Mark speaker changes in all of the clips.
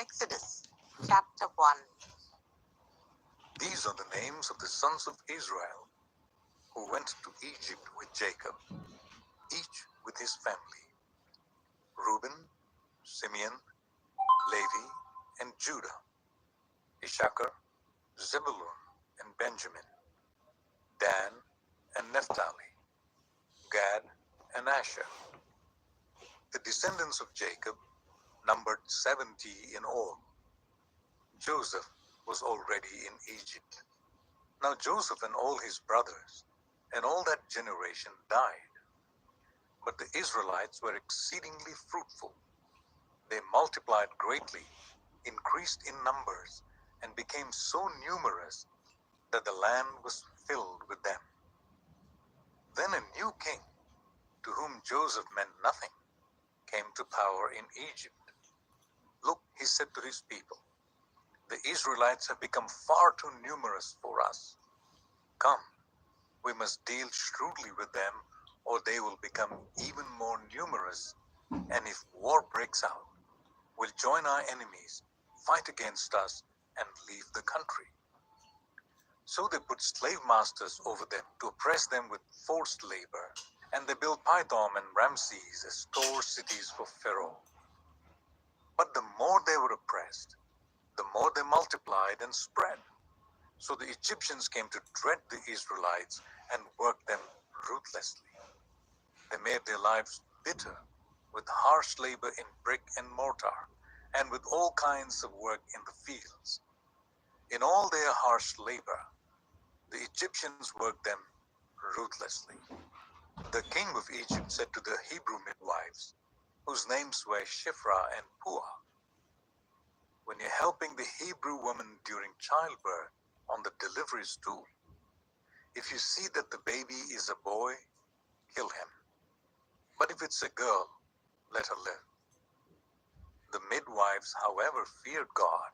Speaker 1: Exodus chapter 1.
Speaker 2: These are the names of the sons of Israel who went to Egypt with Jacob, each with his family: Reuben, Simeon, Levi, and Judah; Issachar, Zebulun, and Benjamin; Dan and Naphtali; Gad and Asher. The descendants of Jacob numbered 70 in all. Joseph was already in Egypt. Now Joseph and all his brothers and all that generation died. But the Israelites were exceedingly fruitful. They multiplied greatly, increased in numbers, and became so numerous that the land was filled with them. Then a new king, to whom Joseph meant nothing, came to power in Egypt. Look, he said to his people, the Israelites have become far too numerous for us. Come, we must deal shrewdly with them, or they will become even more numerous, and if war breaks out, will join our enemies, fight against us, and leave the country. So they put slave masters over them to oppress them with forced labor, and they built Pithom and Ramses as store cities for Pharaoh. But the more they were oppressed, the more they multiplied and spread. So the Egyptians came to dread the Israelites and worked them ruthlessly. They made their lives bitter with harsh labor in brick and mortar, and with all kinds of work in the fields. In all their harsh labor, the Egyptians worked them ruthlessly. The king of Egypt said to the Hebrew midwives, whose names were Shiphrah and Puah, when you're helping the Hebrew woman during childbirth on the delivery stool, if you see that the baby is a boy, kill him. But if it's a girl, let her live. The midwives, however, feared God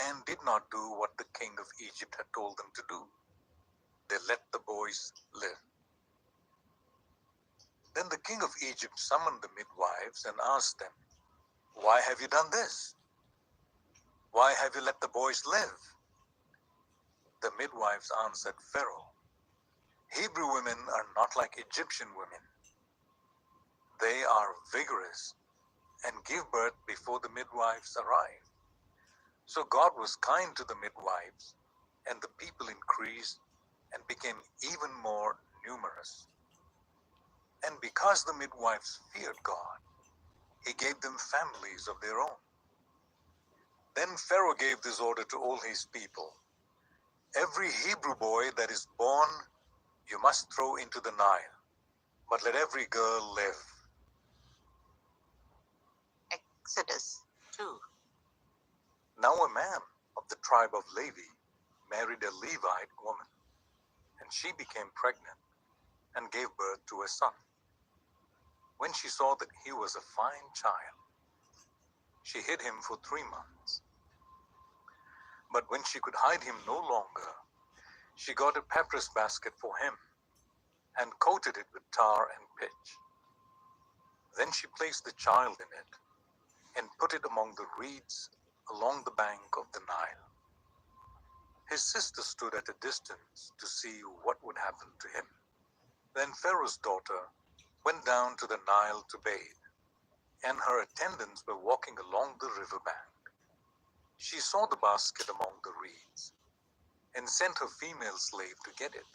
Speaker 2: and did not do what the king of Egypt had told them to do. They let the boys live. Then the king of Egypt summoned the midwives and asked them, why have you done this? Why have you let the boys live? The midwives answered Pharaoh, Hebrew women are not like Egyptian women. They are vigorous and give birth before the midwives arrive. So God was kind to the midwives, and the people increased and became even more numerous. And because the midwives feared God, he gave them families of their own. Then Pharaoh gave this order to all his people: every Hebrew boy that is born you must throw into the Nile, but let every girl live.
Speaker 1: Exodus 2.
Speaker 2: Now a man of the tribe of Levi married a Levite woman, and she became pregnant and gave birth to a son. When she saw that he was a fine child, she hid him for 3 months. But when she could hide him no longer, she got a papyrus basket for him and coated it with tar and pitch. Then she placed the child in it and put it among the reeds along the bank of the Nile. His sister stood at a distance to see what would happen to him. Then Pharaoh's daughter went down to the Nile to bathe, and her attendants were walking along the riverbank. She saw the basket among the reeds and sent her female slave to get it.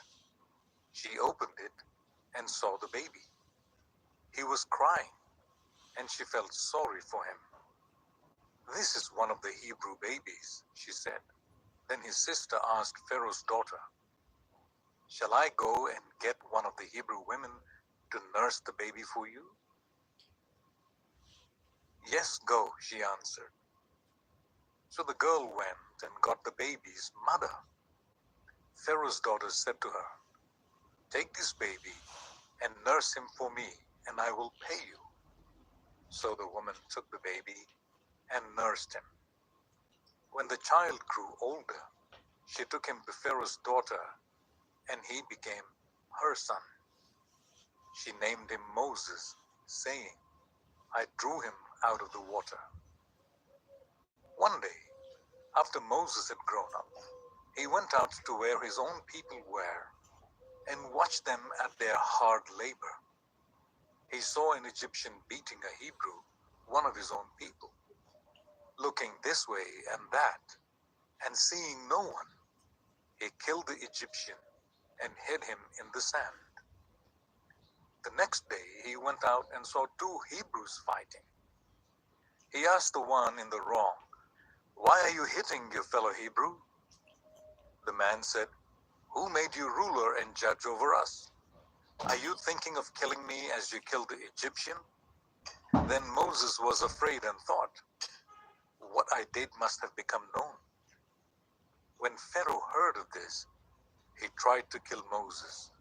Speaker 2: She opened it and saw the baby. He was crying, and she felt sorry for him. This is one of the Hebrew babies, she said. Then his sister asked Pharaoh's daughter, shall I go and get one of the Hebrew women to nurse the baby for you? Yes, go, she answered. So the girl went and got the baby's mother. Pharaoh's daughter said to her, take this baby and nurse him for me, and I will pay you. So the woman took the baby and nursed him. When the child grew older, she took him to Pharaoh's daughter, and he became her son. She named him Moses, saying, I drew him out of the water. One day, after Moses had grown up, he went out to where his own people were and watched them at their hard labor. He saw an Egyptian beating a Hebrew, one of his own people. Looking this way and that, and seeing no one, he killed the Egyptian and hid him in the sand. The next day he went out and saw two Hebrews fighting. He asked the one in the wrong, "Why are you hitting your fellow Hebrew?" The man said, "Who made you ruler and judge over us? Are you thinking of killing me as you killed the Egyptian?" Then Moses was afraid and thought, "What I did must have become known." When Pharaoh heard of this, he tried to kill Moses.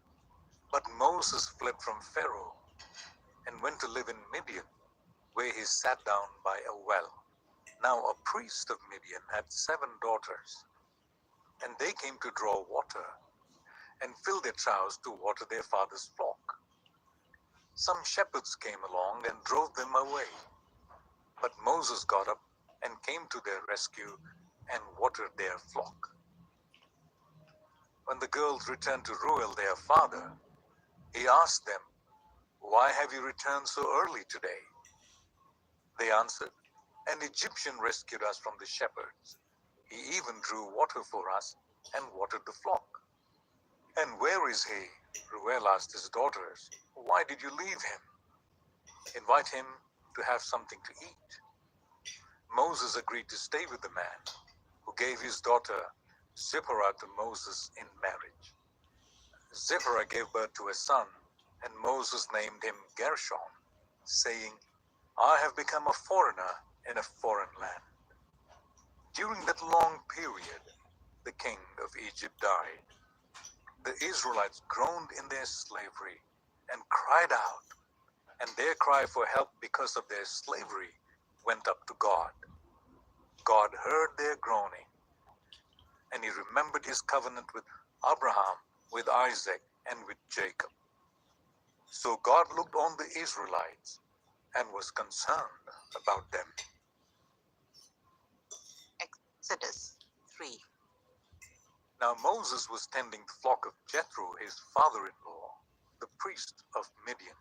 Speaker 2: But Moses fled from Pharaoh and went to live in Midian, where he sat down by a well. Now a priest of Midian had 7 daughters, and they came to draw water and fill their troughs to water their father's flock. Some shepherds came along and drove them away. But Moses got up and came to their rescue and watered their flock. When the girls returned to Reuel, their father, he asked them, "Why have you returned so early today?" They answered, "An Egyptian rescued us from the shepherds. He even drew water for us and watered the flock." "And where is he?" Reuel asked his daughters. "Why did you leave him? Invite him to have something to eat." Moses agreed to stay with the man, who gave his daughter Zipporah to Moses in marriage. Zipporah gave birth to a son, and Moses named him Gershom, saying, "I have become a foreigner in a foreign land." During that long period, the king of Egypt died. The Israelites groaned in their slavery and cried out, and their cry for help because of their slavery went up to God. God heard their groaning, and he remembered his covenant with Abraham, with Isaac, and with Jacob. So God looked on the Israelites and was concerned about them.
Speaker 1: Exodus 3.
Speaker 2: Now Moses was tending the flock of Jethro, his father-in-law, the priest of Midian.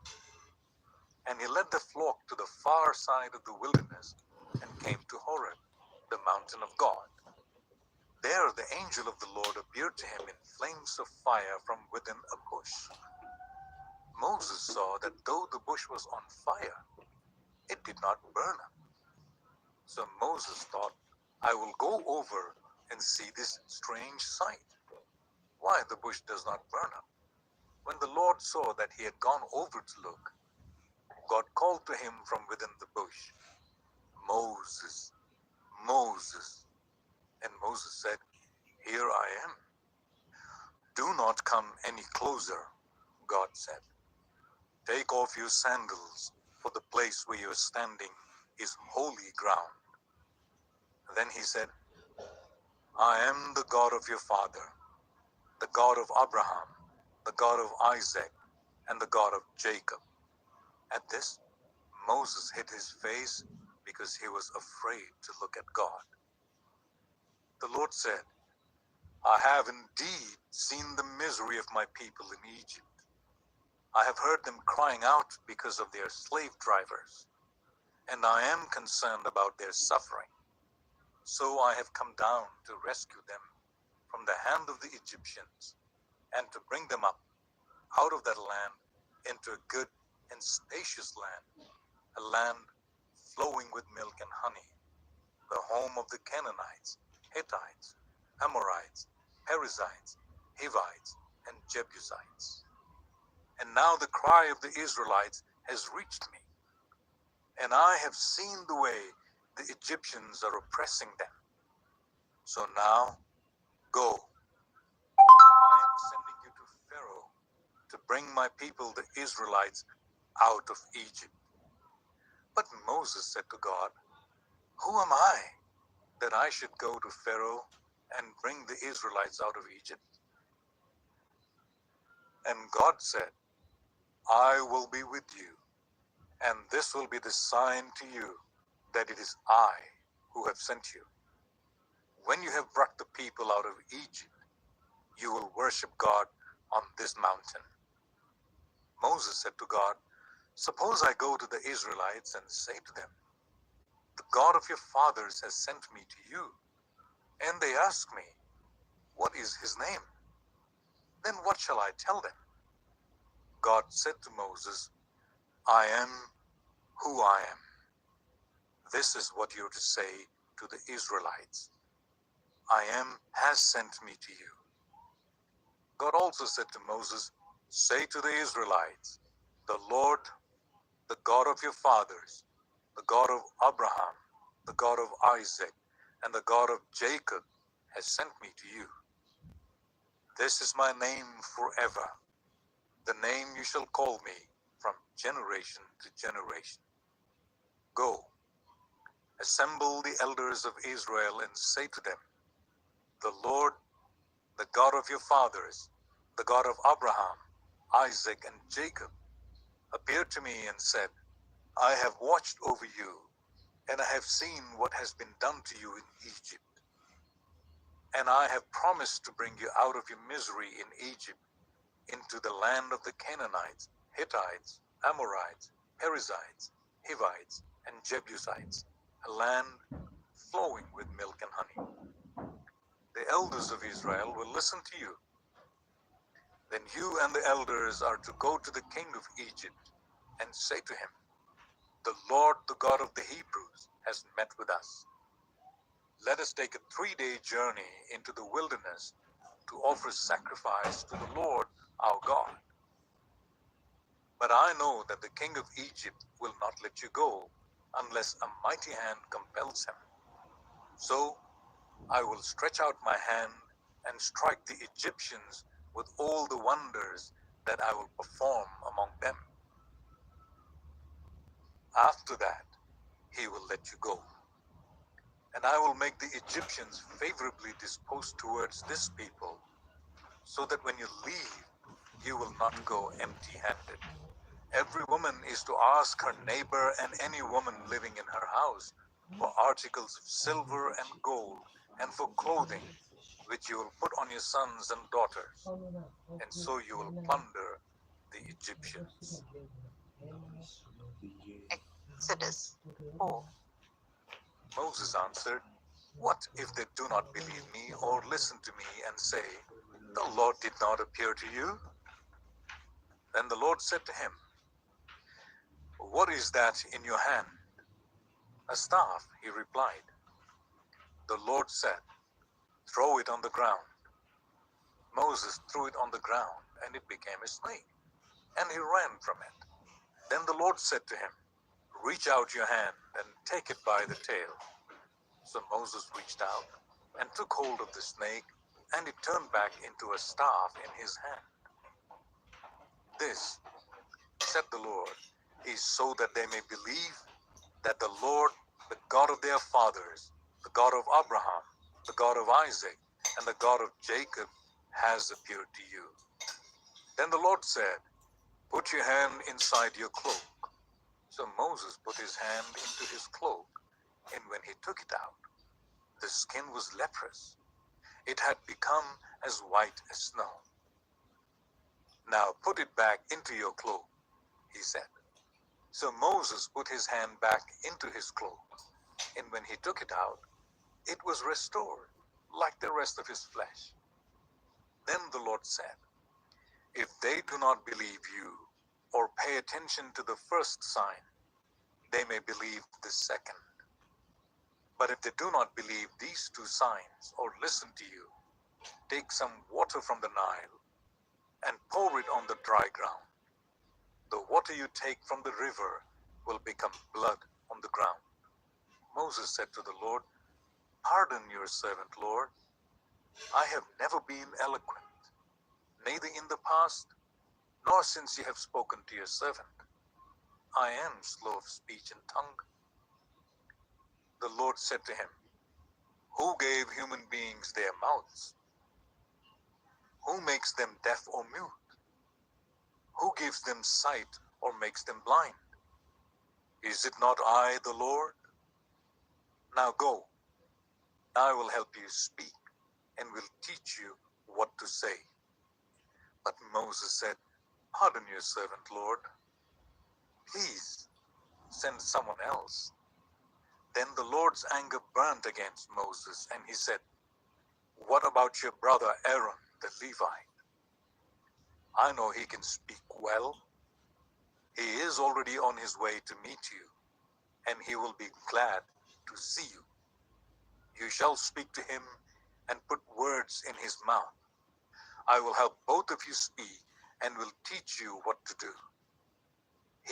Speaker 2: And he led the flock to the far side of the wilderness and came to Horeb, the mountain of God. There the angel of the Lord appeared to him in flames of fire from within a bush. Moses saw that though the bush was on fire, it did not burn up. So Moses thought, "I will go over and see this strange sight, why the bush does not burn up." When the Lord saw that he had gone over to look, God called to him from within the bush, "Moses, Moses." And Moses said, "Here I am." "Do not come any closer," God said. "Take off your sandals, for the place where you are standing is holy ground." Then he said, "I am the God of your father, the God of Abraham, the God of Isaac, and the God of Jacob." At this, Moses hid his face because he was afraid to look at God. The Lord said, "I have indeed seen the misery of my people in Egypt. I have heard them crying out because of their slave drivers, and I am concerned about their suffering. So I have come down to rescue them from the hand of the Egyptians and to bring them up out of that land into a good and spacious land, a land flowing with milk and honey, the home of the Canaanites, Hittites, Amorites, Perizzites, Hivites, and Jebusites. And now the cry of the Israelites has reached me, and I have seen the way the Egyptians are oppressing them. So now, go. I am sending you to Pharaoh to bring my people, the Israelites, out of Egypt." But Moses said to God, "Who am I that I should go to Pharaoh and bring the Israelites out of Egypt?" And God said, "I will be with you, and this will be the sign to you that it is I who have sent you." When you have brought the people out of Egypt, you will worship God on this mountain. Moses said to God, suppose I go to the Israelites and say to them, the God of your fathers has sent me to you, and they ask me, what is his name? Then what shall I tell them? God said to Moses, I am who I am. This is what you are to say to the Israelites. I am has sent me to you. God also said to Moses, say to the Israelites, the Lord, the God of your fathers, the God of Abraham, the God of Isaac, and the God of Jacob has sent me to you. This is my name forever, the name you shall call me from generation to generation. Go, assemble the elders of Israel and say to them, the Lord, the God of your fathers, the God of Abraham, Isaac, and Jacob, appeared to me and said, I have watched over you, and I have seen what has been done to you in Egypt. And I have promised to bring you out of your misery in Egypt into the land of the Canaanites, Hittites, Amorites, Perizzites, Hivites, and Jebusites, a land flowing with milk and honey. The elders of Israel will listen to you. Then you and the elders are to go to the king of Egypt and say to him, the Lord, the God of the Hebrews, has met with us. Let us take a 3-day journey into the wilderness to offer sacrifice to the Lord our God. But I know that the king of Egypt will not let you go unless a mighty hand compels him. So I will stretch out my hand and strike the Egyptians with all the wonders that I will perform among them. After that, he will let you go. And I will make the Egyptians favorably disposed towards this people, so that when you leave, you will not go empty-handed. Every woman is to ask her neighbor and any woman living in her house for articles of silver and gold and for clothing, which you will put on your sons and daughters, and so you will plunder the Egyptians.
Speaker 1: Exodus 4.
Speaker 2: Moses answered, what if they do not believe me or listen to me and say, the Lord did not appear to you? Then the Lord said to him, what is that in your hand? A staff, he replied. The Lord said, throw it on the ground. Moses threw it on the ground, and it became a snake, and he ran from it. Then the Lord said to him, reach out your hand and take it by the tail. So Moses reached out and took hold of the snake, and it turned back into a staff in his hand. This, said the Lord, is so that they may believe that the Lord, the God of their fathers, the God of Abraham, the God of Isaac, and the God of Jacob has appeared to you. Then the Lord said, put your hand inside your cloak. So Moses put his hand into his cloak, and when he took it out, the skin was leprous. It had become as white as snow. Now put it back into your cloak, he said. So Moses put his hand back into his cloak, and when he took it out, it was restored, like the rest of his flesh. Then the Lord said, if they do not believe you, or pay attention to the first sign, they may believe the second. But if they do not believe these 2 signs, or listen to you, take some water from the Nile, and pour it on the dry ground. The water you take from the river will become blood on the ground. Moses said to the Lord, pardon your servant, Lord. I have never been eloquent, neither in the past, nor since you have spoken to your servant. I am slow of speech and tongue. The Lord said to him, who gave human beings their mouths? Who makes them deaf or mute? Who gives them sight or makes them blind? Is it not I, the Lord? Now go, I will help you speak and will teach you what to say. But Moses said, Pardon your servant, Lord. Please send someone else. Then the Lord's anger burned against Moses, and he said, What about your brother Aaron, the Levite? I know he can speak well. He is already on his way to meet you, and he will be glad to see you. You shall speak to him and put words in his mouth. I will help both of you speak and will teach you what to do.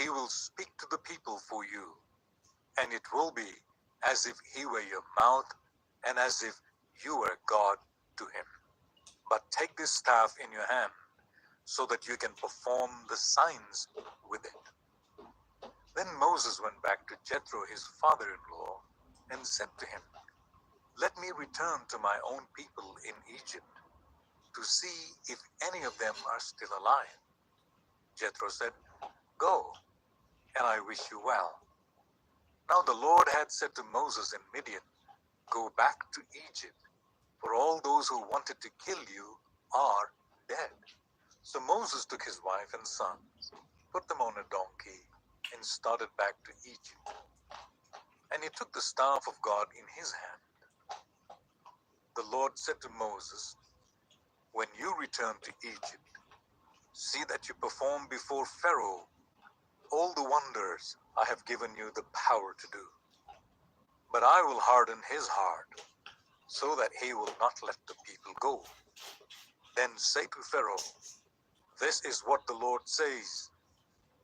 Speaker 2: He will speak to the people for you, and it will be as if he were your mouth and as if you were God to him. But take this staff in your hand so that you can perform the signs with it. Then Moses went back to Jethro, his father-in-law, and said to him, Let me return to my own people in Egypt to see if any of them are still alive. Jethro said, Go, and I wish you well. Now the Lord had said to Moses in Midian, Go back to Egypt, for all those who wanted to kill you are dead. So Moses took his wife and sons, put them on a donkey, and started back to Egypt. And he took the staff of God in his hand. The Lord said to Moses, When you return to Egypt, see that you perform before Pharaoh all the wonders I have given you the power to do. But I will harden his heart, so that he will not let the people go. Then say to Pharaoh, This is what the Lord says,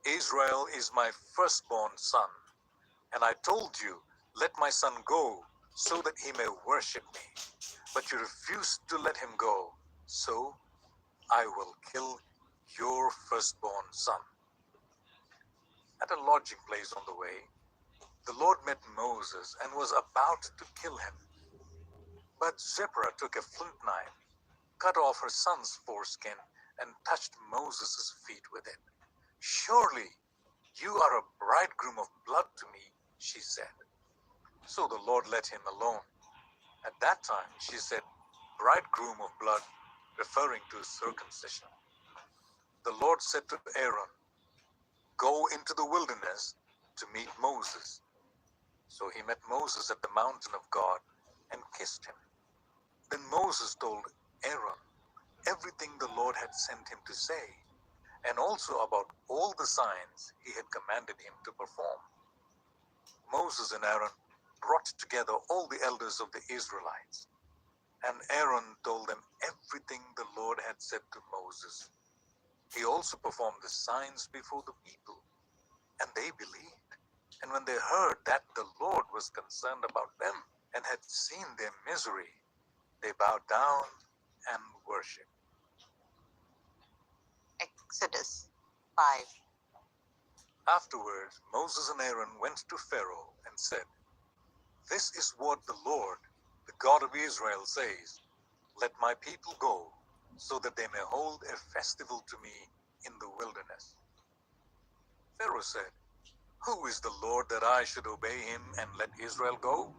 Speaker 2: Israel is my firstborn son, and I told you, Let my son go, so that he may worship me. But you refused to let him go, so I will kill your firstborn son. At a lodging place on the way, the Lord met Moses and was about to kill him. But Zipporah took a flint knife, cut off her son's foreskin, and touched Moses' feet with it. Surely you are a bridegroom of blood to me, she said. So the Lord let him alone. At that time, she said, bridegroom of blood, referring to circumcision. The Lord said to Aaron, Go into the wilderness to meet Moses. So he met Moses at the mountain of God and kissed him. Then Moses told Aaron everything the Lord had sent him to say, and also about all the signs he had commanded him to perform. Moses and Aaron brought together all the elders of the Israelites, and Aaron told them everything the Lord had said to Moses. He also performed the signs before the people, and they believed. And when they heard that the Lord was concerned about them and had seen their misery, they bowed down and worshipped.
Speaker 1: Exodus 5.
Speaker 2: Afterwards, Moses and Aaron went to Pharaoh and said, This is what the Lord, the God of Israel, says, Let my people go, so that they may hold a festival to me in the wilderness. Pharaoh said, Who is the Lord that I should obey him and let Israel go?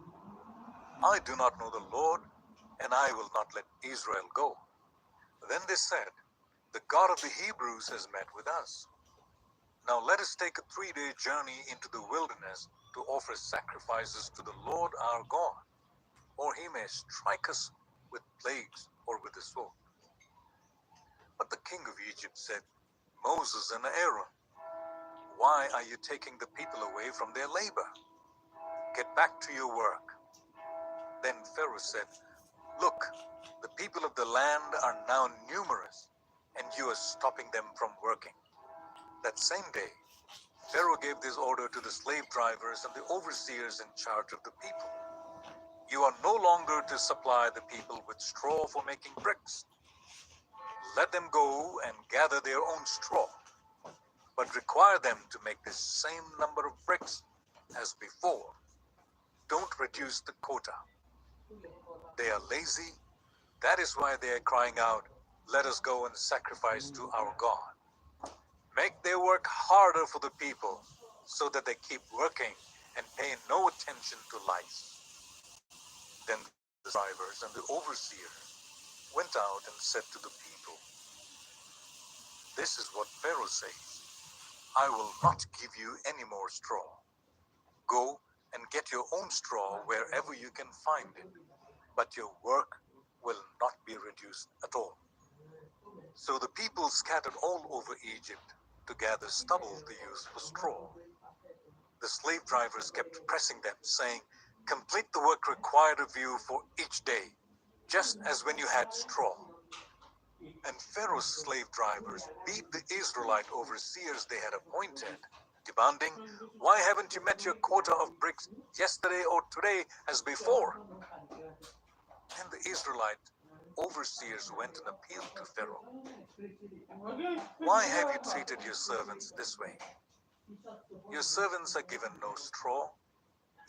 Speaker 2: I do not know the Lord, and I will not let Israel go. Then they said, The God of the Hebrews has met with us. Now let us take a 3-day journey into the wilderness to offer sacrifices to the Lord our God, or he may strike us with plagues or with the sword. But the king of Egypt said, Moses and Aaron, why are you taking the people away from their labor? Get back to your work. Then Pharaoh said, Look, the people of the land are now numerous, and you are stopping them from working. That same day, Pharaoh gave this order to the slave drivers and the overseers in charge of the people. You are no longer to supply the people with straw for making bricks. Let them go and gather their own straw, but require them to make the same number of bricks as before. Don't reduce the quota. They are lazy. That is why they are crying out, Let us go and sacrifice to our God. Make their work harder for the people, so that they keep working and pay no attention to lice. Then The drivers and the overseer went out and said to the people, "This is what Pharaoh says, I will not give you any more straw. Go and get your own straw wherever you can find it, but your work will not be reduced at all." So the people scattered all over Egypt to gather stubble to use for straw. The slave drivers kept pressing them, saying, "Complete the work required of you for each day, just as when you had straw." And Pharaoh's slave drivers beat the Israelite overseers they had appointed, demanding, "Why haven't you met your quota of bricks yesterday or today as before?" And the Israelite overseers went and appealed to Pharaoh. "Why have you treated your servants this way? Your servants are given no straw,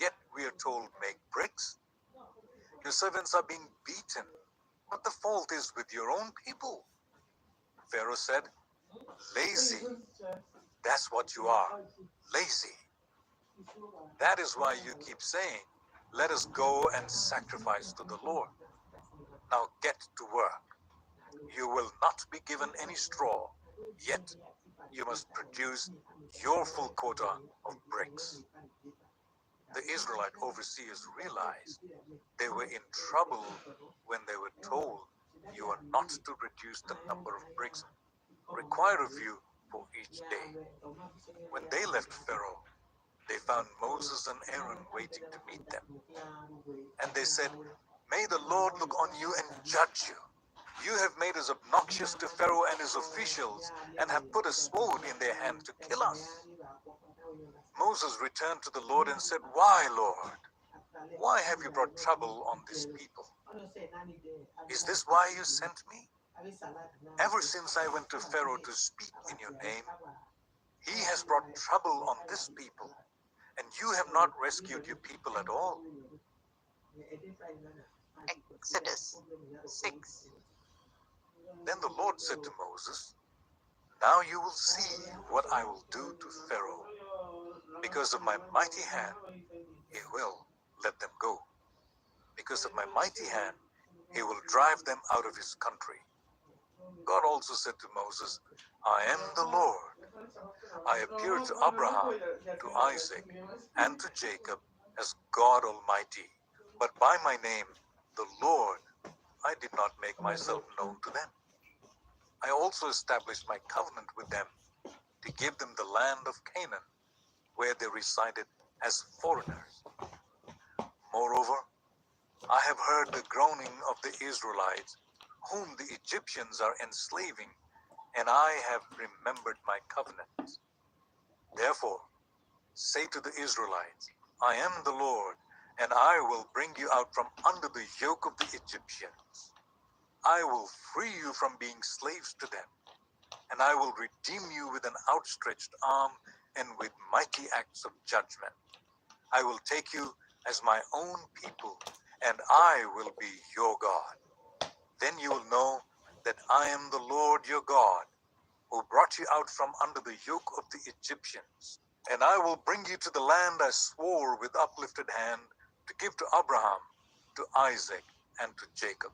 Speaker 2: yet we are told, 'Make bricks.' Your servants are being beaten, but the fault is with your own people." Pharaoh said, "Lazy, that's what you are, lazy. That is why you keep saying, 'Let us go and sacrifice to the Lord.' Now get to work. You will not be given any straw, yet you must produce your full quota of bricks." The Israelite overseers realized they were in trouble when they were told, "You are not to reduce the number of bricks required of you for each day." When they left Pharaoh, they found Moses and Aaron waiting to meet them. And they said, "May the Lord look on you and judge you. You have made us obnoxious to Pharaoh and his officials, and have put a sword in their hand to kill us." Moses returned to the Lord and said, "Why, Lord? Why have you brought trouble on this people? Is this why you sent me? Ever since I went to Pharaoh to speak in your name, he has brought trouble on this people, and you have not rescued your people at all."
Speaker 1: Exodus 6.
Speaker 2: Then the Lord said to Moses, "Now you will see what I will do to Pharaoh. Because of my mighty hand, he will let them go. Because of my mighty hand, he will drive them out of his country." God also said to Moses, "I am the Lord. I appeared to Abraham, to Isaac, and to Jacob as God Almighty. But by my name, the Lord, I did not make myself known to them. I also established my covenant with them to give them the land of Canaan, where they resided as foreigners. Moreover, I have heard the groaning of the Israelites, whom the Egyptians are enslaving, and I have remembered my covenant. Therefore, say to the Israelites, 'I am the Lord, and I will bring you out from under the yoke of the Egyptians. I will free you from being slaves to them, and I will redeem you with an outstretched arm and with mighty acts of judgment. I will take you as my own people, and I will be your God. Then you will know that I am the Lord your God, who brought you out from under the yoke of the Egyptians. And I will bring you to the land I swore with uplifted hand to give to Abraham, to Isaac, and to Jacob.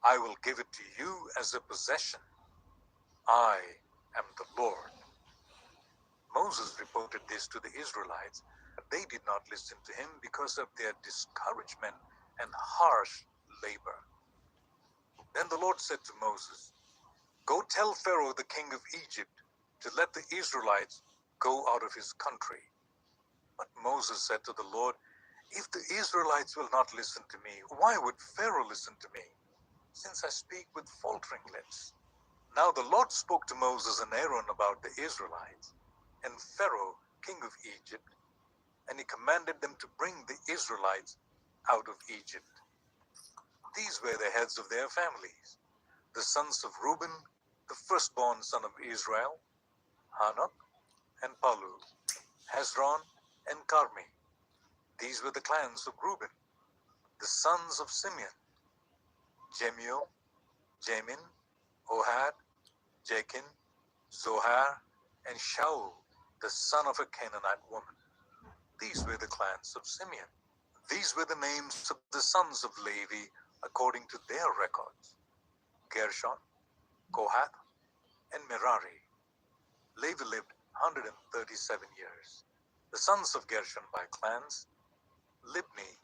Speaker 2: I will give it to you as a possession. I am the Lord." Moses reported this to the Israelites, but they did not listen to him because of their discouragement and harsh labor. Then the Lord said to Moses, "Go tell Pharaoh, the king of Egypt, to let the Israelites go out of his country." But Moses said to the Lord, "If the Israelites will not listen to me, why would Pharaoh listen to me, since I speak with faltering lips?" Now the Lord spoke to Moses and Aaron about the Israelites and Pharaoh, king of Egypt, and he commanded them to bring the Israelites out of Egypt. These were the heads of their families: the sons of Reuben, the firstborn son of Israel, Hanok and Palu, Hezron and Carmi. These were the clans of Reuben. The sons of Simeon: Jemuel, Jamin, Ohad, Jachin, Zohar, and Shaul, the son of a Canaanite woman. These were the clans of Simeon. These were the names of the sons of Levi according to their records: Gershon, Kohath, and Merari. Levi lived 137 years. The sons of Gershon by clans: Libni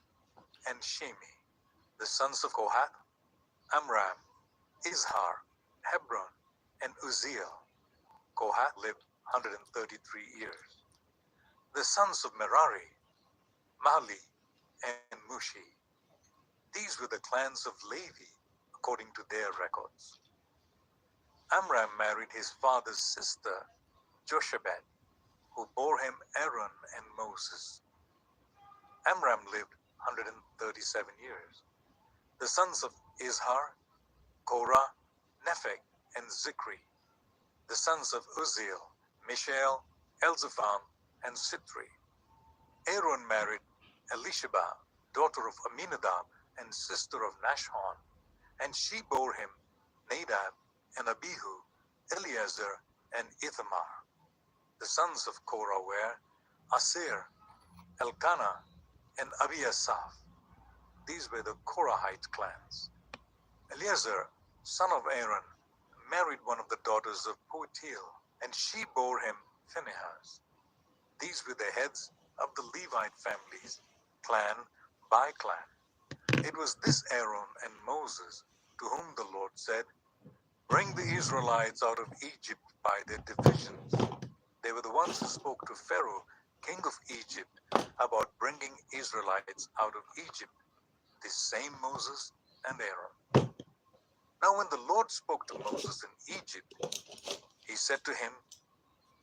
Speaker 2: and Shimi. The sons of Kohath: Amram, Izhar, Hebron, and Uzziel. Kohath lived 133 years. The sons of Merari: Mahli and Mushi. These were the clans of Levi according to their records. Amram married his father's sister, Jochebed, who bore him Aaron and Moses. Amram lived 137 years. The sons of Izhar: Korah, Nepheg, and Zikri. The sons of Uzziel: Mishael, Elzaphan, and Sitri. Aaron married Elisheba, daughter of Aminadab and sister of Nashon, and she bore him Nadab and Abihu, Eleazar, and Ithamar. The sons of Korah were Asir, Elkanah, and Abiasaph. These were the Korahite clans. Eleazar, son of Aaron, married one of the daughters of Putiel, and she bore him Phinehas. These were the heads of the Levite families, clan by clan. It was this Aaron and Moses to whom the Lord said, "Bring the Israelites out of Egypt by their divisions." They were the ones who spoke to Pharaoh, king of Egypt, about bringing Israelites out of Egypt, this same Moses and Aaron. Now when the Lord spoke to Moses in Egypt, he said to him,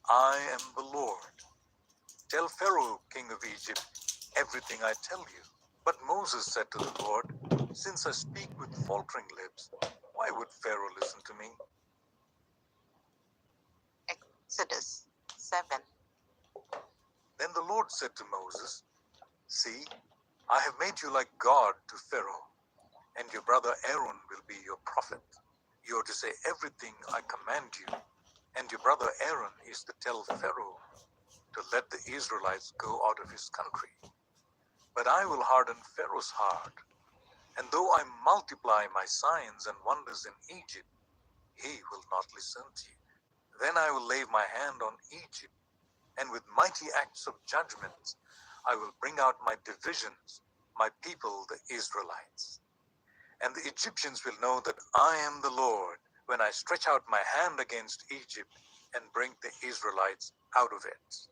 Speaker 2: "I am the Lord. Tell Pharaoh, king of Egypt, everything I tell you." But Moses said to the Lord, "Since I speak with faltering lips, why would Pharaoh listen to me?"
Speaker 1: Exodus 7.
Speaker 2: Then the Lord said to Moses, "See, I have made you like God to Pharaoh, and your brother Aaron will be your prophet. You are to say everything I command you, and your brother Aaron is to tell Pharaoh to let the Israelites go out of his country. But I will harden Pharaoh's heart, and though I multiply my signs and wonders in Egypt, he will not listen to you. Then I will lay my hand on Egypt, and with mighty acts of judgment I will bring out my divisions, my people the Israelites. And the Egyptians will know that I am the Lord when I stretch out my hand against Egypt and bring the Israelites out of it."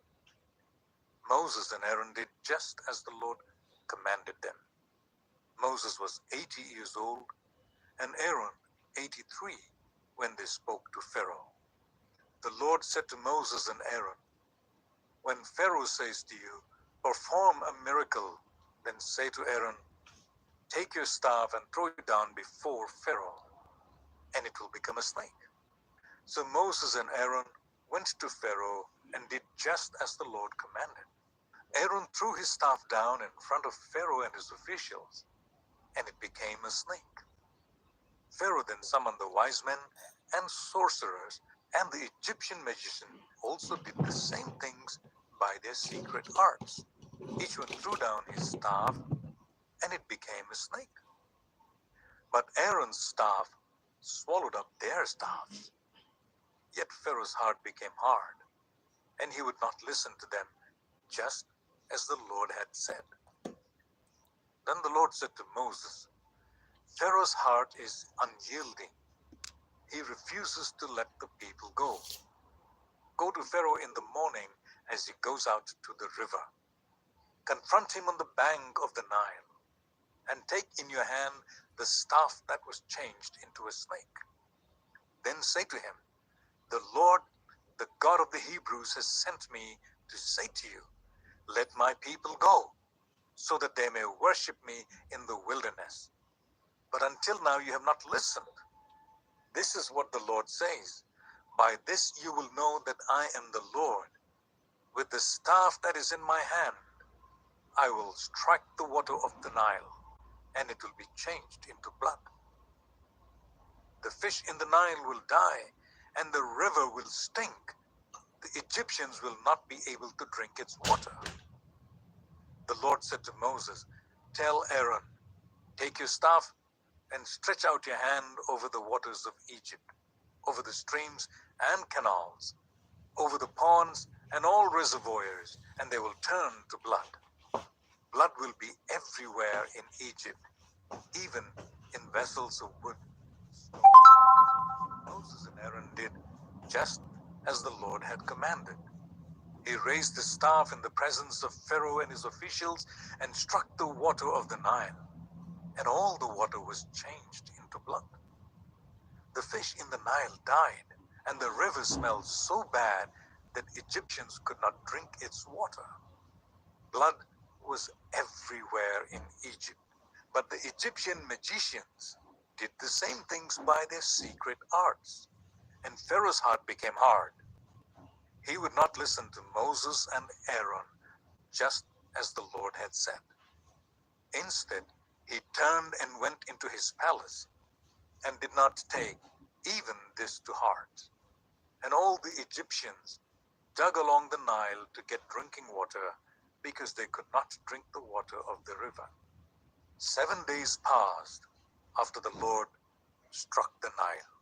Speaker 2: Moses and Aaron did just as the Lord commanded them. Moses was 80 years old and Aaron 83 when they spoke to Pharaoh. The Lord said to Moses and Aaron, "When Pharaoh says to you, 'Perform a miracle,' then say to Aaron, 'Take your staff and throw it down before Pharaoh, and it will become a snake.'" So Moses and Aaron went to Pharaoh and did just as the Lord commanded. Aaron threw his staff down in front of Pharaoh and his officials, and it became a snake. Pharaoh then summoned the wise men and sorcerers, and the Egyptian magician also did the same things by their secret arts. Each one threw down his staff, and it became a snake. But Aaron's staff swallowed up their staffs. Yet Pharaoh's heart became hard, and he would not listen to them, just as the Lord had said. Then the Lord said to Moses, "Pharaoh's heart is unyielding. He refuses to let the people go. Go to Pharaoh in the morning as he goes out to the river. Confront him on the bank of the Nile, and take in your hand the staff that was changed into a snake. Then say to him, 'The Lord, the God of the Hebrews, has sent me to say to you, let my people go, so that they may worship me in the wilderness. But until now you have not listened. This is what the Lord says, by this you will know that I am the Lord. With the staff that is in my hand, I will strike the water of the Nile, and it will be changed into blood. The fish in the Nile will die, and the river will stink. The Egyptians will not be able to drink its water." The Lord said to Moses, Tell Aaron, take your staff and stretch out your hand over the waters of Egypt, over the streams and canals, over the ponds and all reservoirs, and they will turn to blood. Blood will be everywhere in Egypt, even in vessels of wood. Moses and Aaron did just as the Lord had commanded. He raised the staff in the presence of Pharaoh and his officials and struck the water of the Nile, and all the water was changed into blood. The fish in the Nile died, and the river smelled so bad that Egyptians could not drink its water. Blood was everywhere in Egypt, but the Egyptian magicians did the same things by their secret arts, and Pharaoh's heart became hard. He would not listen to Moses and Aaron, just as the Lord had said. Instead, he turned and went into his palace, and did not take even this to heart. And all the Egyptians dug along the Nile to get drinking water, because they could not drink the water of the river. 7 days passed after the Lord struck the Nile.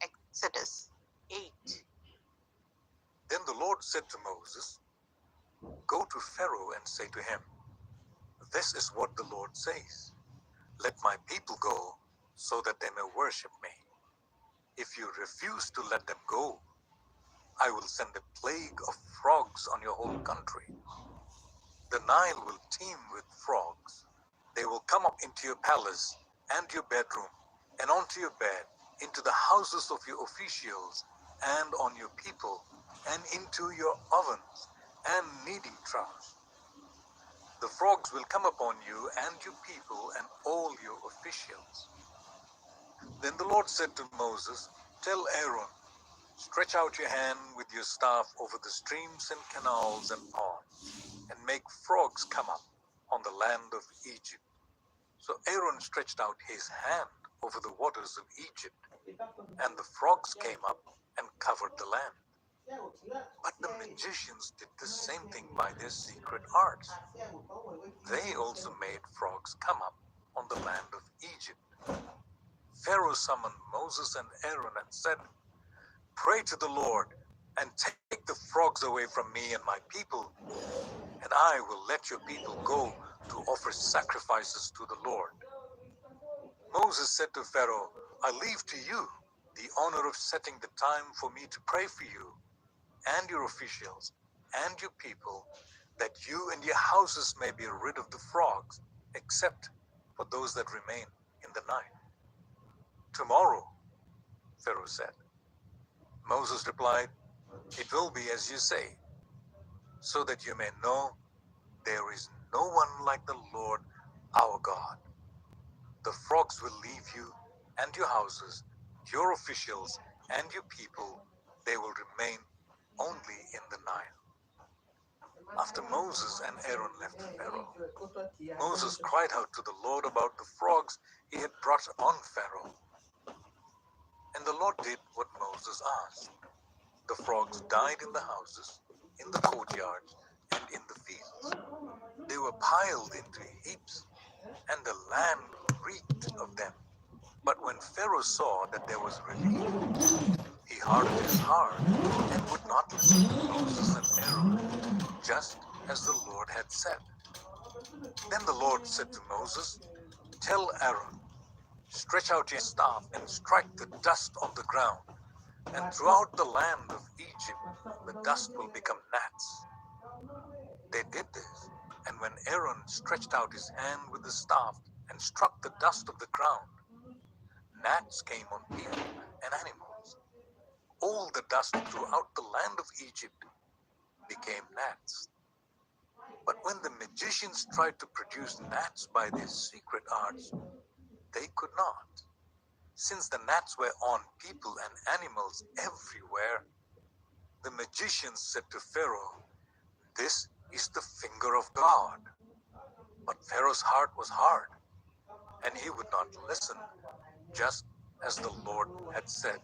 Speaker 1: Exodus 8.
Speaker 2: Then the Lord said to Moses, "Go to Pharaoh and say to him, 'This is what the Lord says. Let my people go so that they may worship me. If you refuse to let them go, I will send a plague of frogs on your whole country. The Nile will teem with frogs. They will come up into your palace and your bedroom and onto your bed, into the houses of your officials and on your people, and into your ovens and kneading troughs. The frogs will come upon you and your people and all your officials.' Then the Lord said to Moses, 'Tell Aaron, stretch out your hand with your staff over the streams and canals and ponds, and make frogs come up on the land of Egypt.' So Aaron stretched out his hand over the waters of Egypt, and the frogs came up and covered the land. But the magicians did the same thing by their secret arts. They also made frogs come up on the land of Egypt. Pharaoh summoned Moses and Aaron and said, 'Pray to the Lord and take the frogs away from me and my people, and I will let your people go to offer sacrifices to the Lord.' Moses said to Pharaoh, 'I leave to you the honor of setting the time for me to pray for you and your officials and your people, that you and your houses may be rid of the frogs, except for those that remain in the Nile.' 'Tomorrow,' Pharaoh said. Moses replied, 'It will be as you say, so that you may know there is no one like the Lord our God. The frogs will leave you and your houses, your officials and your people. They will remain only in the Nile.' After Moses and Aaron left Pharaoh, Moses cried out to the Lord about the frogs he had brought on Pharaoh. And the Lord did what Moses asked. The frogs died in the houses, in the courtyards, and in the fields. They were piled into heaps, and the land reeked of them. But when Pharaoh saw that there was relief, he hardened his heart and would not listen to Moses and Aaron, just as the Lord had said. Then the Lord said to Moses, 'Tell Aaron, stretch out your staff and strike the dust on the ground, and throughout the land of Egypt the dust will become gnats.' They did this, and when Aaron stretched out his hand with the staff and struck the dust of the ground, gnats came on people and animals. All the dust throughout the land of Egypt became gnats. But when the magicians tried to produce gnats by their secret arts, they could not. Since the gnats were on people and animals everywhere, the magicians said to Pharaoh, 'This is the finger of God.' But Pharaoh's heart was hard, and he would not listen, just as the Lord had said.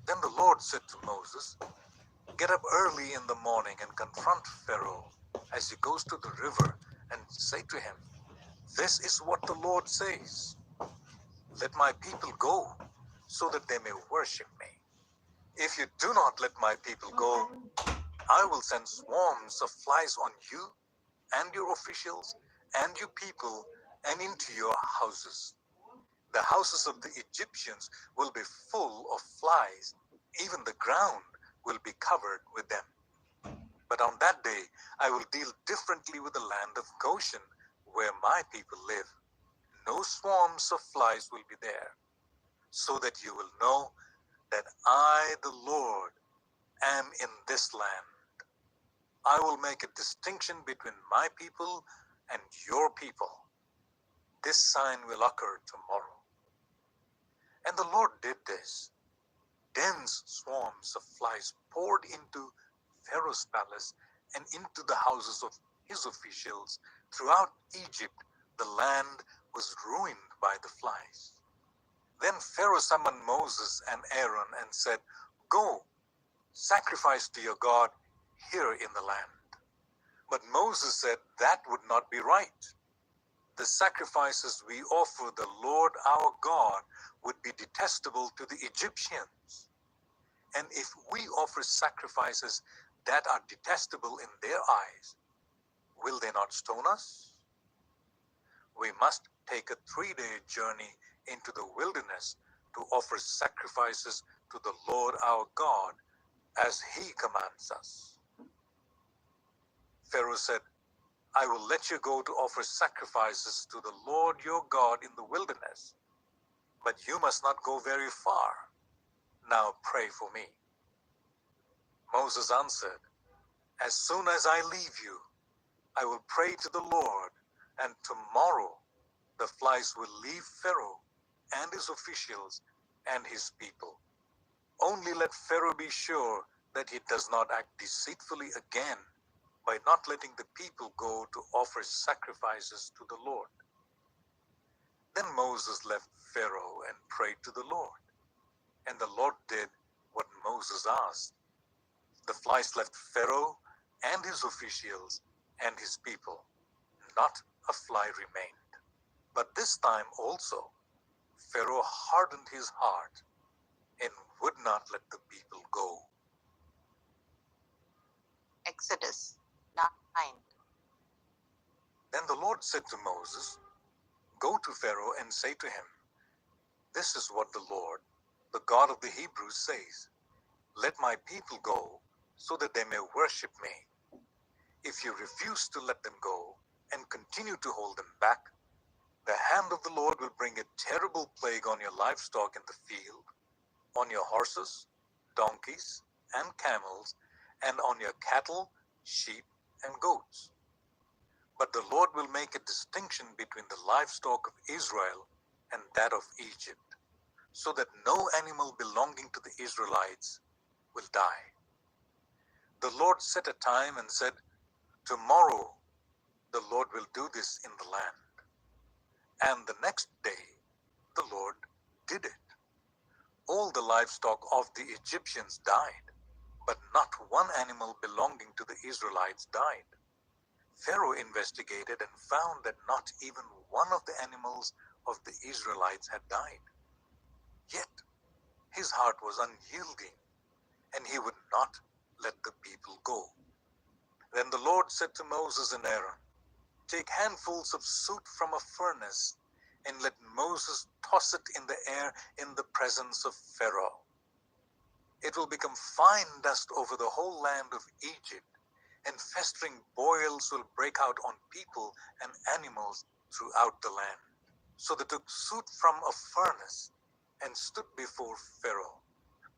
Speaker 2: Then the Lord said to Moses, 'Get up early in the morning and confront Pharaoh as he goes to the river and say to him, "This is what the Lord says. Let my people go, so that they may worship me. If you do not let my people go, I will send swarms of flies on you and your officials and your people and into your houses. The houses of the Egyptians will be full of flies. Even the ground will be covered with them. But on that day, I will deal differently with the land of Goshen, where my people live. No swarms of flies will be there, so that you will know that I, the Lord, am in this land. I will make a distinction between my people and your people. This sign will occur tomorrow." And the Lord did this. Dense swarms of flies poured into Pharaoh's palace and into the houses of his officials. Throughout Egypt, the land was ruined by the flies. Then Pharaoh summoned Moses and Aaron and said, "Go, sacrifice to your God here in the land." But Moses said that would not be right. The sacrifices we offer the Lord our God would be detestable to the Egyptians. And if we offer sacrifices that are detestable in their eyes, will they not stone us? We must take a 3-day journey into the wilderness to offer sacrifices to the Lord our God as he commands us. Pharaoh said, "I will let you go to offer sacrifices to the Lord your God in the wilderness, but you must not go very far. Now pray for me." Moses answered, "As soon as I leave you, I will pray to the Lord, and tomorrow the flies will leave Pharaoh and his officials and his people. Only let Pharaoh be sure that he does not act deceitfully again by not letting the people go to offer sacrifices to the Lord." Then Moses left Pharaoh and prayed to the Lord, and the Lord did what Moses asked. The flies left Pharaoh and his officials and his people. Not a fly remained. But this time also, Pharaoh hardened his heart and would not let the people go.
Speaker 1: Exodus 9.
Speaker 2: Then the Lord said to Moses, "Go to Pharaoh and say to him, 'This is what the Lord, the God of the Hebrews, says. Let my people go, so that they may worship me. If you refuse to let them go and continue to hold them back, the hand of the Lord will bring a terrible plague on your livestock in the field, on your horses, donkeys, and camels, and on your cattle, sheep, and goats. But the Lord will make a distinction between the livestock of Israel and that of Egypt, so that no animal belonging to the Israelites will die.' The Lord set a time and said, 'Tomorrow the Lord will do this in the land.' And the next day the Lord did it. All the livestock of the Egyptians died, but not one animal belonging to the Israelites died. Pharaoh investigated and found that not even one of the animals of the Israelites had died. Yet his heart was unyielding, and he would not let the people go. Then the Lord said to Moses and Aaron, 'Take handfuls of soot from a furnace and let Moses toss it in the air in the presence of Pharaoh. It will become fine dust over the whole land of Egypt, and festering boils will break out on people and animals throughout the land.' So they took soot from a furnace and stood before Pharaoh.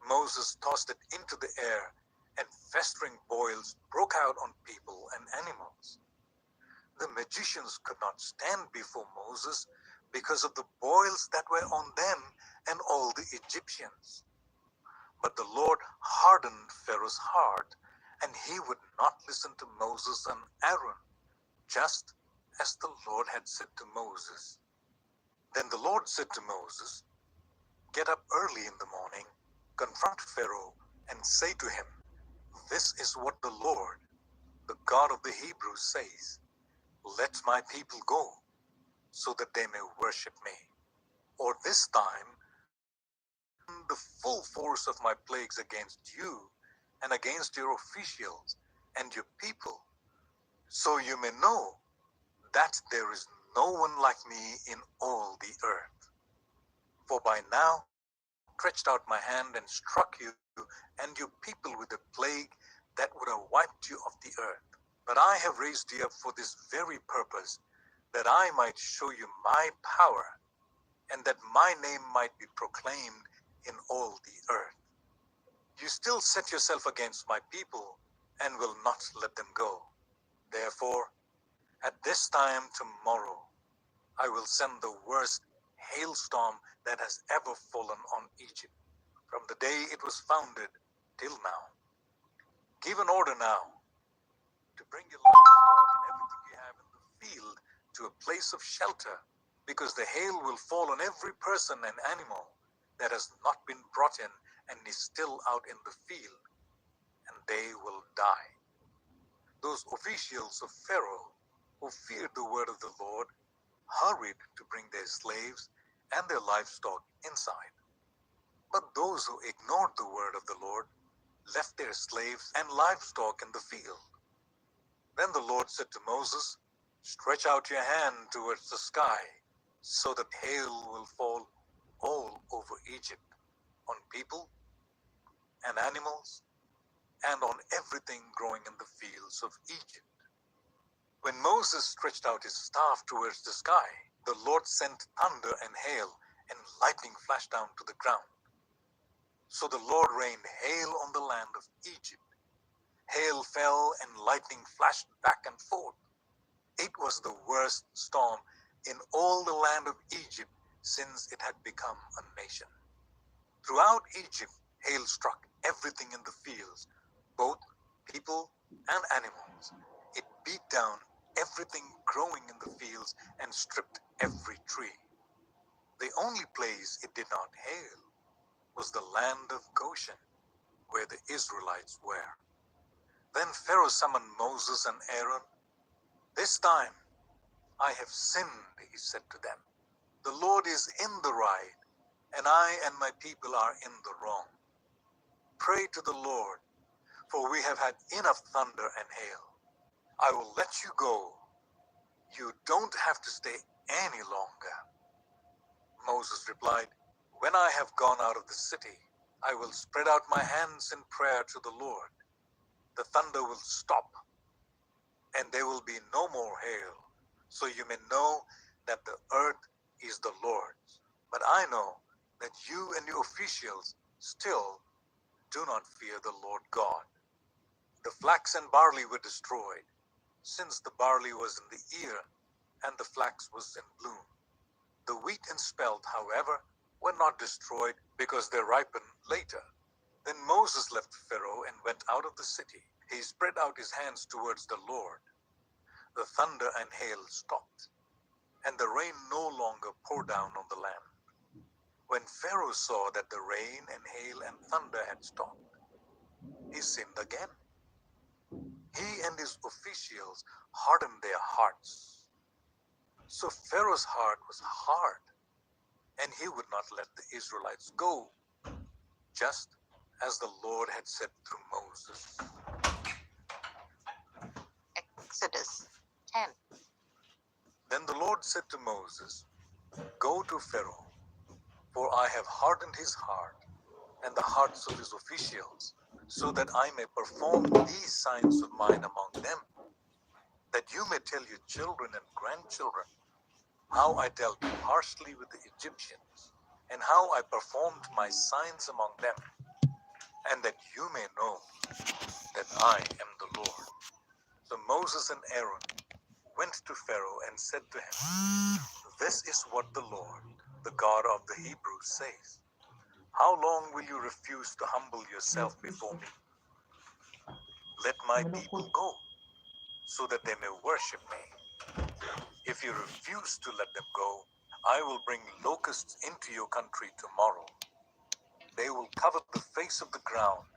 Speaker 2: Moses tossed it into the air, and festering boils broke out on people and animals. The magicians could not stand before Moses because of the boils that were on them and all the Egyptians. But the Lord hardened Pharaoh's heart, and he would not listen to Moses and Aaron, just as the Lord had said to Moses. Then the Lord said to Moses, 'Get up early in the morning, confront Pharaoh, and say to him, "This is what the Lord, the God of the Hebrews, says. Let my people go, so that they may worship me. Or this time, the full force of my plagues against you and against your officials and your people, so you may know that there is no one like me in all the earth. For by now I stretched out my hand and struck you and your people with a plague that would have wiped you off the earth. But I have raised you up for this very purpose, that I might show you my power, and that my name might be proclaimed in all the earth. You still set yourself against my people, and will not let them go. Therefore, at this time tomorrow, I will send the worst hailstorm that has ever fallen on Egypt, from the day it was founded till now. Give an order now to bring your livestock and everything you have in the field to a place of shelter, because the hail will fall on every person and animal that has not been brought in and is still out in the field, and they will die. Those officials of Pharaoh who feared the word of the Lord hurried to bring their slaves and their livestock inside. But those who ignored the word of the Lord left their slaves and livestock in the field. Then the Lord said to Moses, "Stretch out your hand towards the sky, so that hail will fall all over Egypt, on people and animals, and on everything growing in the fields of Egypt." When Moses stretched out his staff towards the sky, the Lord sent thunder and hail, and lightning flashed down to the ground. So the Lord rained hail on the land of Egypt. Hail fell and lightning flashed back and forth. It was the worst storm in all the land of Egypt since it had become a nation. Throughout Egypt, hail struck everything in the fields, both people and animals. It beat down everything growing in the fields and stripped every tree. The only place it did not hail was the land of Goshen, where the Israelites were. Then Pharaoh summoned Moses and Aaron. "This time I have sinned," he said to them. "The Lord is in the right, and I and my people are in the wrong. Pray to the Lord, for we have had enough thunder and hail. I will let you go. You don't have to stay any longer." Moses replied, "When I have gone out of the city, I will spread out my hands in prayer to the Lord. The thunder will stop, and there will be no more hail, so you may know that the earth is the Lord's. But I know that you and your officials still do not fear the Lord God." The flax and barley were destroyed, since the barley was in the ear and the flax was in bloom. The wheat and spelt, however, were not destroyed, because they ripened later. Then Moses left Pharaoh and went out of the city. He spread out his hands towards the Lord. The thunder and hail stopped, and the rain no longer poured down on the land. When Pharaoh saw that the rain and hail and thunder had stopped, he sinned again. He and his officials hardened their hearts. So Pharaoh's heart was hard, and he would not let the Israelites go, just as the Lord had said through Moses.
Speaker 1: Exodus 10.
Speaker 2: Then the Lord said to Moses, "Go to Pharaoh, for I have hardened his heart and the hearts of his officials, so that I may perform these signs of mine among them, that you may tell your children and grandchildren how I dealt harshly with the Egyptians, and how I performed my signs among them, and that you may know that I am the Lord." So Moses and Aaron went to Pharaoh and said to him, "This is what the Lord, the God of the Hebrews, says. How long will you refuse to humble yourself before me? Let my people go, so that they may worship me. If you refuse to let them go, I will bring locusts into your country tomorrow. They will cover the face of the ground,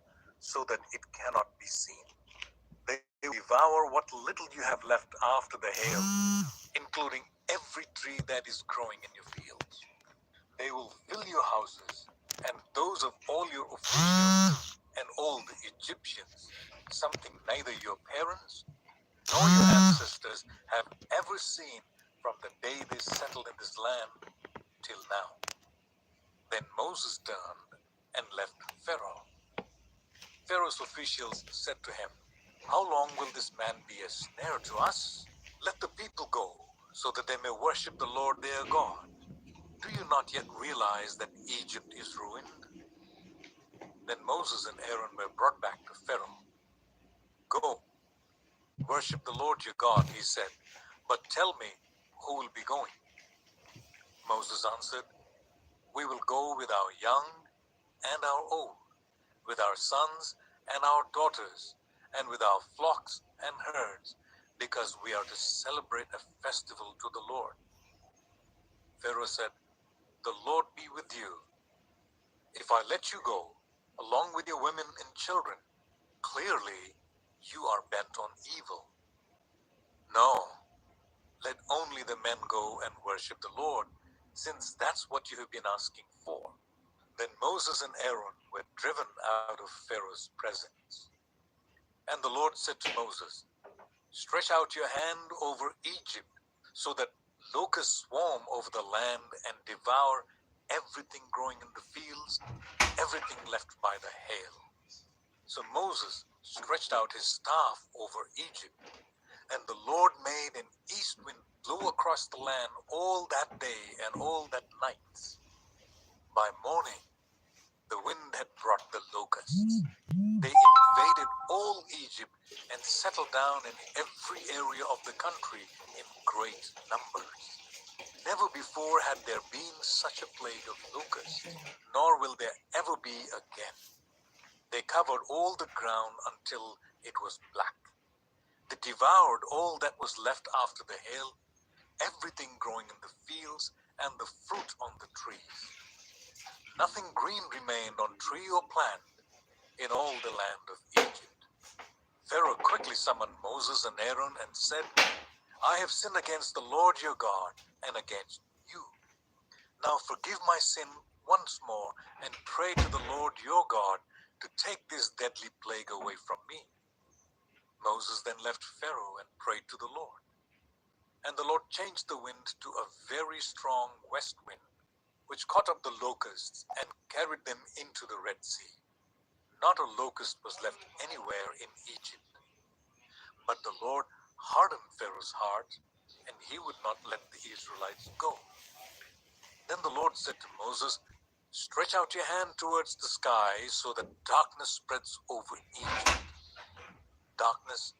Speaker 2: so that it cannot be seen. They will devour what little you have left after the hail, including every tree that is growing in your fields. They will fill your houses and those of all your officials and all the Egyptians, something neither your parents nor your ancestors have ever seen from the day they settled in this land till now. Then Moses turned and left Pharaoh. Pharaoh's officials said to him, "How long will this man be a snare to us? Let the people go, so that they may worship the Lord their God. Do you not yet realize that Egypt is ruined?" Then Moses and Aaron were brought back to Pharaoh. "Go, worship the Lord your God," he said, "but tell me who will be going." Moses answered, "We will go with our young and our old, with our sons and our daughters, and with our flocks and herds, because we are to celebrate a festival to the Lord." Pharaoh said, "The Lord be with you. If I let you go, along with your women and children, clearly you are bent on evil. No, let only the men go and worship the Lord, since that's what you have been asking for." Then Moses and Aaron were driven out of Pharaoh's presence. And the Lord said to Moses, "Stretch out your hand over Egypt, so that locusts swarm over the land and devour everything growing in the fields, everything left by the hail." So Moses stretched out his staff over Egypt, and the Lord made an east wind blow across the land all that day and all that night. By morning, the wind had brought the locusts. They invaded all Egypt and settled down in every area of the country in great numbers. Never before had there been such a plague of locusts, nor will there ever be again. They covered all the ground until it was black. They devoured all that was left after the hail, everything growing in the fields and the fruit on the trees. Nothing green remained on tree or plant in all the land of Egypt. Pharaoh quickly summoned Moses and Aaron and said, "I have sinned against the Lord your God and against you. Now forgive my sin once more and pray to the Lord your God to take this deadly plague away from me." Moses then left Pharaoh and prayed to the Lord. And the Lord changed the wind to a very strong west wind, which caught up the locusts and carried them into the Red Sea. Not a locust was left anywhere in Egypt. But the Lord hardened Pharaoh's heart, and he would not let the Israelites go. Then the Lord said to Moses, "Stretch out your hand towards the sky so that darkness spreads over Egypt, darkness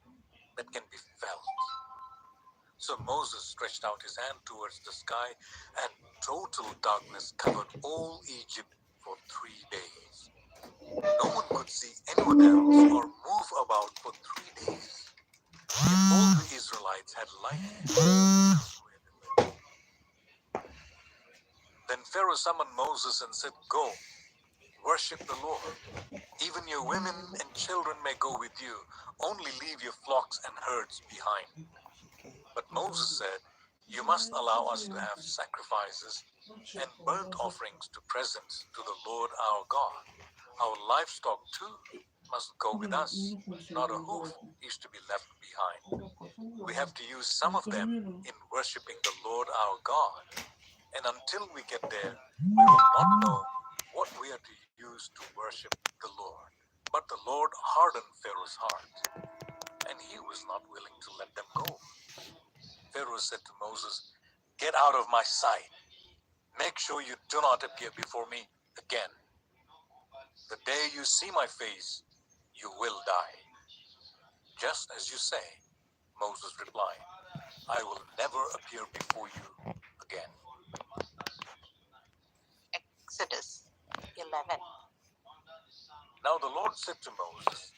Speaker 2: that can be felt." So Moses stretched out his hand towards the sky, and total darkness covered all Egypt for 3 days. No one could see anyone else or move about for 3 days. Yet all the Israelites had light. Then Pharaoh summoned Moses and said, "Go, worship the Lord. Even your women and children may go with you. Only leave your flocks and herds behind." But Moses said, "You must allow us to have sacrifices and burnt offerings to presents to the Lord our God. Our livestock too must go with us. Not a hoof is to be left behind. We have to use some of them in worshiping the Lord our God. And until we get there, we will not know what we are to use to worship the Lord." But the Lord hardened Pharaoh's heart, and he was not willing to let them go. Pharaoh said to Moses, "Get out of my sight. Make sure you do not appear before me again. The day you see my face, you will die." "Just as you say," Moses replied. "I will never appear before you again."
Speaker 1: Exodus 11.
Speaker 2: Now the Lord said to Moses,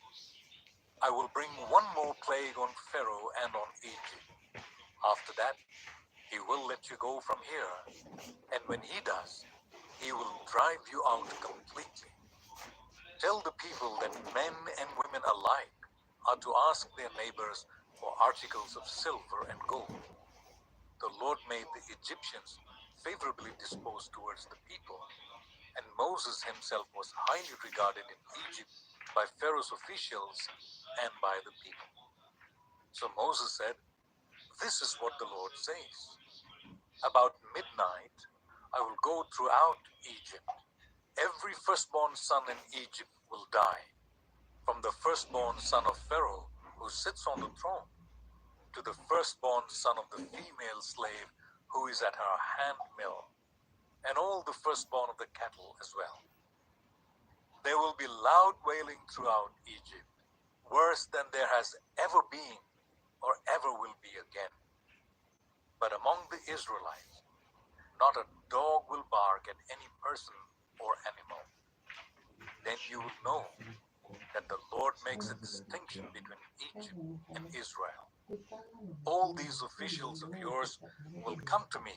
Speaker 2: "I will bring one more plague on Pharaoh and on Egypt. After that, he will let you go from here. And when he does, he will drive you out completely. Tell the people that men and women alike are to ask their neighbors for articles of silver and gold. The Lord made the Egyptians favorably disposed towards the people, and Moses himself was highly regarded in Egypt by Pharaoh's officials and by the people. So Moses said, "This is what the Lord says. About midnight, I will go throughout Egypt. Every firstborn son in Egypt will die, from the firstborn son of Pharaoh who sits on the throne, to the firstborn son of the female slave who is at her hand mill, and all the firstborn of the cattle as well. There will be loud wailing throughout Egypt, worse than there has ever been or ever will be again. But among the Israelites, not a dog will bark at any person or animal. Then you will know that the Lord makes a distinction between Egypt and Israel. All these officials of yours will come to me,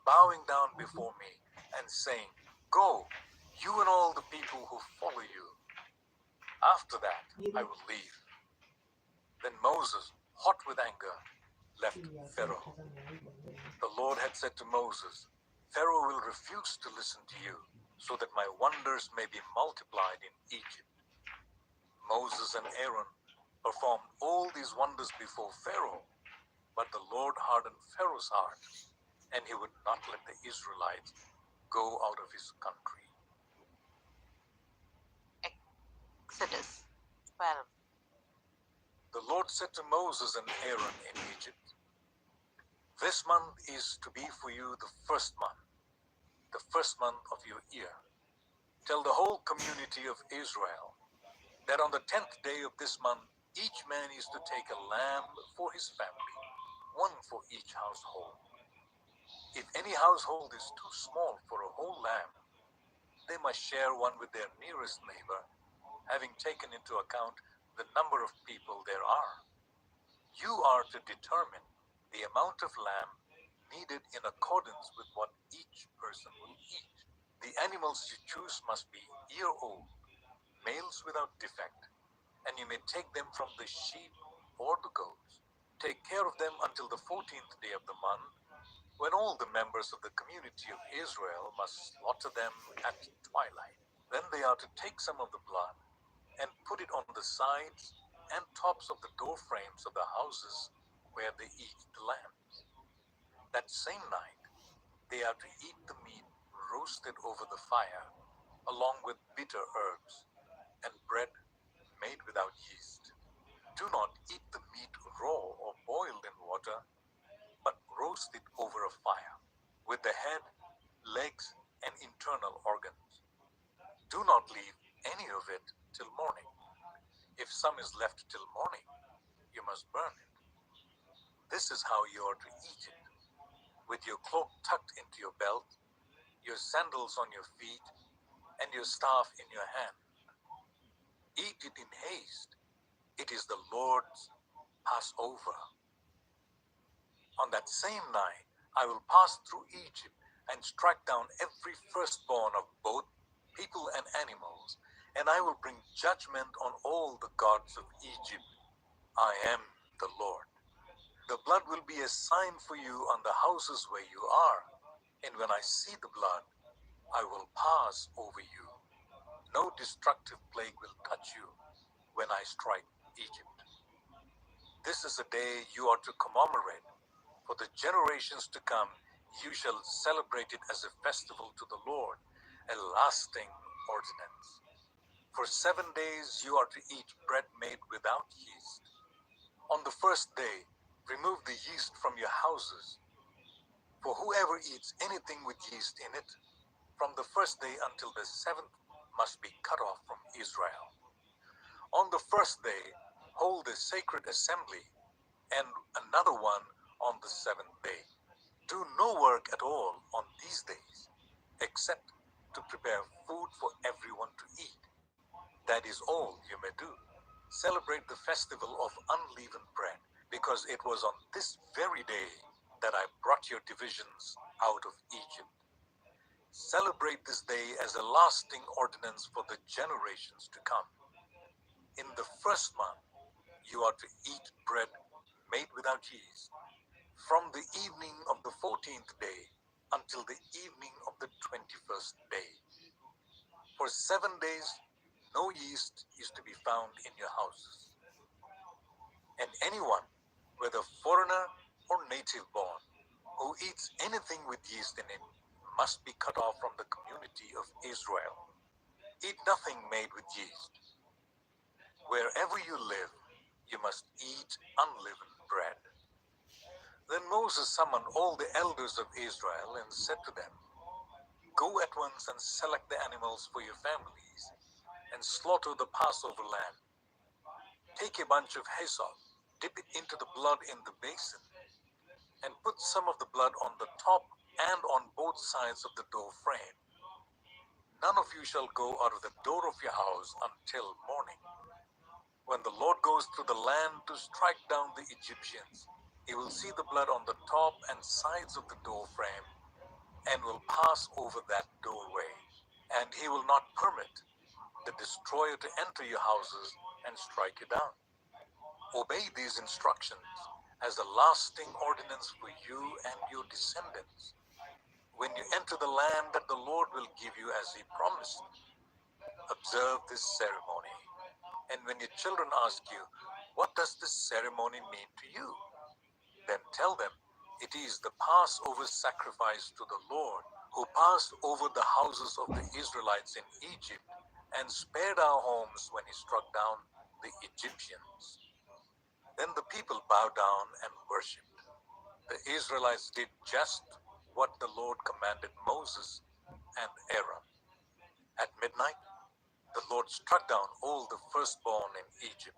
Speaker 2: bowing down before me and saying, 'Go, you and all the people who follow you.' After that, I will leave." Then Moses, hot with anger, left Pharaoh. The Lord had said to Moses, "Pharaoh will refuse to listen to you, so that my wonders may be multiplied in Egypt." Moses and Aaron performed all these wonders before Pharaoh, but the Lord hardened Pharaoh's heart, and he would not let the Israelites go out of his country.
Speaker 1: Exodus 12.
Speaker 2: The Lord said to Moses and Aaron in Egypt, "This month is to be for you the first month of your year. Tell the whole community of Israel that on the 10th day of this month, each man is to take a lamb for his family, one for each household. If any household is too small for a whole lamb, they must share one with their nearest neighbor, having taken into account the number of people there are. You are to determine the amount of lamb needed in accordance with what each person will eat. The animals you choose must be year-old, males without defect, and you may take them from the sheep or the goats. Take care of them until the 14th day of the month, when all the members of the community of Israel must slaughter them at twilight. Then they are to take some of the blood and put it on the sides and tops of the door frames of the houses where they eat the lambs. That same night, they are to eat the meat roasted over the fire, along with bitter herbs and bread made without yeast. Do not eat the meat raw or boiled in water, but roast it over a fire, with the head, legs, and internal organs. Do not leave any of it till morning. If some is left till morning, you must burn it. This is how you are to eat it, with your cloak tucked into your belt, your sandals on your feet, and your staff in your hand. Eat it in haste. It is the Lord's Passover. On that same night, I will pass through Egypt and strike down every firstborn of both people and animals, and I will bring judgment on all the gods of Egypt. I am the Lord. The blood will be a sign for you on the houses where you are, and when I see the blood, I will pass over you. No destructive plague will touch you when I strike Egypt. This is a day you are to commemorate. For the generations to come, you shall celebrate it as a festival to the Lord, a lasting ordinance. For 7 days you are to eat bread made without yeast. On the first day, remove the yeast from your houses. For whoever eats anything with yeast in it, from the first day until the 7th, must be cut off from Israel. On the first day, hold a sacred assembly, and another one on the 7th day. Do no work at all on these days, except to prepare food for everyone to eat. That is all you may do. Celebrate the festival of unleavened bread, because it was on this very day that I brought your divisions out of Egypt. Celebrate this day as a lasting ordinance for the generations to come. In the first month, You are to eat bread made without yeast from the evening of the 14th day until the evening of the 21st day. For 7 days, no yeast is to be found in your houses. And anyone, whether foreigner or native born, who eats anything with yeast in it must be cut off from the community of Israel. Eat nothing made with yeast. Wherever you live, you must eat unleavened bread. Then Moses summoned all the elders of Israel and said to them, Go at once and select the animals for your families and slaughter the Passover lamb. Take a bunch of hyssop, dip it into the blood in the basin, and put some of the blood on the top and on both sides of the door frame. None of you shall go out of the door of your house until morning. When the Lord goes through the land to strike down the Egyptians, he will see the blood on the top and sides of the door frame and will pass over that doorway. And he will not permit the destroyer to enter your houses and strike you down. Obey these instructions as a lasting ordinance for you and your descendants when you enter the land that the Lord will give you as he promised. Observe this ceremony. And when your children ask you, What does this ceremony mean to you? Then tell them, It is the Passover sacrifice to the Lord, who passed over the houses of the Israelites in Egypt and spared our homes when he struck down the Egyptians. Then the people bowed down and worshipped. The Israelites did just what the Lord commanded Moses and Aaron. At midnight, the Lord struck down all the firstborn in Egypt,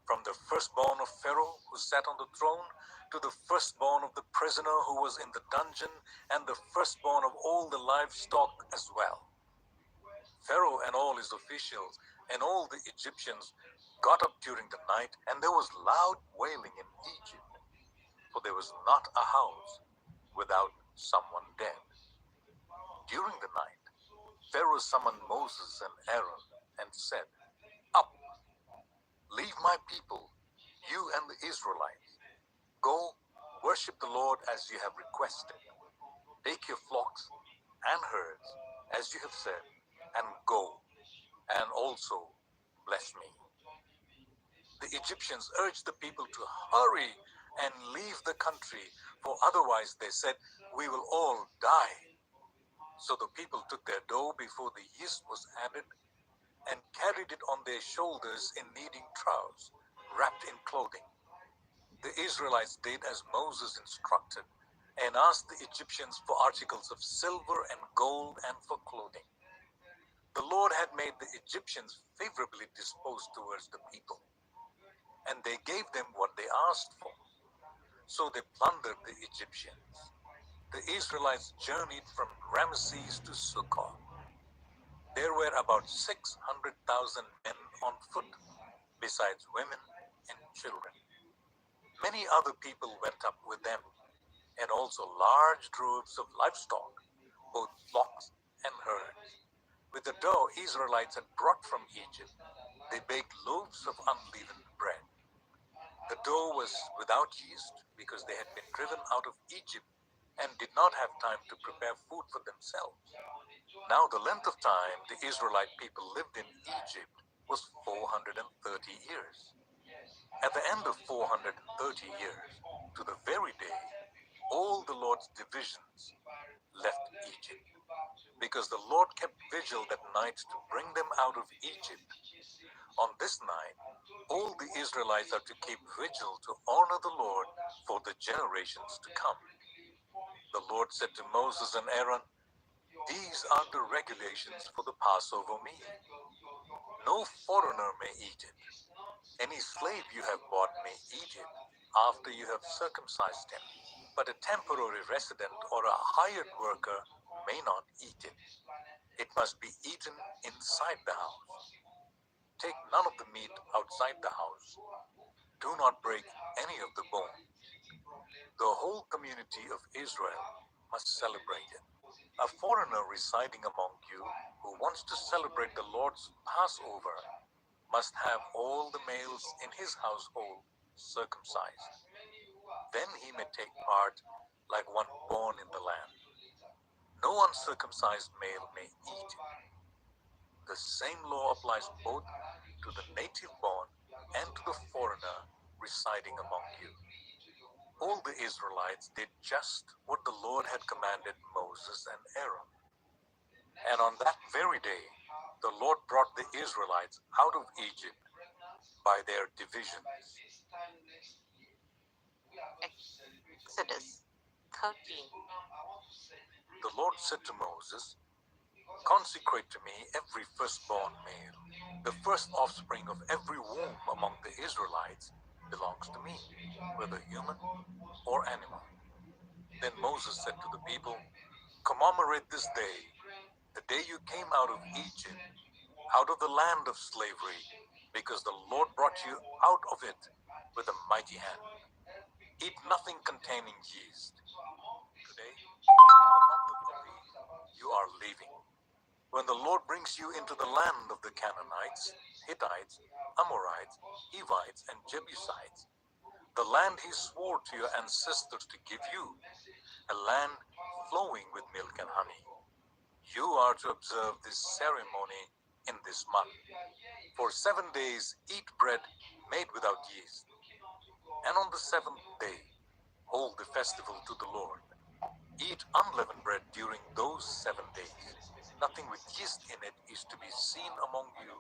Speaker 2: from the firstborn of Pharaoh who sat on the throne to the firstborn of the prisoner who was in the dungeon, and the firstborn of all the livestock as well. Pharaoh and all his officials and all the Egyptians got up during the night, and there was loud wailing in Egypt, for there was not a house without someone dead. During the night, Pharaoh summoned Moses and Aaron and said, Up, leave my people, you and the Israelites. Go, worship the Lord as you have requested. Take your flocks and herds, as you have said, and go, and also bless me. The Egyptians urged the people to hurry and leave the country, for otherwise, they said, we will all die. So the people took their dough before the yeast was added and carried it on their shoulders in kneading troughs, wrapped in clothing. The Israelites did as Moses instructed and asked the Egyptians for articles of silver and gold and for clothing. The Lord had made the Egyptians favorably disposed towards the people, and they gave them what they asked for. So they plundered the Egyptians. The Israelites journeyed from Ramesses to Succoth. There were about 600,000 men on foot, besides women and children. Many other people went up with them, and also large droves of livestock, both flocks and herds. With the dough Israelites had brought from Egypt, they baked loaves of unleavened bread. The dough was without yeast because they had been driven out of Egypt and did not have time to prepare food for themselves. Now the length of time the Israelite people lived in Egypt was 430 years. At the end of 430 years, to the very day, all the Lord's divisions left Egypt, because the Lord kept vigil that night to bring them out of Egypt. On this night, all the Israelites are to keep vigil to honor the Lord for the generations to come. The Lord said to Moses and Aaron, These are the regulations for the Passover meal. No foreigner may eat it. Any slave you have bought may eat it after you have circumcised him, but a temporary resident or a hired worker may not eat it. It must be eaten inside the house. Take none of the meat outside the house. Do not break any of the bone. The whole community of Israel must celebrate it. A foreigner residing among you who wants to celebrate the Lord's Passover must have all the males in his household circumcised. Then he may take part like one born in the land. No uncircumcised male may eat it. The same law applies both to the native born and to the foreigner residing among you. All the Israelites did just what the Lord had commanded Moses and Aaron. And on that very day, the Lord brought the Israelites out of Egypt by their divisions.
Speaker 1: Exodus 13.
Speaker 2: The Lord said to Moses, "Consecrate to me every firstborn male. The first offspring of every womb among the Israelites belongs to me, whether human or animal." Then Moses said to the people, "Commemorate this day, the day you came out of Egypt, out of the land of slavery, because the Lord brought you out of it with a mighty hand. Eat nothing containing yeast. Today, in the month of Aviv, you are leaving. When the Lord brings you into the land of the Canaanites, Hittites, Amorites, Hivites, and Jebusites, the land he swore to your ancestors to give you, a land flowing with milk and honey. You are to observe this ceremony in this month. For 7 days eat bread made without yeast, and on the 7th day hold the festival to the Lord. Eat unleavened bread during those 7 days. Nothing with yeast in it is to be seen among you,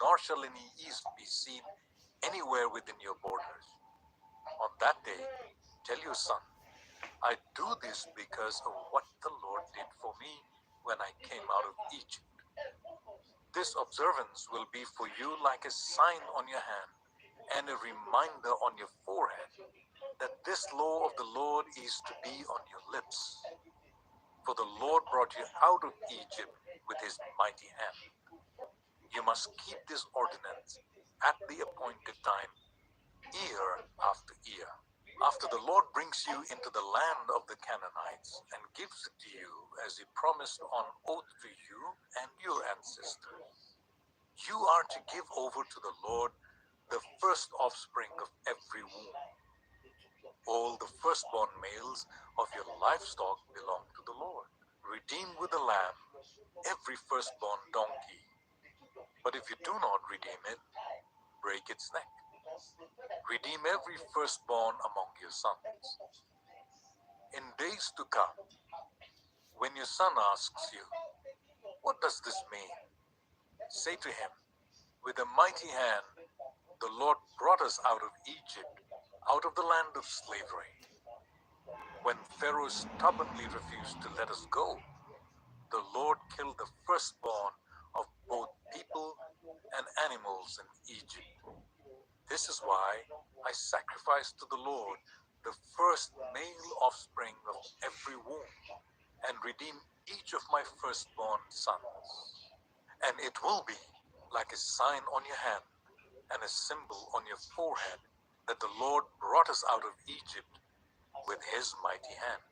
Speaker 2: nor shall any yeast be seen anywhere within your borders. On that day, tell your son, I do this because of what the Lord did for me when I came out of Egypt. This observance will be for you like a sign on your hand and a reminder on your forehead that this law of the Lord is to be on your lips. For the Lord brought you out of Egypt with his mighty hand. You must keep this ordinance at the appointed time, year after year. After the Lord brings you into the land of the Canaanites and gives it to you as he promised on oath to you and your ancestors, you are to give over to the Lord the first offspring of every womb. All the firstborn males of your livestock belong to the Lord. Redeem with a lamb every firstborn donkey. But if you do not redeem it, break its neck. Redeem every firstborn among your sons. In days to come, when your son asks you, what does this mean? Say to him, with a mighty hand, the Lord brought us out of Egypt, out of the land of slavery. When Pharaoh stubbornly refused to let us go, the Lord killed the firstborn of both people and animals in Egypt. This is why I sacrifice to the Lord the first male offspring of every womb and redeem each of my firstborn sons. And it will be like a sign on your hand and a symbol on your forehead that the Lord brought us out of Egypt with his mighty hand.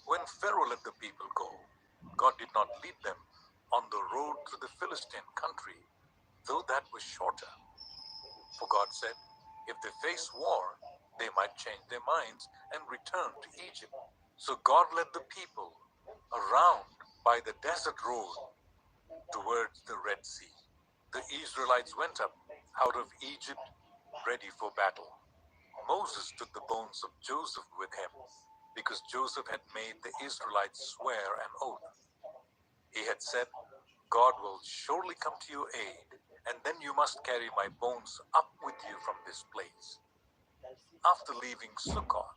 Speaker 2: When Pharaoh let the people go, God did not lead them on the road through the Philistine country, though that was shorter. For God said, if they face war, they might change their minds and return to Egypt. So God led the people around by the desert road towards the Red Sea. The Israelites went up out of Egypt ready for battle. Moses took the bones of Joseph with him because Joseph had made the Israelites swear an oath. He had said, God will surely come to your aid, and then you must carry my bones up with you from this place. After leaving Sukkot,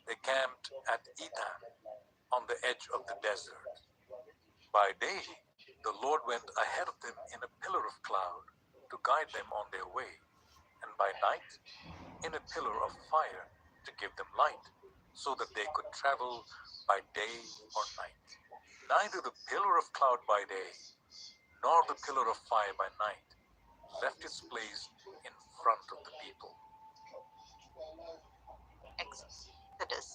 Speaker 2: they camped at Etham on the edge of the desert. By day, the Lord went ahead of them in a pillar of cloud to guide them on their way, and by night, in a pillar of fire to give them light, so that they could travel by day or night. Neither the pillar of cloud by day, nor the pillar of fire by night left its place in front of the people.
Speaker 1: Exodus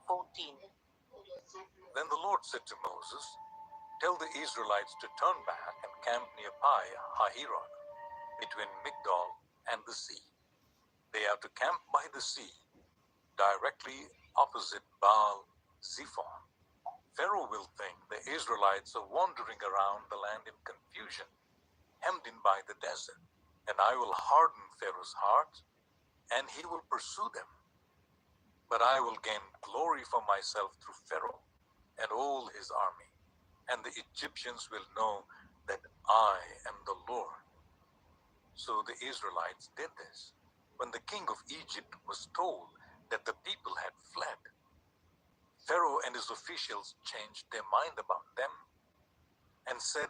Speaker 1: 14.
Speaker 2: Then the Lord said to Moses, Tell the Israelites to turn back and camp near Pi Hahiroth, between Migdol and the sea. They are to camp by the sea, directly opposite Baal Zephon. Pharaoh will think the Israelites are wandering around the land in confusion, hemmed in by the desert. And I will harden Pharaoh's heart, and he will pursue them. But I will gain glory for myself through Pharaoh and all his army, and the Egyptians will know that I am the Lord. So the Israelites did this. When the king of Egypt was told that the people had fled, Pharaoh and his officials changed their mind about them and said,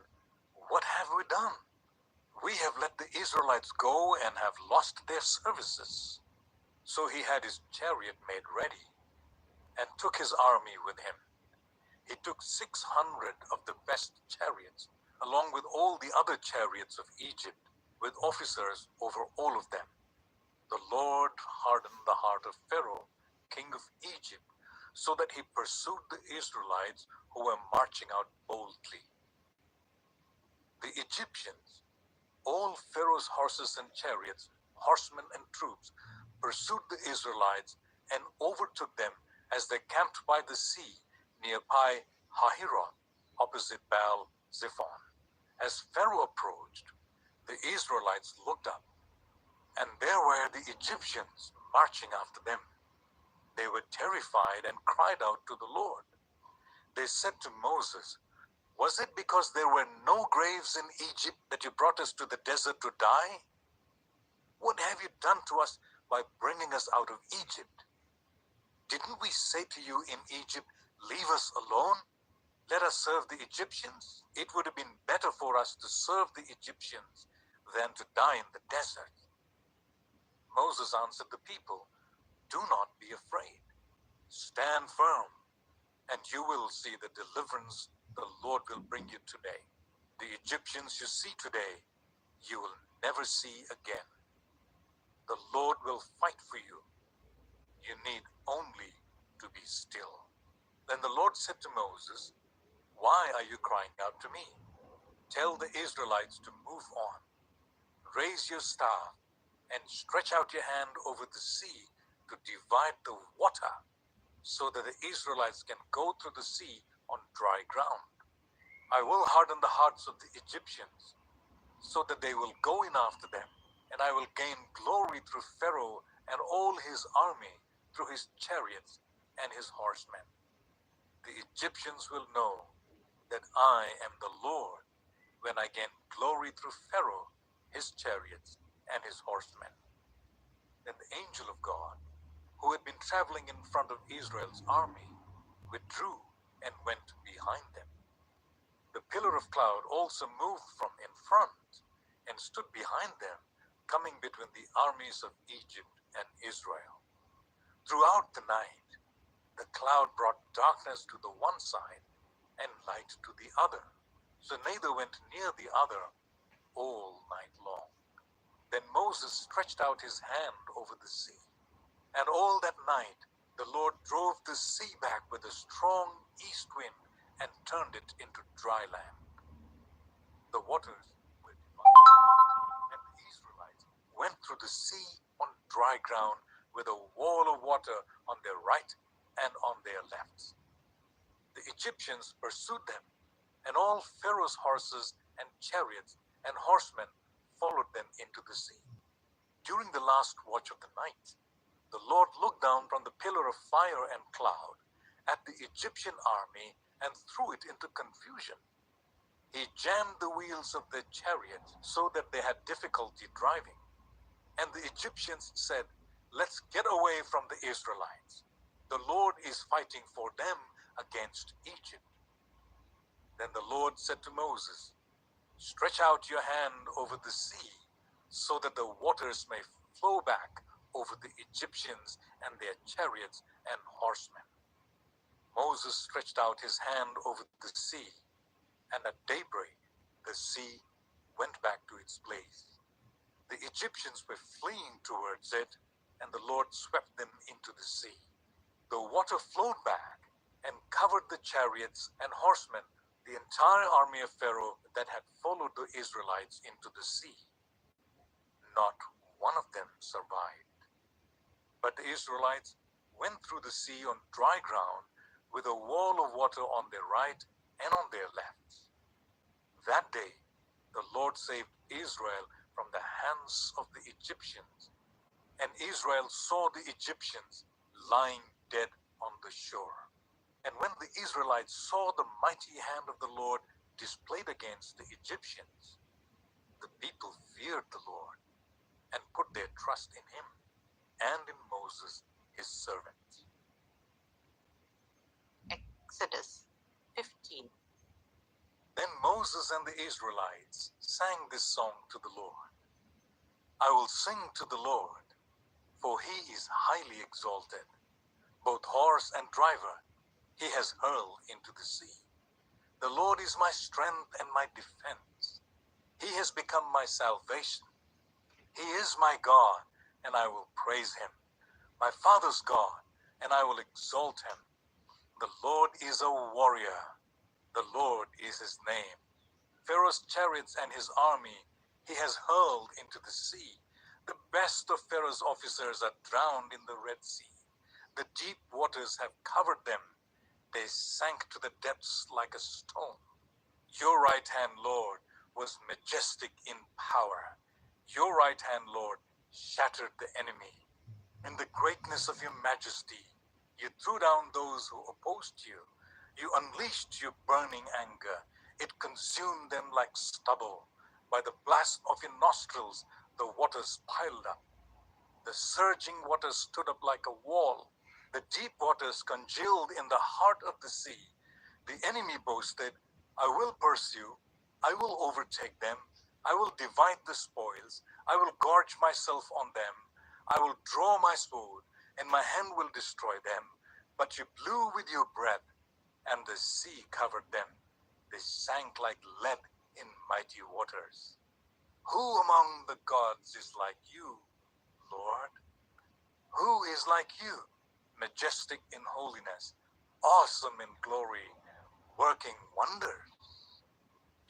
Speaker 2: "What have we done? We have let the Israelites go and have lost their services." So he had his chariot made ready and took his army with him. He took 600 of the best chariots, along with all the other chariots of Egypt, with officers over all of them. The Lord hardened the heart of Pharaoh, king of Egypt, so that he pursued the Israelites who were marching out boldly. The Egyptians, all Pharaoh's horses and chariots, horsemen and troops, pursued the Israelites and overtook them as they camped by the sea near Pi Hahiroth, opposite Baal Zephon. As Pharaoh approached, the Israelites looked up, and there were the Egyptians marching after them. They were terrified and cried out to the Lord. They said to Moses, "Was it because there were no graves in Egypt that you brought us to the desert to die? What have you done to us by bringing us out of Egypt? Didn't we say to you in Egypt, 'Leave us alone, let us serve the Egyptians'? It would have been better for us to serve the Egyptians than to die in the desert." Moses answered the people, "Do not be afraid. Stand firm, and you will see the deliverance the Lord will bring you today. The Egyptians you see today, you will never see again. The Lord will fight for you. You need only to be still." Then the Lord said to Moses, "Why are you crying out to me? Tell the Israelites to move on. Raise your staff and stretch out your hand over the sea to divide the water, so that the Israelites can go through the sea on dry ground. I will harden the hearts of the Egyptians, so that they will go in after them, and I will gain glory through Pharaoh and all his army, through his chariots and his horsemen. The Egyptians will know that I am the Lord when I gain glory through Pharaoh, his chariots, and his horsemen." Then the angel of God, who had been traveling in front of Israel's army, withdrew and went behind them. The pillar of cloud also moved from in front and stood behind them, coming between the armies of Egypt and Israel. Throughout the night, the cloud brought darkness to the one side and light to the other, so neither went near the other all night long. Then Moses stretched out his hand over the sea, and all that night the Lord drove the sea back with a strong east wind and turned it into dry land. The waters were divided, and the Israelites went through the sea on dry ground with a wall of water on their right and on their left. The Egyptians pursued them, and all Pharaoh's horses and chariots and horsemen followed them into the sea. During the last watch of the night, the Lord looked down from the pillar of fire and cloud at the Egyptian army and threw it into confusion. He jammed the wheels of their chariots so that they had difficulty driving. And the Egyptians said, "Let's get away from the Israelites. The Lord is fighting for them against Egypt." Then the Lord said to Moses, "Stretch out your hand over the sea, so that the waters may flow back over the Egyptians and their chariots and horsemen." Moses stretched out his hand over the sea, and at daybreak the sea went back to its place. The Egyptians were fleeing towards it, and the Lord swept them into the sea. The water flowed back and covered the chariots and horsemen, the entire army of Pharaoh that had followed the Israelites into the sea. Not one of them survived. But the Israelites went through the sea on dry ground with a wall of water on their right and on their left. That day, the Lord saved Israel from the hands of the Egyptians, and Israel saw the Egyptians lying dead on the shore. And when the Israelites saw the mighty hand of the Lord displayed against the Egyptians, the people feared the Lord and put their trust in him and in Moses, his servant.
Speaker 1: Exodus 15.
Speaker 2: Then Moses and the Israelites sang this song to the Lord. I will sing to the Lord, for he is highly exalted. Both horse and driver he has hurled into the sea. The Lord is my strength and my defense. He has become my salvation. He is my God, and I will praise him. My father's God, and I will exalt him. The Lord is a warrior. The Lord is his name. Pharaoh's chariots and his army he has hurled into the sea. The best of Pharaoh's officers are drowned in the Red Sea. The deep waters have covered them. They sank to the depths like a stone. Your right hand, Lord, was majestic in power. Your right hand, Lord, shattered the enemy. In the greatness of your majesty, you threw down those who opposed you. You unleashed your burning anger. It consumed them like stubble. By the blast of your nostrils, the waters piled up. The surging waters stood up like a wall. The deep waters congealed in the heart of the sea. The enemy boasted, I will pursue, I will overtake them, I will divide the spoils, I will gorge myself on them, I will draw my sword, and my hand will destroy them. But you blew with your breath, and the sea covered them. They sank like lead in mighty waters. Who among the gods is like you, Lord? Who is like you, majestic in holiness, awesome in glory, working wonders?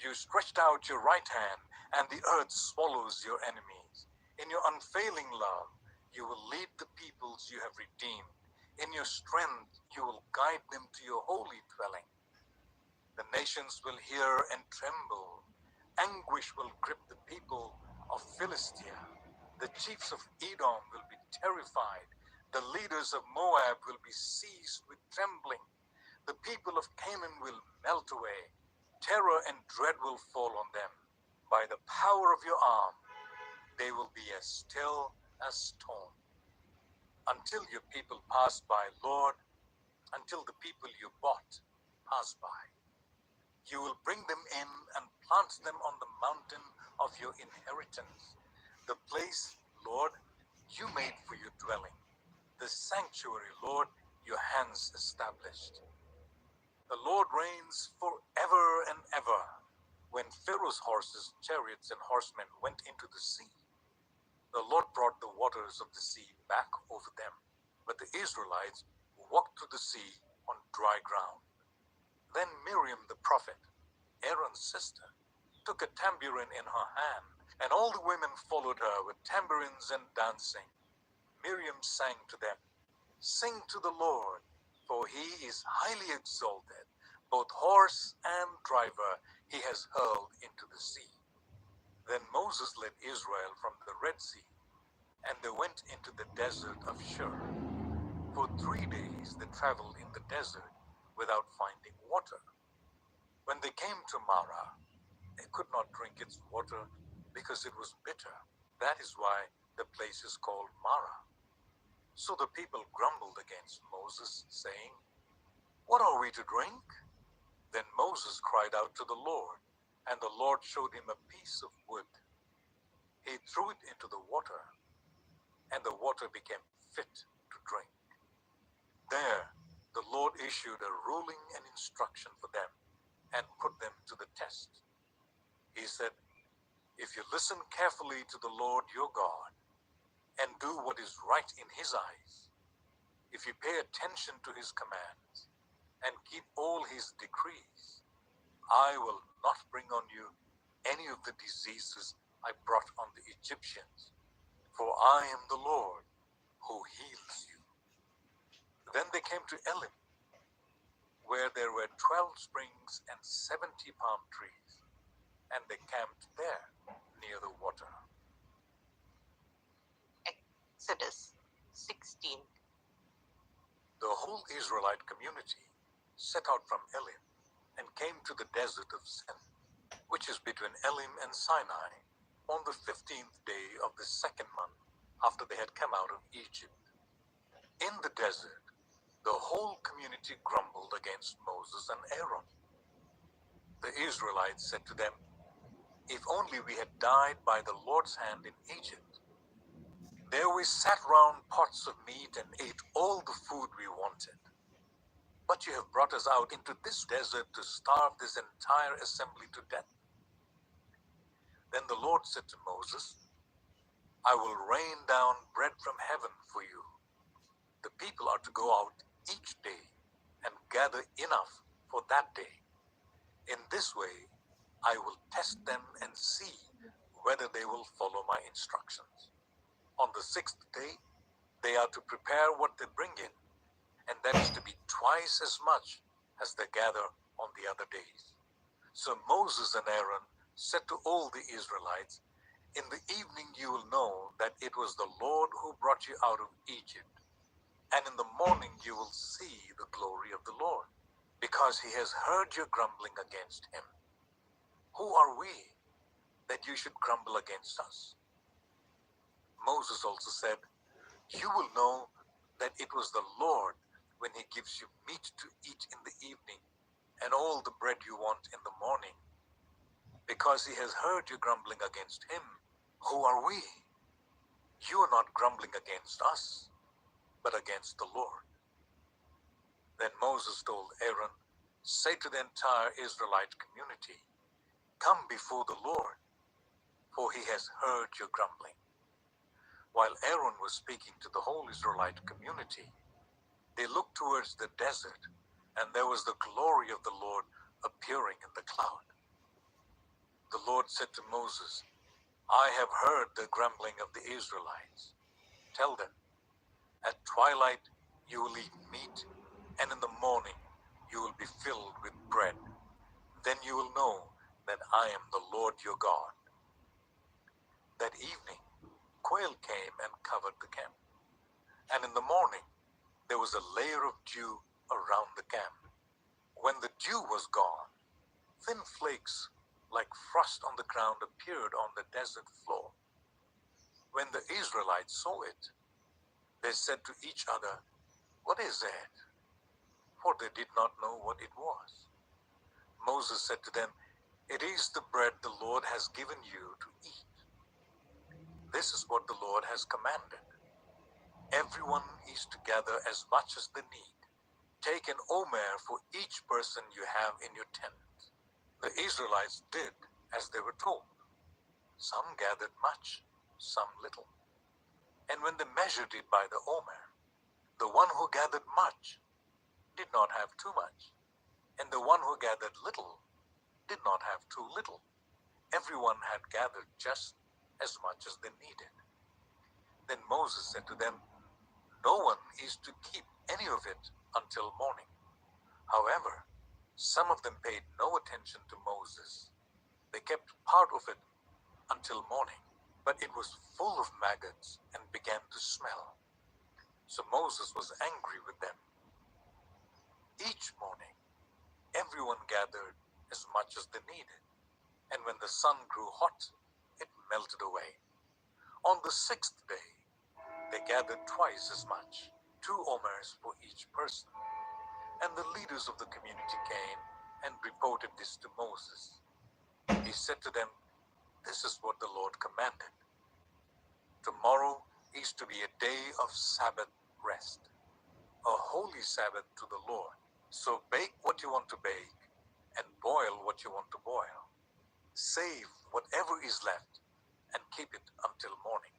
Speaker 2: You stretched out your right hand, and the earth swallows your enemies. In your unfailing love, you will lead the peoples you have redeemed. In your strength, you will guide them to your holy dwelling. The nations will hear and tremble. Anguish will grip the people of Philistia. The chiefs of Edom will be terrified. The leaders of Moab will be seized with trembling. The people of Canaan will melt away. Terror and dread will fall on them. By the power of your arm, they will be as still as stone. Until your people pass by, Lord, until the people you bought pass by. You will bring them in and plant them on the mountain of your inheritance, the place, Lord, you made for your dwelling, the sanctuary, Lord, your hands established. The Lord reigns forever and ever. When Pharaoh's horses, chariots, and horsemen went into the sea, the Lord brought the waters of the sea back over them. But the Israelites walked through the sea on dry ground. Then Miriam the prophet, Aaron's sister, took a tambourine in her hand, and all the women followed her with tambourines and dancing. Miriam sang to them, Sing to the Lord, for he is highly exalted. Both horse and driver he has hurled into the sea. Then Moses led Israel from the Red Sea, and they went into the desert of Shur. For 3 days they traveled in the desert without finding water. When they came to Marah, they could not drink its water because it was bitter. That is why the place is called Marah. So the people grumbled against Moses, saying, What are we to drink? Then Moses cried out to the Lord, and the Lord showed him a piece of wood. He threw it into the water, and the water became fit to drink. There, the Lord issued a ruling and instruction for them and put them to the test. He said, If you listen carefully to the Lord your God and do what is right in his eyes, if you pay attention to his commands and keep all his decrees, I will not bring on you any of the diseases I brought on the Egyptians, for I am the Lord who heals you. Then they came to Elim, where there were 12 springs and 70 palm trees, and they camped there near the water.
Speaker 1: Exodus 16.
Speaker 2: The whole Israelite community set out from Elim and came to the desert of Sin, which is between Elim and Sinai, on the 15th day of the second month after they had come out of Egypt. In the desert, the whole community grumbled against Moses and Aaron. The Israelites said to them, "If only we had died by the Lord's hand in Egypt. There we sat round pots of meat and ate all the food we wanted. But you have brought us out into this desert to starve this entire assembly to death." Then the Lord said to Moses, "I will rain down bread from heaven for you. The people are to go out each day and gather enough for that day. In this way, I will test them and see whether they will follow my instructions. On the sixth day, they are to prepare what they bring in, and that is to be twice as much as they gather on the other days." So Moses and Aaron said to all the Israelites, "In the evening you will know that it was the Lord who brought you out of Egypt, and in the morning you will see the glory of the Lord, because he has heard your grumbling against him. Who are we that you should grumble against us?" Moses also said, "You will know that it was the Lord when he gives you meat to eat in the evening and all the bread you want in the morning, because he has heard you grumbling against him. Who are we? You are not grumbling against us, but against the Lord." Then Moses told Aaron, "Say to the entire Israelite community, 'Come before the Lord, for he has heard your grumbling.'" While Aaron was speaking to the whole Israelite community, they looked towards the desert, and there was the glory of the Lord appearing in the cloud. The Lord said to Moses, "I have heard the grumbling of the Israelites. Tell them, at twilight you will eat meat, and in the morning you will be filled with bread. Then you will know that I am the Lord your God." That evening, quail came and covered the camp, and in the morning there was a layer of dew around the camp. When the dew was gone, thin flakes like frost on the ground appeared on the desert floor. When the Israelites saw it, they said to each other, "What is it?" For they did not know what it was. Moses said to them, "It is the bread the Lord has given you to eat. This is what the Lord has commanded. Everyone is to gather as much as they need. Take an omer for each person you have in your tent." The Israelites did as they were told. Some gathered much, some little. And when they measured it by the omer, the one who gathered much did not have too much, and the one who gathered little did not have too little. Everyone had gathered just as much as they needed. Then Moses said to them, "No one is to keep any of it until morning." However, some of them paid no attention to Moses. They kept part of it until morning, but it was full of maggots and began to smell. So Moses was angry with them. Each morning, everyone gathered as much as they needed, and when the sun grew hot, it melted away. On the sixth day, they gathered twice as much, 2 omers for each person. And the leaders of the community came and reported this to Moses. He said to them, "This is what the Lord commanded. Tomorrow is to be a day of Sabbath rest, a holy Sabbath to the Lord. So bake what you want to bake and boil what you want to boil. Save whatever is left and keep it until morning."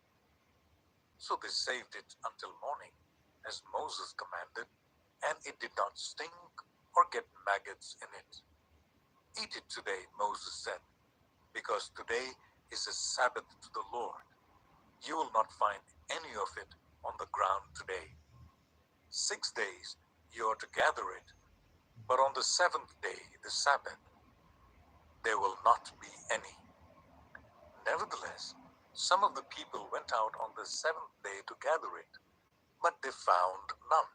Speaker 2: So they saved it until morning, as Moses commanded, and it did not stink or get maggots in it. Eat it today, Moses said, because today is a Sabbath to the Lord. You will not find any of it on the ground today. 6 days you are to gather it, but on the seventh day, the Sabbath, there will not be any. Nevertheless, some of the people went out on the seventh day to gather it, but they found none.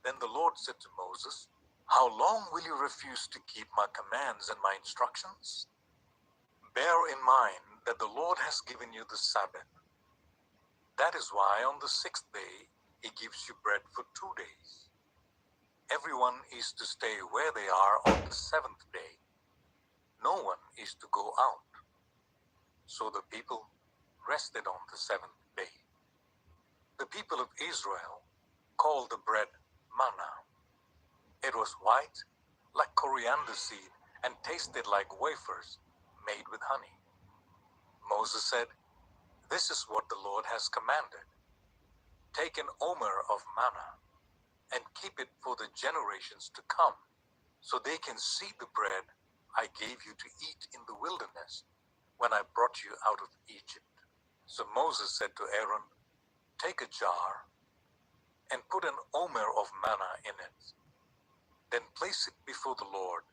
Speaker 2: Then the Lord said to Moses, "How long will you refuse to keep my commands and my instructions? Bear in mind that the Lord has given you the Sabbath. That is why on the sixth day he gives you bread for 2 days. Everyone is to stay where they are on the seventh day. No one is to go out." So the people rested on the seventh day. The people of Israel called the bread manna. It was white, like coriander seed, and tasted like wafers made with honey. Moses said, "This is what the Lord has commanded. Take an omer of manna and keep it for the generations to come, so they can see the bread I gave you to eat in the wilderness when I brought you out of Egypt." So Moses said to Aaron, "Take a jar and put an omer of manna in it. Then place it before the Lord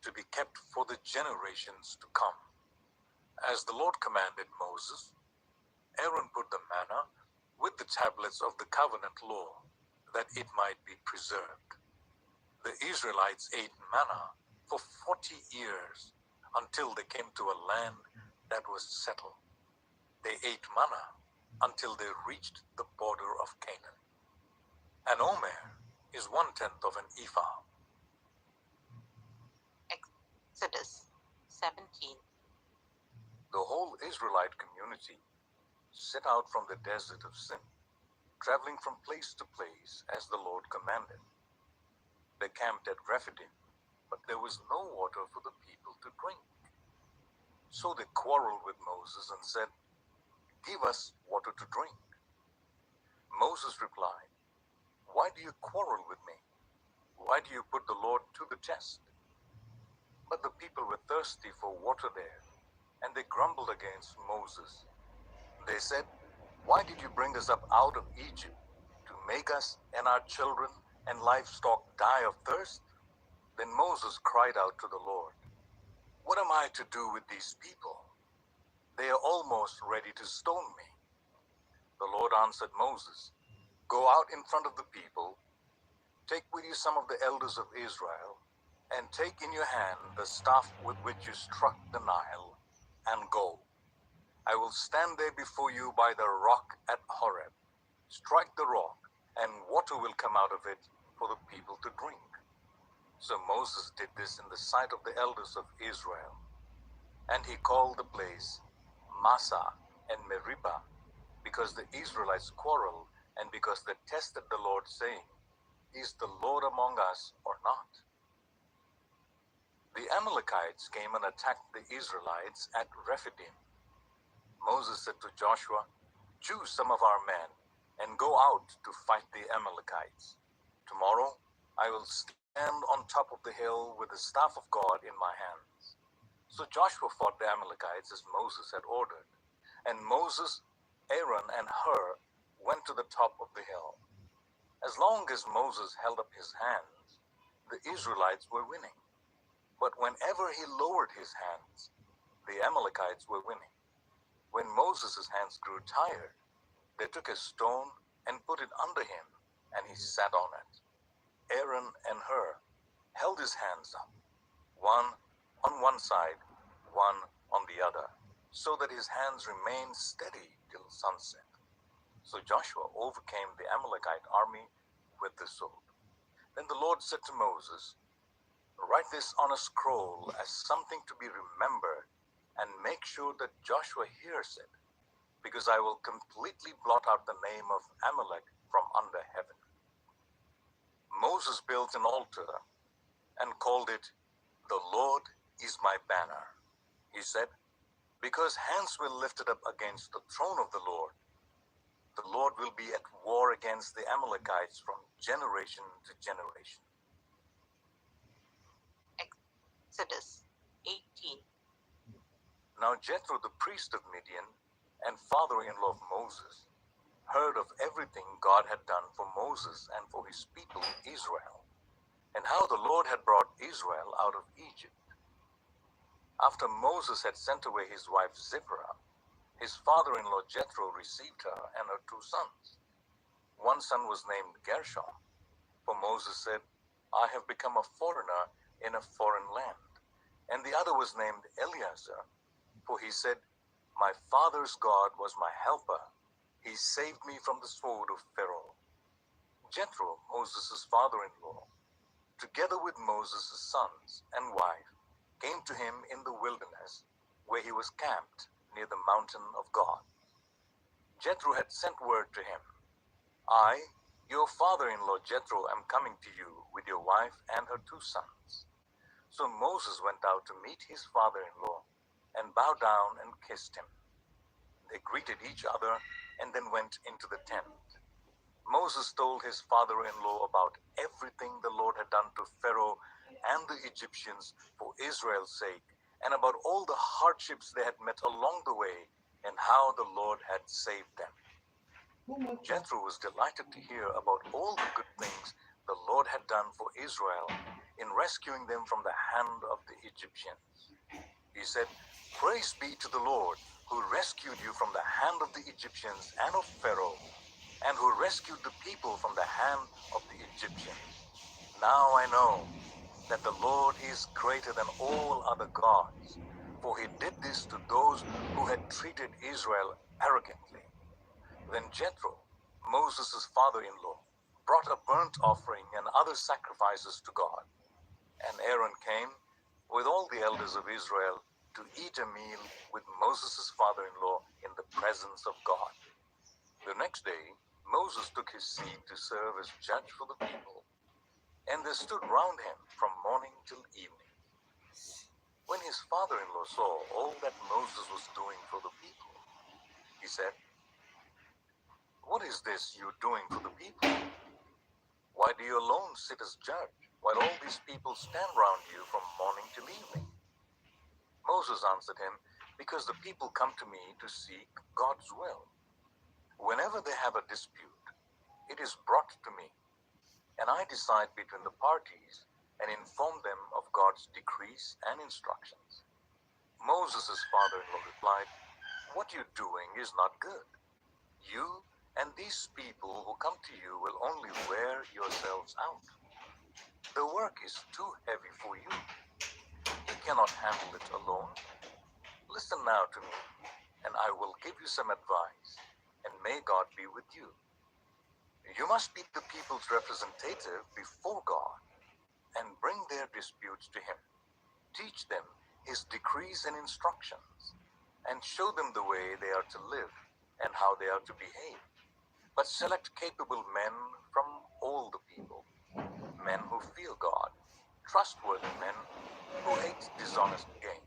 Speaker 2: to be kept for the generations to come." As the Lord commanded Moses, Aaron put the manna with the tablets of the covenant law, that it might be preserved. The Israelites ate manna for 40 years until they came to a land that was settled. They ate manna until they reached the border of Canaan. An omer is 1/10 of an ephah.
Speaker 1: Exodus 17.
Speaker 2: The whole Israelite community set out from the desert of Sin, traveling from place to place as the Lord commanded. They camped at Rephidim, but there was no water for the people to drink. So they quarreled with Moses and said, "Give us water to drink." Moses replied, "Why do you quarrel with me? Why do you put the Lord to the test?" But the people were thirsty for water there, and they grumbled against Moses. They said, "Why did you bring us up out of Egypt to make us and our children and livestock die of thirst?" Then Moses cried out to the Lord, "What am I to do with these people? They are almost ready to stone me." The Lord answered Moses, "Go out in front of the people, take with you some of the elders of Israel, and take in your hand the staff with which you struck the Nile, and go. I will stand there before you by the rock at Horeb. Strike the rock, and water will come out of it for the people to drink." So Moses did this in the sight of the elders of Israel. And he called the place Massa and Meribah, because the Israelites quarreled, and because they tested the Lord, saying, "Is the Lord among us or not?" The Amalekites came and attacked the Israelites at Rephidim. Moses said to Joshua, "Choose some of our men and go out to fight the Amalekites. Tomorrow I will stand on top of the hill with the staff of God in my hands." So Joshua fought the Amalekites as Moses had ordered. And Moses, Aaron, and Hur went to the top of the hill. As long as Moses held up his hands, the Israelites were winning. But whenever he lowered his hands, the Amalekites were winning. When Moses' hands grew tired, they took a stone and put it under him, and he sat on it. Aaron and Hur held his hands up, one on one side, one on the other, so that his hands remained steady till sunset. So Joshua overcame the Amalekite army with the sword. Then the Lord said to Moses, "Write this on a scroll as something to be remembered, and make sure that Joshua hears it, because I will completely blot out the name of Amalek from under heaven." Moses built an altar and called it, "The Lord is my banner." He said, "Because hands were lifted up against the throne of the Lord will be at war against the Amalekites from generation to generation."
Speaker 1: Exodus 18.
Speaker 2: Now Jethro the priest of Midian and father-in-law of Moses heard of everything God had done for Moses and for his people Israel, and how the Lord had brought Israel out of Egypt. After Moses had sent away his wife Zipporah, his father-in-law Jethro received her and her two sons. One son was named Gershom, for Moses said, I have become a foreigner in a foreign land. And the other was named Eleazar, for he said, my father's God was my helper. He saved me from the sword of Pharaoh. Jethro, Moses' father-in-law, together with Moses' sons and wife, came to him in the wilderness, where he was camped near the mountain of God. Jethro had sent word to him, I, your father-in-law Jethro, am coming to you with your wife and her two sons. So Moses went out to meet his father-in-law and bowed down and kissed him. They greeted each other and then went into the tent. Moses told his father-in-law about everything the Lord had done to Pharaoh and the Egyptians for Israel's sake, and about all the hardships they had met along the way, and how the Lord had saved them. Jethro was delighted to hear about all the good things the Lord had done for Israel in rescuing them from the hand of the Egyptians. He said, Praise be to the Lord, who rescued you from the hand of the Egyptians and of Pharaoh, and who rescued the people from the hand of the Egyptians. Now I know that the Lord is greater than all other gods, for he did this to those who had treated Israel arrogantly. Then Jethro, Moses' father-in-law, brought a burnt offering and other sacrifices to God. And Aaron came with all the elders of Israel to eat a meal with Moses' father-in-law in the presence of God. The next day, Moses took his seat to serve as judge for the people, and they stood round him from morning till evening. When his father-in-law saw all that Moses was doing for the people, he said, What is this you are doing for the people? Why do you alone sit as judge, while all these people stand round you from morning till evening? Moses answered him, Because the people come to me to seek God's will. Whenever they have a dispute, it is brought to me, and I decide between the parties and inform them of God's decrees and instructions. Moses' father-in-law replied, What you're doing is not good. You and these people who come to you will only wear yourselves out. The work is too heavy for you. You cannot handle it alone. Listen now to me, and I will give you some advice, and may God be with you. You must be the people's representative before God, and bring their disputes to him. Teach them his decrees and instructions, and show them the way they are to live and how they are to behave. But select capable men from all the people, men who fear God, trustworthy men who hate dishonest gain,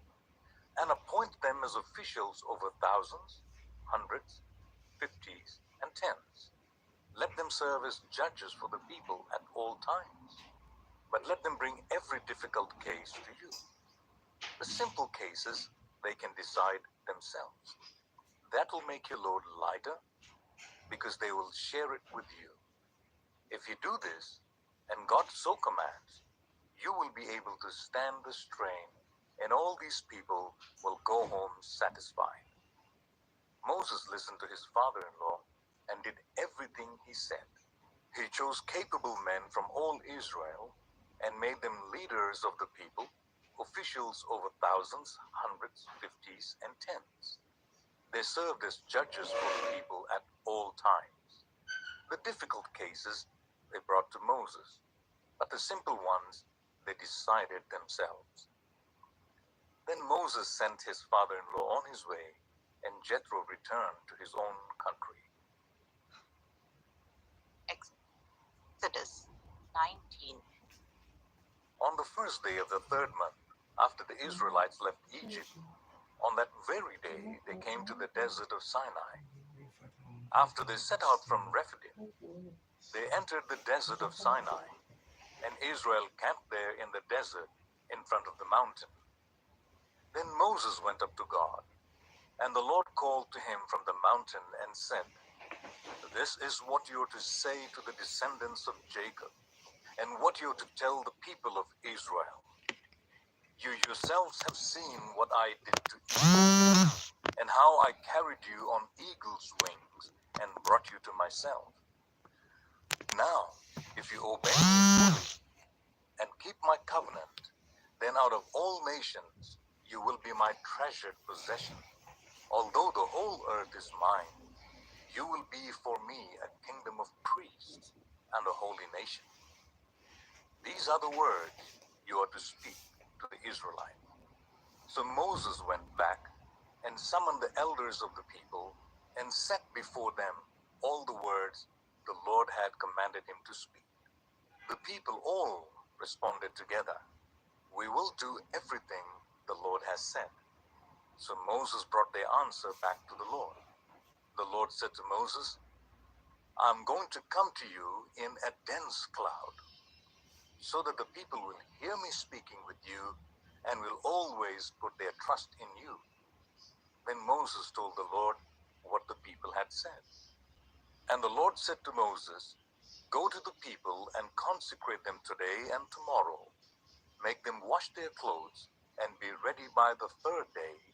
Speaker 2: and appoint them as officials over thousands, hundreds, fifties, and tens. Let them serve as judges for the people at all times, but let them bring every difficult case to you. The simple cases they can decide themselves. That will make your load lighter, because they will share it with you. If you do this, and God so commands, you will be able to stand the strain, and all these people will go home satisfied. Moses listened to his father-in-law and did everything he said. He chose capable men from all Israel and made them leaders of the people, officials over thousands, hundreds, fifties, and tens. They served as judges for the people at all times. The difficult cases they brought to Moses, but the simple ones they decided themselves. Then Moses sent his father-in-law on his way, and Jethro returned to his own country.
Speaker 1: Exodus 19.
Speaker 2: On the first day of the third month, after the Israelites left Egypt, on that very day they came to the desert of Sinai. After they set out from Rephidim, they entered the desert of Sinai, and Israel camped there in the desert in front of the mountain. Then Moses went up to God, and the Lord called to him from the mountain and said, "This is what you are to say to the descendants of Jacob, and what you are to tell the people of Israel. You yourselves have seen what I did to Egypt, and how I carried you on eagle's wings and brought you to myself. Now, if you obey me fully and keep my covenant, then out of all nations you will be my treasured possession. Although the whole earth is mine, you will be for me a kingdom of priests and a holy nation. These are the words you are to speak to the Israelites." So Moses went back and summoned the elders of the people and set before them all the words the Lord had commanded him to speak. The people all responded together, "We will do everything the Lord has said." So Moses brought their answer back to the Lord. The Lord said to Moses, "I'm going to come to you in a dense cloud, so that the people will hear me speaking with you and will always put their trust in you." Then Moses told the Lord what the people had said. And the Lord said to Moses, "Go to the people and consecrate them today and tomorrow. Make them wash their clothes and be ready by the third day,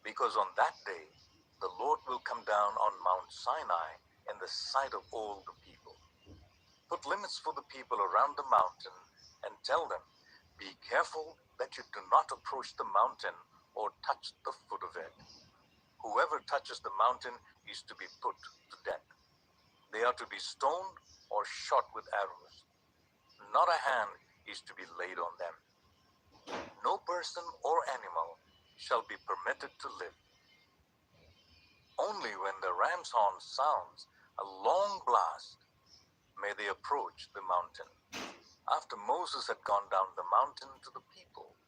Speaker 2: because on that day the Lord will come down on Mount Sinai in the sight of all the people. Put limits for the people around the mountain and tell them, 'Be careful that you do not approach the mountain or touch the foot of it. Whoever touches the mountain is to be put to death. They are to be stoned or shot with arrows. Not a hand is to be laid on them. No person or animal shall be permitted to live. Only when the ram's horn sounds a long blast may they approach the mountain." After Moses had gone down the mountain to the people,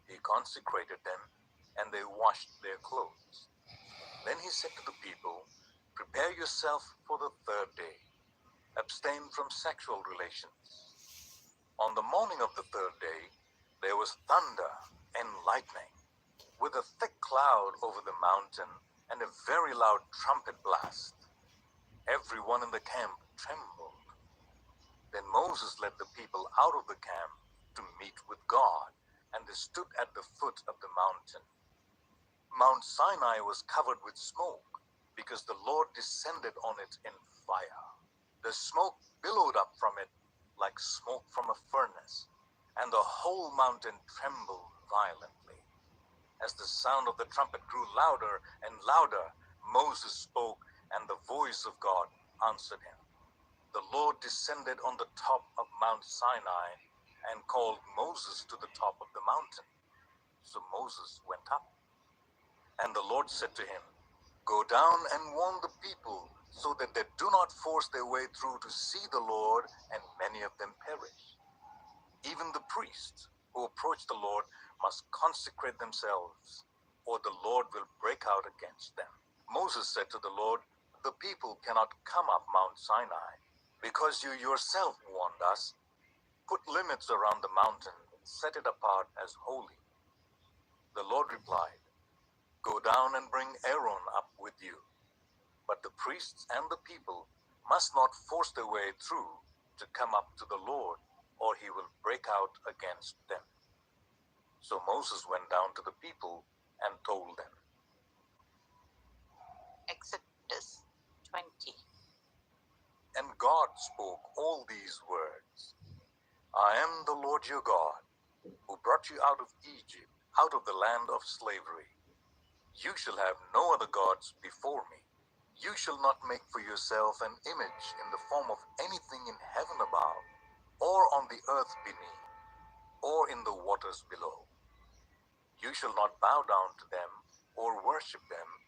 Speaker 2: he consecrated them, and they washed their clothes. Then he said to the people, "Prepare yourself for the third day. Abstain from sexual relations." On the morning of the third day, there was thunder and lightning, with a thick cloud over the mountain and a very loud trumpet blast. Everyone in the camp trembled. Then Moses led the people out of the camp to meet with God, and they stood at the foot of the mountain. Mount Sinai was covered with smoke, because the Lord descended on it in fire. The smoke billowed up from it like smoke from a furnace, and the whole mountain trembled violently. As the sound of the trumpet grew louder and louder, Moses spoke, and the voice of God answered him. The Lord descended on the top of Mount Sinai and called Moses to the top of the mountain. So Moses went up. And the Lord said to him, "Go down and warn the people, so that they do not force their way through to see the Lord, and many of them perish. Even the priests who approach the Lord must consecrate themselves, or the Lord will break out against them." Moses said to the Lord, "The people cannot come up Mount Sinai, because you yourself warned us. Put limits around the mountain and set it apart as holy." The Lord replied, "Go down and bring Aaron up with you. But the priests and the people must not force their way through to come up to the Lord, or he will break out against them." So Moses went down to the people and told them.
Speaker 1: Exodus 20.
Speaker 2: And God spoke all these words, "I am the Lord your God, who brought you out of Egypt, out of the land of slavery. You shall have no other gods before me. You shall not make for yourself an image in the form of anything in heaven above, or on the earth beneath, or in the waters below. You shall not bow down to them or worship them,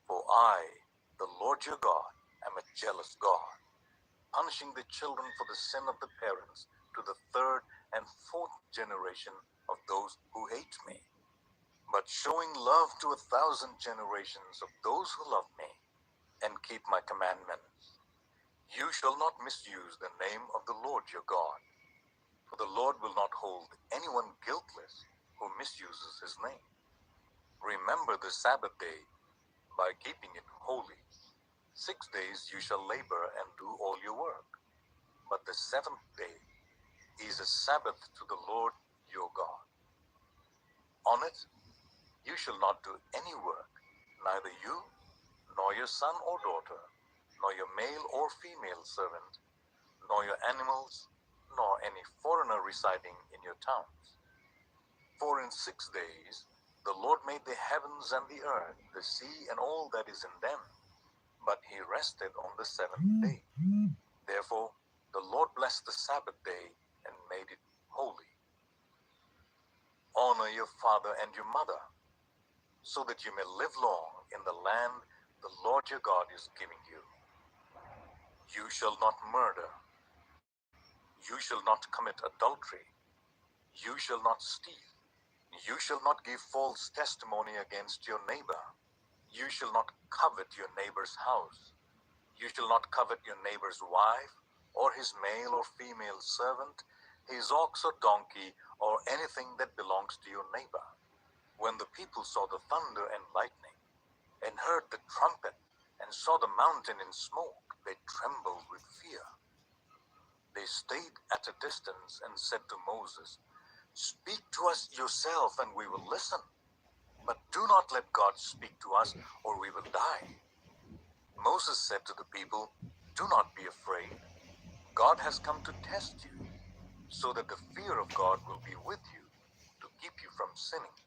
Speaker 2: for I, the Lord your God, am a jealous God, punishing the children for the sin of the parents to the third and fourth generation of those who hate me, but showing love to 1,000 generations of those who love me and keep my commandments. You shall not misuse the name of the Lord your God, The Lord will not hold anyone guiltless who misuses his name. Remember the Sabbath day by keeping it holy. 6 days you shall labor and do all your work, but the seventh day is a Sabbath to the Lord your God. On it you shall not do any work, neither you, nor your son or daughter, nor your male or female servant, nor your animals, nor any foreigner residing in your towns. For in 6 days the Lord made the heavens and the earth, the sea and all that is in them, but he rested on the seventh day. Therefore the Lord blessed the Sabbath day and made it holy. Honor your father and your mother, so that you may live long in the land the Lord your God is giving you. You shall not murder. You shall not commit adultery. You shall not steal. You shall not give false testimony against your neighbor. You shall not covet your neighbor's house. You shall not covet your neighbor's wife, or his male or female servant, his ox or donkey, or anything that belongs to your neighbor. When the people saw the thunder and lightning, and heard the trumpet, and saw the mountain in smoke, they trembled with fear. They stayed at a distance and said to Moses, "Speak to us yourself, and we will listen. But do not let God speak to us, or we will die." Moses said to the people, "Do not be afraid. God has come to test you, so that the fear of God will be with you, to keep you from sinning."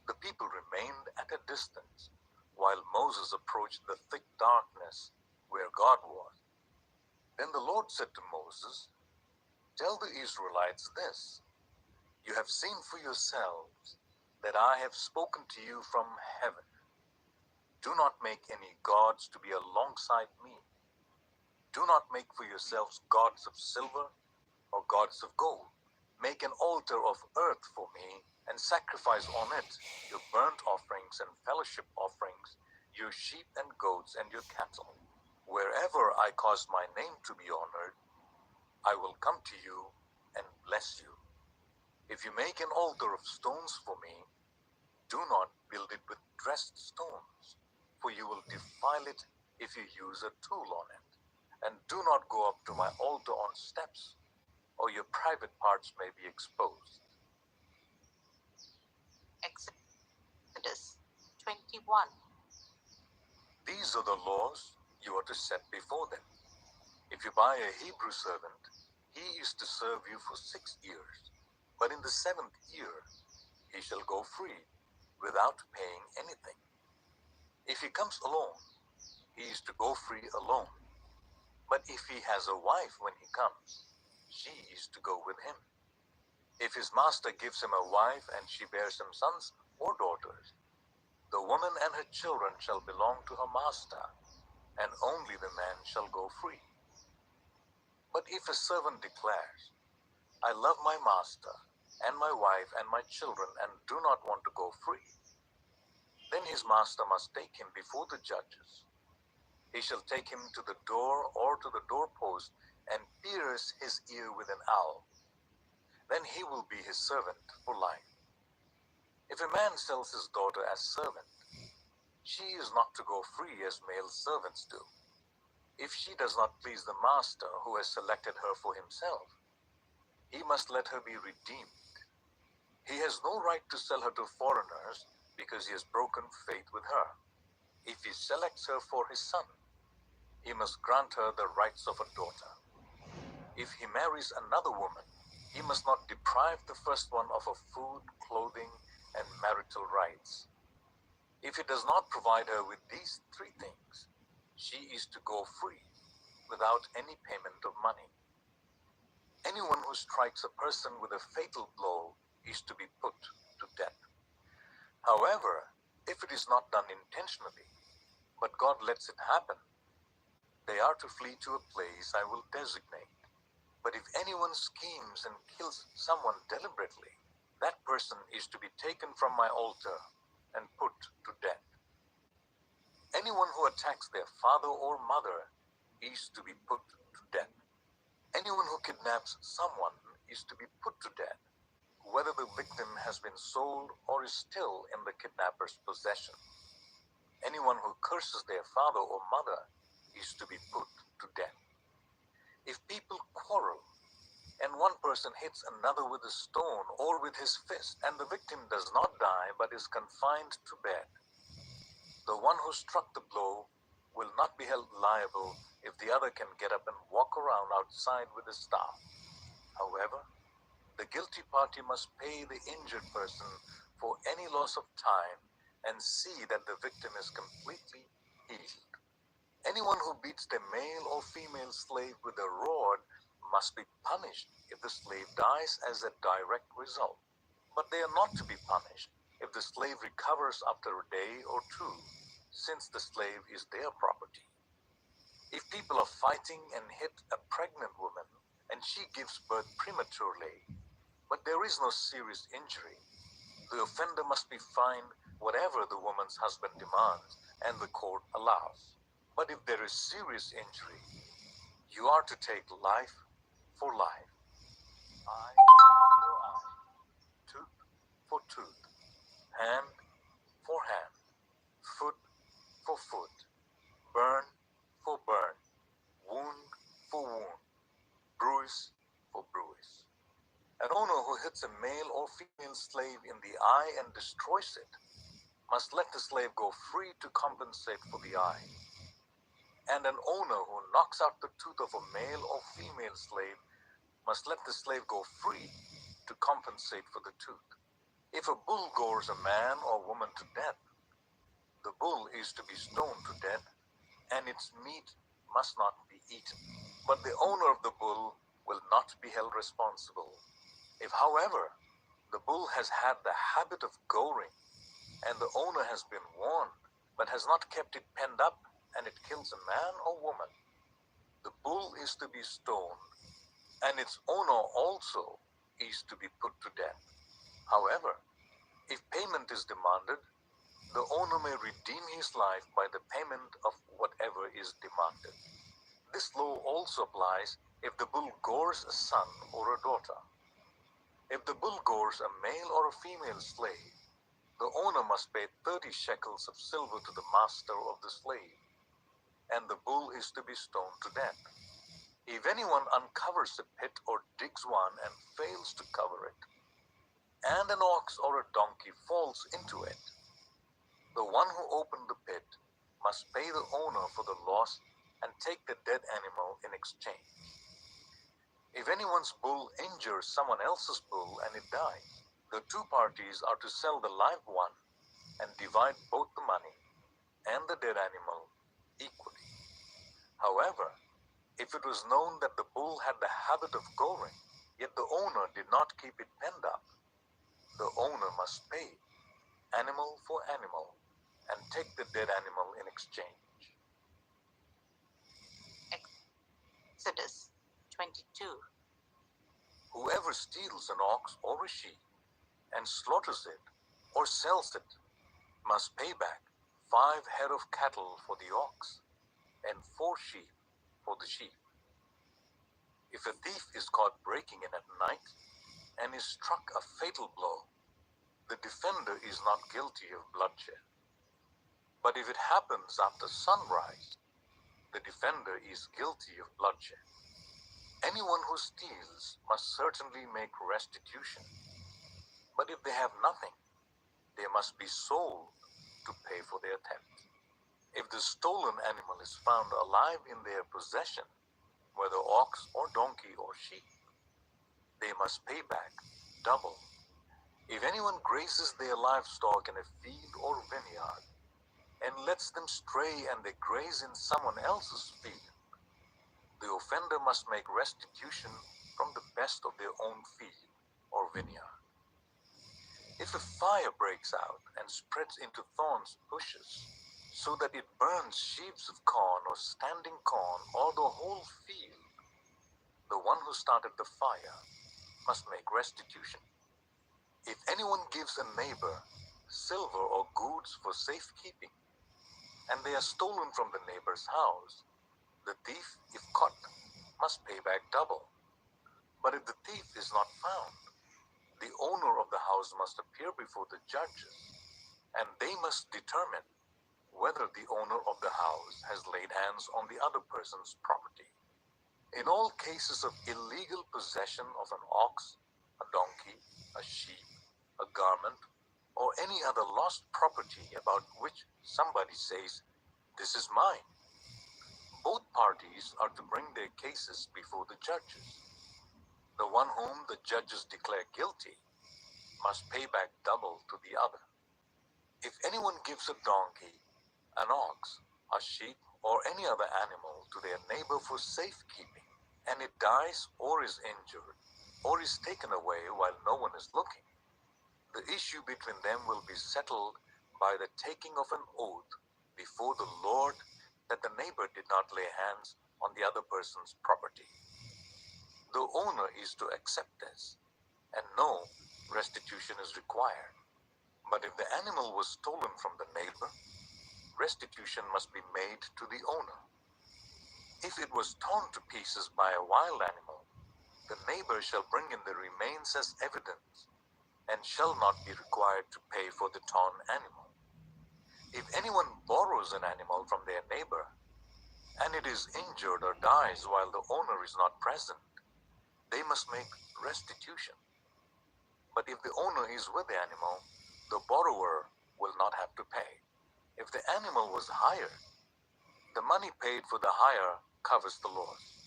Speaker 2: The people remained at a distance, while Moses approached the thick darkness where God was. Then the Lord said to Moses, "Tell the Israelites this: You have seen for yourselves that I have spoken to you from heaven. Do not make any gods to be alongside me. Do not make for yourselves gods of silver or gods of gold. Make an altar of earth for me, and sacrifice on it your burnt offerings and fellowship offerings, your sheep and goats and your cattle. Wherever I cause my name to be honored, I will come to you and bless you. If you make an altar of stones for me, do not build it with dressed stones, for you will defile it if you use a tool on it. And do not go up to my altar on steps, or your private parts may be exposed."
Speaker 1: Exodus 21.
Speaker 2: These are the laws you are to set before them. If you buy a Hebrew servant, he is to serve you for 6 years. But in the 7th year, he shall go free, without paying anything. If he comes alone, he is to go free alone. But if he has a wife when he comes, she is to go with him. If his master gives him a wife and she bears him sons or daughters, the woman and her children shall belong to her master, and only the man shall go free. But if a servant declares, "I love my master and my wife and my children and do not want to go free," then his master must take him before the judges. He shall take him to the door or to the doorpost and pierce his ear with an awl. Then he will be his servant for life. If a man sells his daughter as servant, she is not to go free as male servants do. If she does not please the master who has selected her for himself, he must let her be redeemed. He has no right to sell her to foreigners because he has broken faith with her. If he selects her for his son, he must grant her the rights of a daughter. If he marries another woman, he must not deprive the first one of her food, clothing, and marital rights. If he does not provide her with these 3 things, she is to go free, without any payment of money. Anyone who strikes a person with a fatal blow is to be put to death. However, if it is not done intentionally, but God lets it happen, they are to flee to a place I will designate. But if anyone schemes and kills someone deliberately, that person is to be taken from my altar and put to death. Anyone who attacks their father or mother is to be put to death. Anyone who kidnaps someone is to be put to death, whether the victim has been sold or is still in the kidnapper's possession. Anyone who curses their father or mother is to be put to death. If people quarrel and one person hits another with a stone or with his fist, and the victim does not die but is confined to bed, the one who struck the blow will not be held liable if the other can get up and walk around outside with a staff. However, the guilty party must pay the injured person for any loss of time and see that the victim is completely healed. Anyone who beats their male or female slave with a rod must be punished if the slave dies as a direct result. But they are not to be punished if the slave recovers after a day or two, since the slave is their property. If people are fighting and hit a pregnant woman and she gives birth prematurely, but there is no serious injury, the offender must be fined whatever the woman's husband demands and the court allows. But if there is serious injury, you are to take life for life, eye for eye, tooth for tooth, hand for hand, foot for foot, burn for burn, wound for wound, bruise for bruise. An owner who hits a male or female slave in the eye and destroys it must let the slave go free to compensate for the eye. And an owner who knocks out the tooth of a male or female slave must let the slave go free to compensate for the tooth. If a bull gores a man or woman to death, the bull is to be stoned to death, and its meat must not be eaten. But the owner of the bull will not be held responsible. If, however, the bull has had the habit of goring, and the owner has been warned, but has not kept it penned up, and it kills a man or woman, the bull is to be stoned, and its owner also is to be put to death. However, if payment is demanded, the owner may redeem his life by the payment of whatever is demanded. This law also applies if the bull gores a son or a daughter. If the bull gores a male or a female slave, the owner must pay 30 shekels of silver to the master of the slave, and the bull is to be stoned to death. If anyone uncovers a pit or digs one and fails to cover it, and an ox or a donkey falls into it, the one who opened the pit must pay the owner for the loss and take the dead animal in exchange. If anyone's bull injures someone else's bull and it dies, the two parties are to sell the live one and divide both the money and the dead animal equally. However, if it was known that the bull had the habit of goring, yet the owner did not keep it penned up, the owner must pay animal for animal and take the dead animal in exchange.
Speaker 1: Exodus 22.
Speaker 2: Whoever steals an ox or a sheep and slaughters it or sells it must pay back 5 head of cattle for the ox and 4 sheep for the sheep. If a thief is caught breaking in at night and is struck a fatal blow, the defender is not guilty of bloodshed. But if it happens after sunrise, the defender is guilty of bloodshed. Anyone who steals must certainly make restitution. But if they have nothing, they must be sold to pay for their theft. If the stolen animal is found alive in their possession, whether ox or donkey or sheep, they must pay back double. If anyone grazes their livestock in a field or vineyard and lets them stray and they graze in someone else's field, the offender must make restitution from the best of their own field or vineyard. If a fire breaks out and spreads into thorns bushes, so that it burns sheaves of corn or standing corn or the whole field, the one who started the fire must make restitution. If anyone gives a neighbor silver or goods for safekeeping, and they are stolen from the neighbor's house, the thief, if caught, must pay back double. But if the thief is not found, the owner of the house must appear before the judges, and they must determine whether the owner of the house has laid hands on the other person's property. In all cases of illegal possession of an ox, a donkey, a sheep, a garment, or any other lost property about which somebody says, "This is mine," both parties are to bring their cases before the judges. The one whom the judges declare guilty must pay back double to the other. If anyone gives a donkey, an ox, a sheep, or any other animal to their neighbor for safekeeping, and it dies or is injured, or is taken away while no one is looking, the issue between them will be settled by the taking of an oath before the Lord that the neighbor did not lay hands on the other person's property. The owner is to accept this, and no restitution is required. But if the animal was stolen from the neighbor, restitution must be made to the owner. If it was torn to pieces by a wild animal, the neighbor shall bring in the remains as evidence, and shall not be required to pay for the torn animal. If anyone borrows an animal from their neighbor, and it is injured or dies while the owner is not present, they must make restitution. But if the owner is with the animal, the borrower will not have to pay. If the animal was hired, the money paid for the hire covers the loss.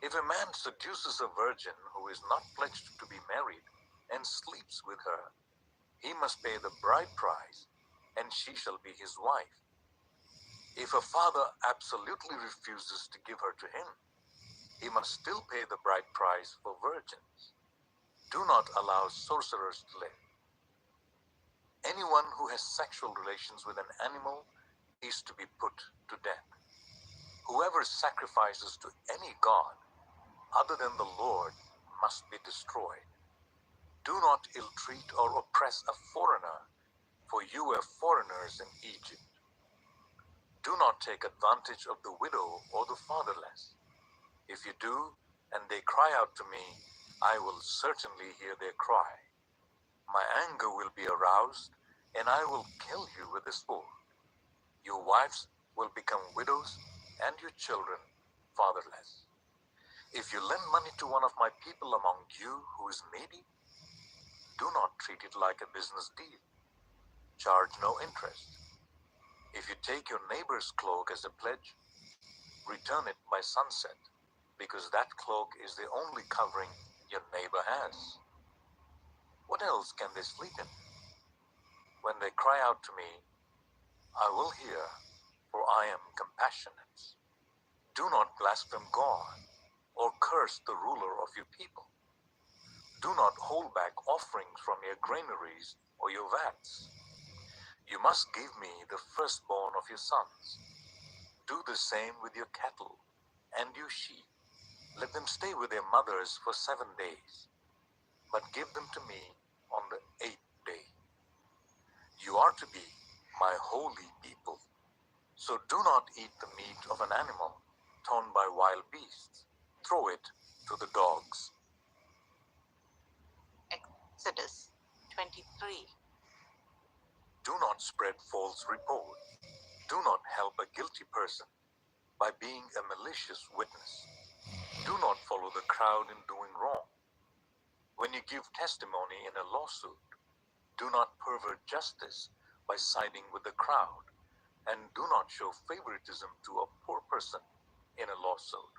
Speaker 2: If a man seduces a virgin who is not pledged to be married and sleeps with her, he must pay the bride price, and she shall be his wife. If a father absolutely refuses to give her to him, he must still pay the bride price for virgins. Do not allow sorcerers to live. Anyone who has sexual relations with an animal is to be put to death. Whoever sacrifices to any god other than the Lord must be destroyed. Do not ill-treat or oppress a foreigner, for you were foreigners in Egypt. Do not take advantage of the widow or the fatherless. If you do, and they cry out to me, I will certainly hear their cry. My anger will be aroused, and I will kill you with the sword. Your wives will become widows, and your children fatherless. If you lend money to one of my people among you who is needy, do not treat it like a business deal. Charge no interest. If you take your neighbor's cloak as a pledge, return it by sunset, because that cloak is the only covering your neighbor has. What else can they sleep in? When they cry out to me, I will hear, for I am compassionate. Do not blaspheme God or curse the ruler of your people. Do not hold back offerings from your granaries or your vats. You must give me the firstborn of your sons. Do the same with your cattle and your sheep. Let them stay with their mothers for 7 days, but give them to me on the 8th day. You are to be my holy people. So do not eat the meat of an animal torn by wild beasts. Throw it to the dogs.
Speaker 1: Exodus 23.
Speaker 2: Do not spread false report. Do not help a guilty person by being a malicious witness. Do not follow the crowd in doing wrong. When you give testimony in a lawsuit, do not pervert justice by siding with the crowd, and do not show favoritism to a poor person in a lawsuit.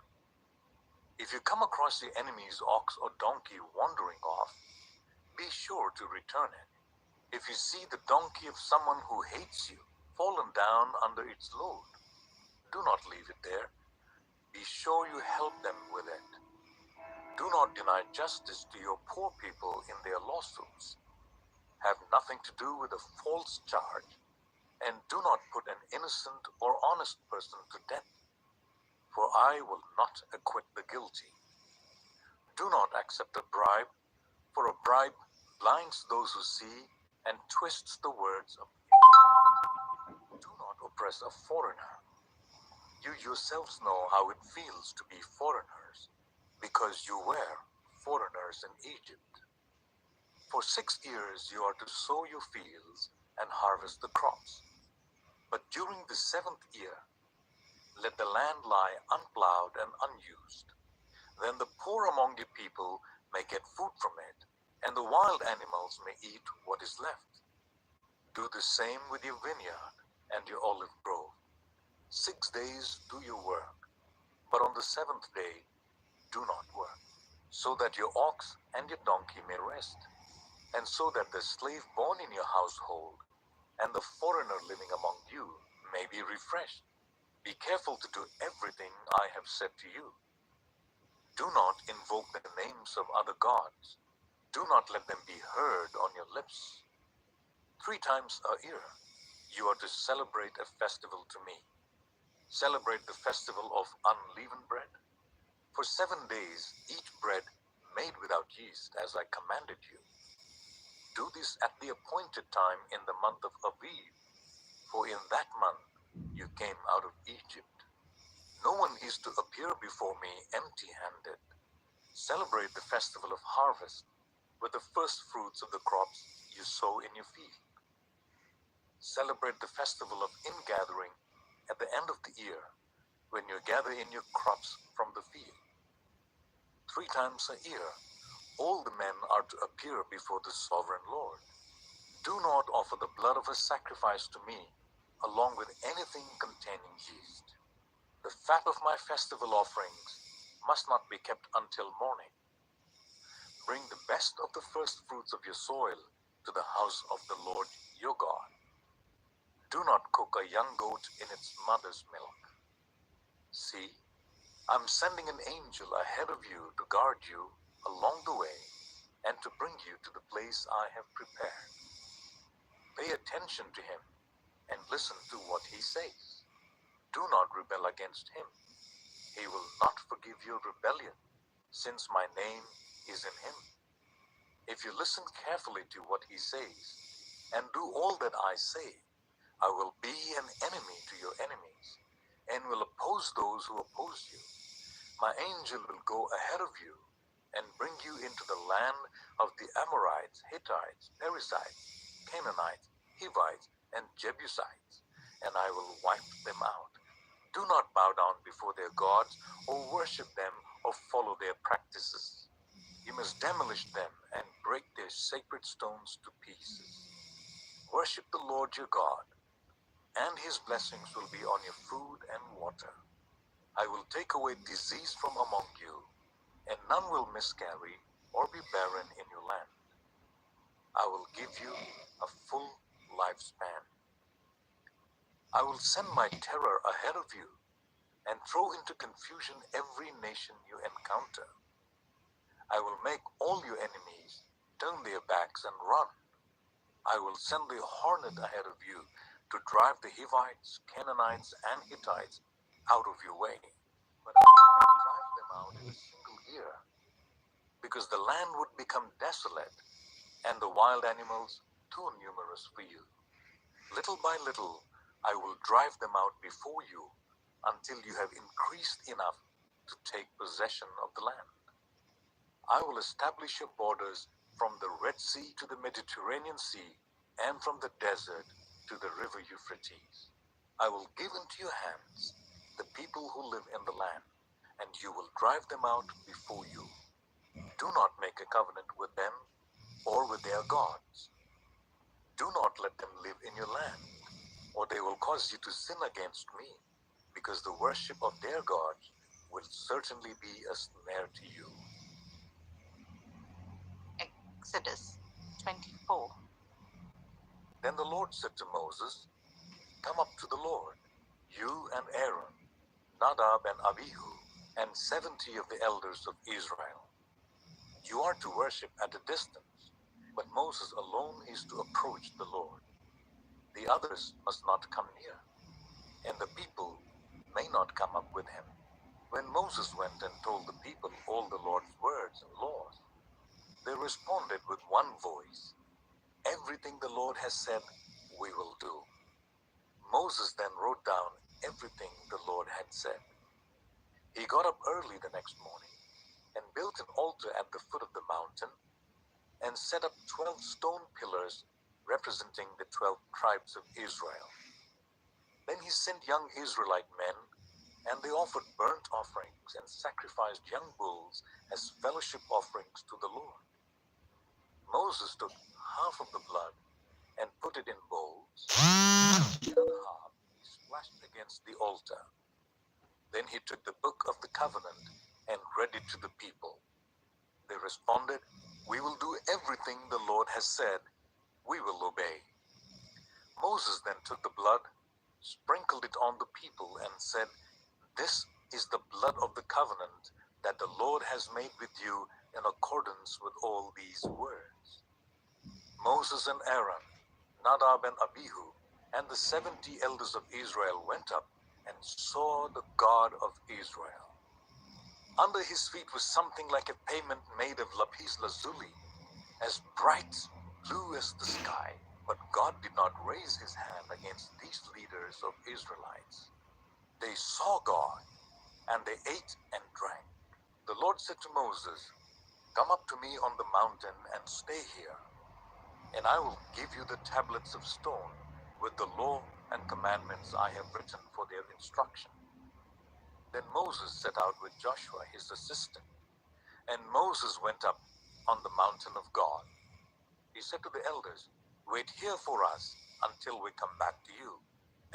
Speaker 2: If you come across your enemy's ox or donkey wandering off, be sure to return it. If you see the donkey of someone who hates you fallen down under its load, do not leave it there. Be sure you help them with it. Do not deny justice to your poor people in their lawsuits. Have nothing to do with a false charge, and do not put an innocent or honest person to death, for I will not acquit the guilty. Do not accept a bribe, for a bribe blinds those who see and twists the words of you. Do not oppress a foreigner. You yourselves know how it feels to be foreigners. because you were foreigners in Egypt. For 6 years you are to sow your fields and harvest the crops. But during the 7th year, let the land lie unplowed and unused. Then the poor among your people may get food from it, and the wild animals may eat what is left. Do the same with your vineyard and your olive grove. 6 days do your work, but on the 7th day do not work, so that your ox and your donkey may rest, and so that the slave born in your household and the foreigner living among you may be refreshed. Be careful to do everything I have said to you. Do not invoke the names of other gods. Do not let them be heard on your lips. 3 times a year you are to celebrate a festival to me. Celebrate the festival of unleavened bread. For 7 days eat bread made without yeast, as I commanded you. Do this at the appointed time in the month of Aviv, for in that month you came out of Egypt. No one is to appear before me empty-handed. Celebrate the festival of harvest with the first fruits of the crops you sow in your field. Celebrate the festival of ingathering at the end of the year, when you gather in your crops from the field. 3 times a year all the men are to appear before the sovereign Lord. Do not offer the blood of a sacrifice to me along with anything containing yeast. The fat of my festival offerings must not be kept until morning. Bring the best of the first fruits of your soil to the house of the Lord your God. Do not cook a young goat in its mother's milk. See, I'm sending an angel ahead of you to guard you along the way and to bring you to the place I have prepared. Pay attention to him and listen to what he says. Do not rebel against him. He will not forgive your rebellion, since my name is in him. If you listen carefully to what he says and do all that I say, I will be an enemy to your enemies and will oppose those who oppose you. My angel will go ahead of you and bring you into the land of the Amorites, Hittites, Perizzites, Canaanites, Hivites, and Jebusites, and I will wipe them out. Do not bow down before their gods or worship them or follow their practices. You must demolish them and break their sacred stones to pieces. Worship the Lord your God, and his blessings will be on your food and water. I will take away disease from among you, and none will miscarry or be barren in your land. I will give you a full lifespan. I will send my terror ahead of you and throw into confusion every nation you encounter. I will make all your enemies turn their backs and run. I will send the hornet ahead of you to drive the Hivites, Canaanites, and Hittites out of your way. But I will not drive them out in a single year, because the land would become desolate and the wild animals too numerous for you. Little by little, I will drive them out before you until you have increased enough to take possession of the land. I will establish your borders from the Red Sea to the Mediterranean Sea and from the desert to the river Euphrates. I will give into your hands the people who live in the land, and you will drive them out before you. Do not make a covenant with them or with their gods. Do not let them live in your land, or they will cause you to sin against me, because the worship of their gods will certainly be a snare to you.
Speaker 1: Exodus 24.
Speaker 2: Then the Lord said to Moses, "Come up to the Lord, you and Aaron, Nadab and Abihu, and 70 of the elders of Israel. You are to worship at a distance, but Moses alone is to approach the Lord. The others must not come near, and the people may not come up with him." When Moses went and told the people all the Lord's words and laws, they responded with one voice, "Everything the Lord has said, we will do." Moses then wrote down everything the Lord had said. He got up early the next morning built an altar at the foot of the mountain and set up 12 stone pillars representing the 12 tribes of Israel. Then he sent young Israelite men, and they offered burnt offerings and sacrificed young bulls as fellowship offerings to the Lord. Moses took half of the blood and put it in bowls. The other half he splashed against the altar. Then he took the book of the covenant and read it to the people. They responded, "We will do everything the Lord has said. We will obey." Moses then took the blood, sprinkled it on the people, and said, "This is the blood of the covenant that the Lord has made with you in accordance with all these words." Moses and Aaron, Nadab and Abihu, and the 70 elders of Israel went up and saw the God of Israel. Under his feet was something like a pavement made of lapis lazuli, as bright blue as the sky. But God did not raise his hand against these leaders of Israelites. They saw God, and they ate and drank. The Lord said to Moses, "Come up to me on the mountain and stay here, and I will give you the tablets of stone with the law and commandments I have written for their instruction." Then Moses set out with Joshua his assistant, and Moses went up on the mountain of God. He said to the elders, "Wait here for us until we come back to you.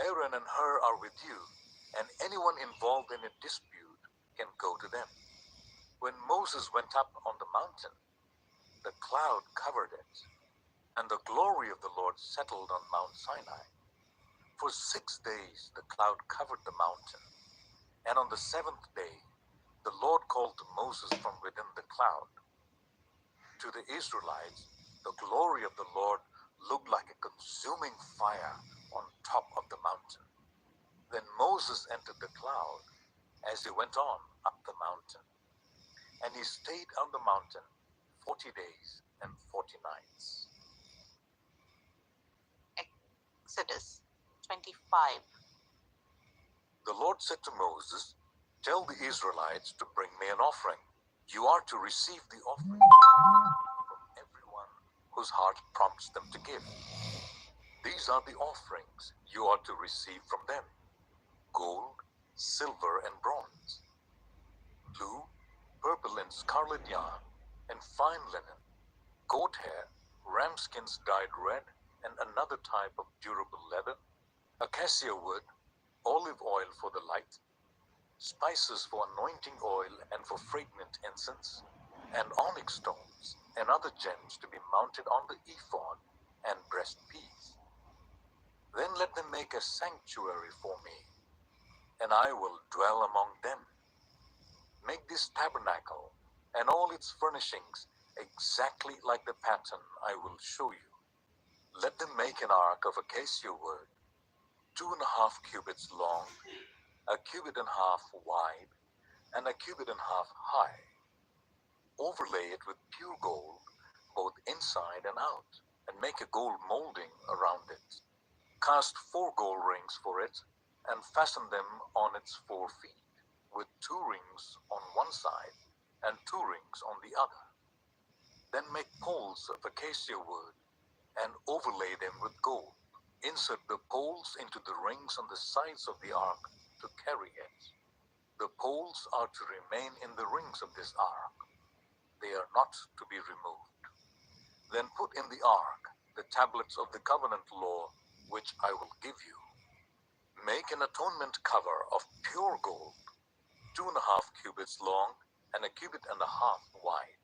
Speaker 2: Aaron and Hur are with you, and anyone involved in a dispute can go to them." When Moses went up on the mountain, the cloud covered it, and the glory of the Lord settled on Mount Sinai. For 6 days the cloud covered the mountain, and on the 7th day the Lord called to Moses from within the cloud. To the Israelites, the glory of the Lord looked like a consuming fire on top of the mountain. Then Moses entered the cloud as he went on up the mountain, and he stayed on the mountain 40 days and 40 nights.
Speaker 1: Exodus 25.
Speaker 2: The Lord said to Moses, "Tell the Israelites to bring me an offering. You are to receive the offering from everyone whose heart prompts them to give. These are the offerings you are to receive from them: gold, silver, and bronze, blue, purple, and scarlet yarn, and fine linen, goat hair, ram skins dyed red, and another type of durable leather, acacia wood, olive oil for the light, spices for anointing oil and for fragrant incense, and onyx stones and other gems to be mounted on the ephod and breastpiece. Then let them make a sanctuary for me, and I will dwell among them. Make this tabernacle and all its furnishings exactly like the pattern I will show you. Let them make an ark of acacia wood, 2.5 cubits long, 1.5 cubits wide, and 1.5 cubits high. Overlay it with pure gold, both inside and out, and make a gold molding around it. Cast 4 gold rings for it, and fasten them on its 4 feet, with 2 rings on one side and 2 rings on the other. Then make poles of acacia wood, and overlay them with gold. Insert the poles into the rings on the sides of the ark to carry it. The poles are to remain in the rings of this ark. They are not to be removed. Then put in the ark the tablets of the covenant law, which I will give you. Make an atonement cover of pure gold, 2.5 cubits long and 1.5 cubits wide.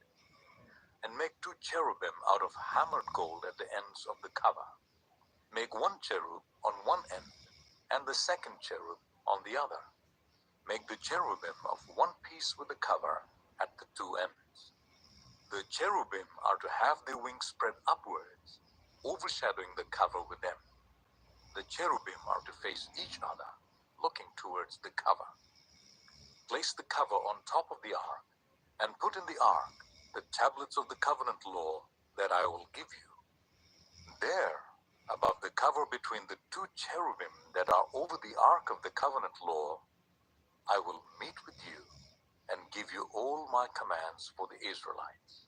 Speaker 2: And make 2 cherubim out of hammered gold at the ends of the cover. Make 1 cherub on one end, and the 2nd cherub on the other. Make the cherubim of one piece with the cover at the 2 ends. The cherubim are to have their wings spread upwards, overshadowing the cover with them. The cherubim are to face each other, looking towards the cover. Place the cover on top of the ark, and put in the ark the tablets of the covenant law that I will give you. There, above the cover between the 2 cherubim that are over the ark of the covenant law, I will meet with you and give you all my commands for the Israelites.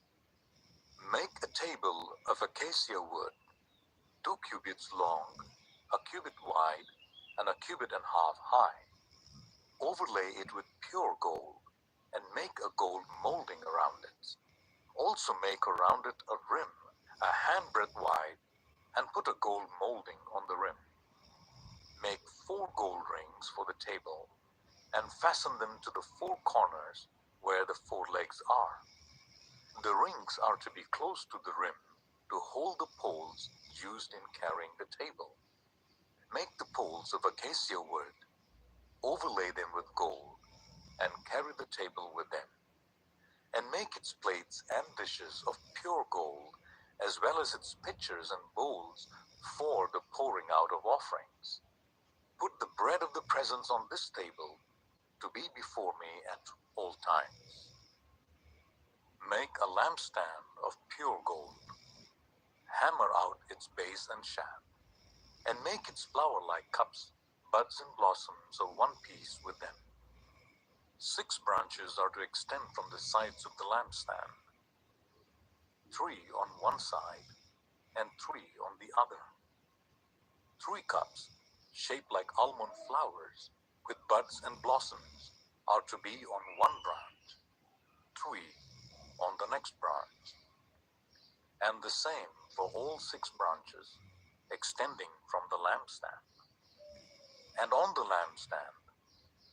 Speaker 2: Make a table of acacia wood, 2 cubits long, a cubit wide, and a cubit and half high. Overlay it with pure gold, and make a gold molding around it. Also make around it a rim, a handbreadth wide, and put a gold molding on the rim. Make 4 gold rings for the table, and fasten them to the 4 corners where the 4 legs are. The rings are to be close to the rim to hold the poles used in carrying the table. Make the poles of acacia wood, overlay them with gold, and carry the table with them. And make its plates and dishes of pure gold, as well as its pitchers and bowls for the pouring out of offerings. Put the bread of the presence on this table to be before me at all times. Make a lampstand of pure gold. Hammer out its base and shaft, and make its flower-like cups, buds and blossoms of one piece with them. 6 branches are to extend from the sides of the lampstand, 3 on one side and 3 on the other. 3 cups, shaped like almond flowers, with buds and blossoms, are to be on one branch, 3 on the next branch, and the same for all 6 branches, extending from the lampstand. And on the lampstand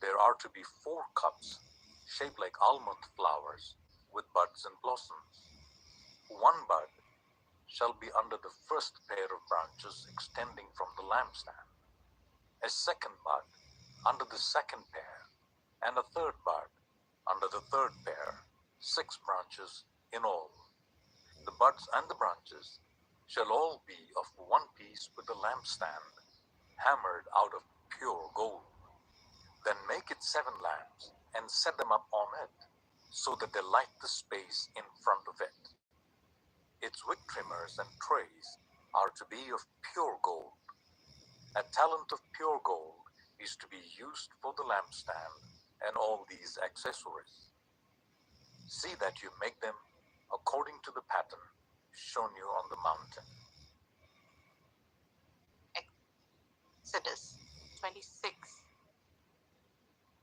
Speaker 2: there are to be 4 cups, shaped like almond flowers, with buds and blossoms. 1 bud shall be under the first pair of branches extending from the lampstand, a 2nd bud under the 2nd pair, and a 3rd bud under the 3rd pair, 6 branches in all. The buds and the branches shall all be of one piece with the lampstand, hammered out of pure gold. Then make it 7 lamps, and set them up on it, so that they light the space in front of it. Its wick trimmers and trays are to be of pure gold. A talent of pure gold is to be used for the lampstand and all these accessories. See that you make them according to the pattern shown you on the mountain.
Speaker 1: Exodus 26.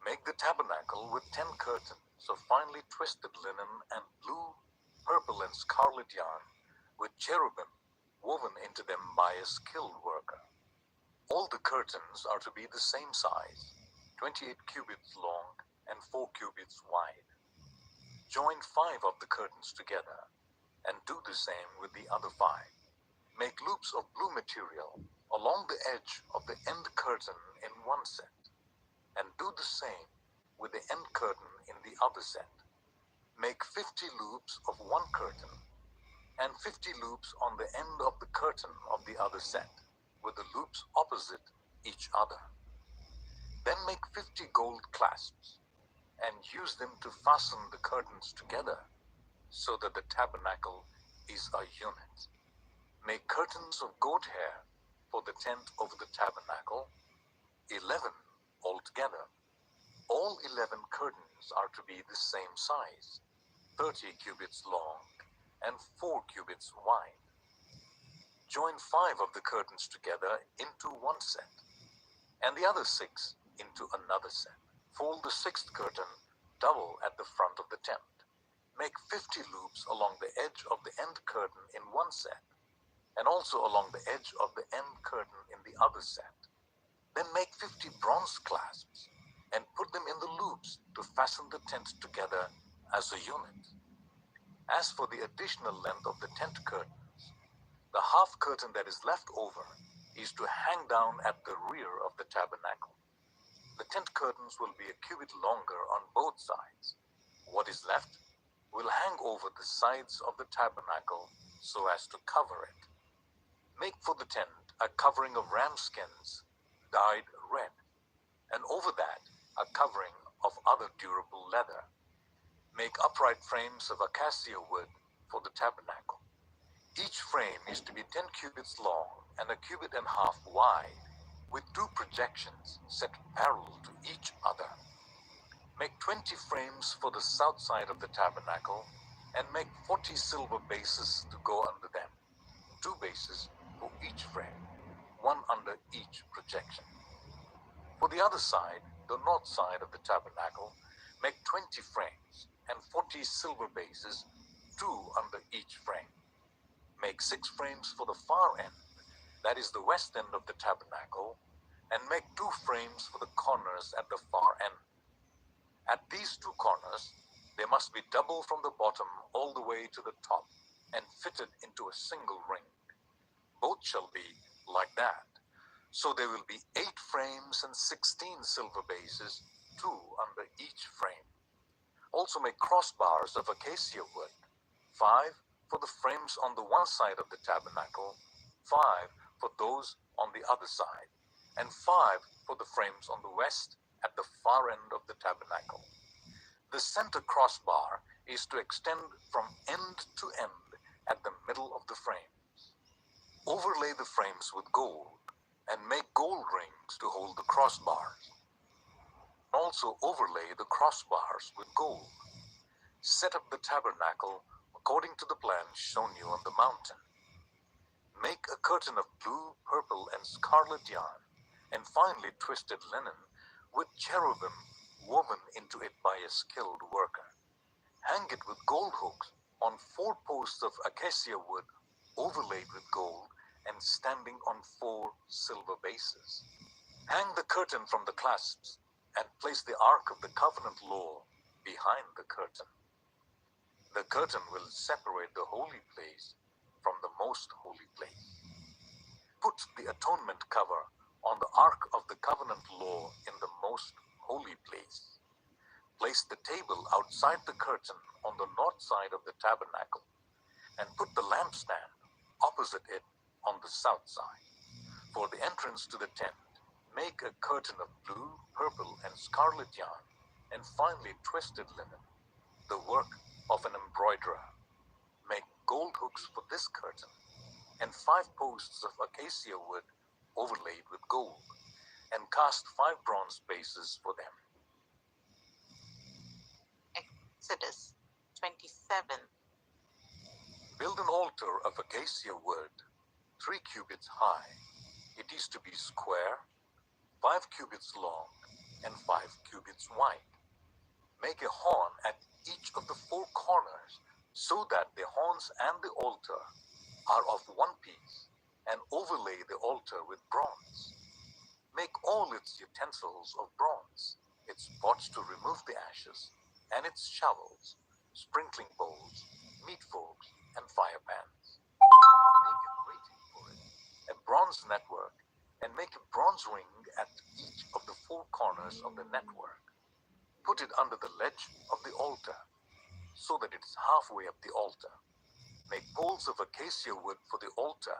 Speaker 2: Make the tabernacle with 10 curtains of finely twisted linen and blue, purple, and scarlet yarn, with cherubim woven into them by a skilled worker. All the curtains are to be the same size, 28 cubits long and 4 cubits wide. Join 5 of the curtains together, and do the same with the other 5. Make loops of blue material along the edge of the end curtain in one set, and do the same with the end curtain in the other set. Make 50 loops of one curtain, and 50 loops on the end of the curtain of the other set, with the loops opposite each other. Then make 50 gold clasps, and use them to fasten the curtains together, so that the tabernacle is a unit. Make curtains of goat hair for the tent over the tabernacle, 11 altogether. All 11 curtains are to be the same size, 30 cubits long and 4 cubits wide. Join 5 of the curtains together into one set, and the other 6 into another set. Fold the 6th curtain double at the front of the tent. Make 50 loops along the edge of the end curtain in one set, and also along the edge of the end curtain in the other set. Then make 50 bronze clasps, and put them in the loops to fasten the tent together as a unit. As for the additional length of the tent curtains, the half curtain that is left over is to hang down at the rear of the tabernacle. The tent curtains will be a cubit longer on both sides. What is left will hang over the sides of the tabernacle so as to cover it. Make for the tent a covering of ram skins dyed red, and over that a covering of other durable leather. Make upright frames of acacia wood for the tabernacle. Each frame is to be 10 cubits long and a cubit and half wide, with 2 projections set parallel to each other. Make 20 frames for the south side of the tabernacle, and make 40 silver bases to go under them, 2 bases for each frame, one under each projection. For the other side, the north side of the tabernacle, make 20 frames and 40 silver bases, 2 under each frame. Make 6 frames for the far end, that is the west end of the tabernacle, and make 2 frames for the corners at the far end. At these 2 corners, they must be double from the bottom all the way to the top and fitted into a single ring. Both shall be like that. So there will be 8 frames and 16 silver bases, 2 under each frame. Also make crossbars of acacia wood, 5 for the frames on the one side of the tabernacle, 5 for those on the other side, and 5 for the frames on the west at the far end of the tabernacle. The center crossbar is to extend from end to end at the middle of the frames. Overlay the frames with gold and make gold rings to hold the crossbars. Also overlay the crossbars with gold. Set up the tabernacle according to the plan shown you on the mountain. Make a curtain of blue, purple, and scarlet yarn, and finely twisted linen, with cherubim woven into it by a skilled worker. Hang it with gold hooks on 4 posts of acacia wood overlaid with gold and standing on 4 silver bases. Hang the curtain from the clasps and place the Ark of the Covenant law behind the curtain. The curtain will separate the holy place from the most holy place. Put the atonement cover on the Ark of the Covenant law in the most holy place. Place the table outside the curtain on the north side of the tabernacle, and put the lampstand opposite it on the south side. For the entrance to the tent, make a curtain of blue, purple, and scarlet yarn, and finely twisted linen, the work of an embroiderer. Make gold hooks for this curtain, and 5 posts of acacia wood overlaid with gold, and cast 5 bronze bases for them.
Speaker 1: Exodus 27.
Speaker 2: Build an altar of acacia wood, 3 cubits high. It is to be square, 5 cubits long, and 5 cubits wide. Make a horn at each of the 4 corners, so that the horns and the altar are of one piece, and overlay the altar with bronze. Make all its utensils of bronze, its pots to remove the ashes, and its shovels, sprinkling bowls, meat forks, and fire pans. Make a grating for it, a bronze network, and make a bronze ring at each of the 4 corners of the network. Put it under the ledge of the altar, so that it is halfway up the altar. Make poles of acacia wood for the altar,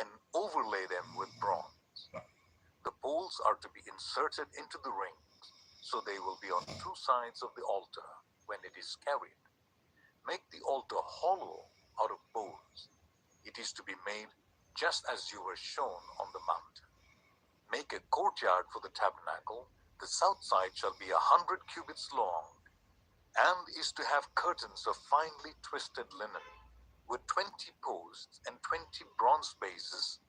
Speaker 2: and overlay them with bronze. The poles are to be inserted into the rings, so they will be on 2 sides of the altar when it is carried. Make the altar hollow out of bowls. It is to be made just as you were shown on the mountain. Make a courtyard for the tabernacle. The south side shall be 100 cubits long, and is to have curtains of finely twisted linen, with 20 posts and 20 bronze bases,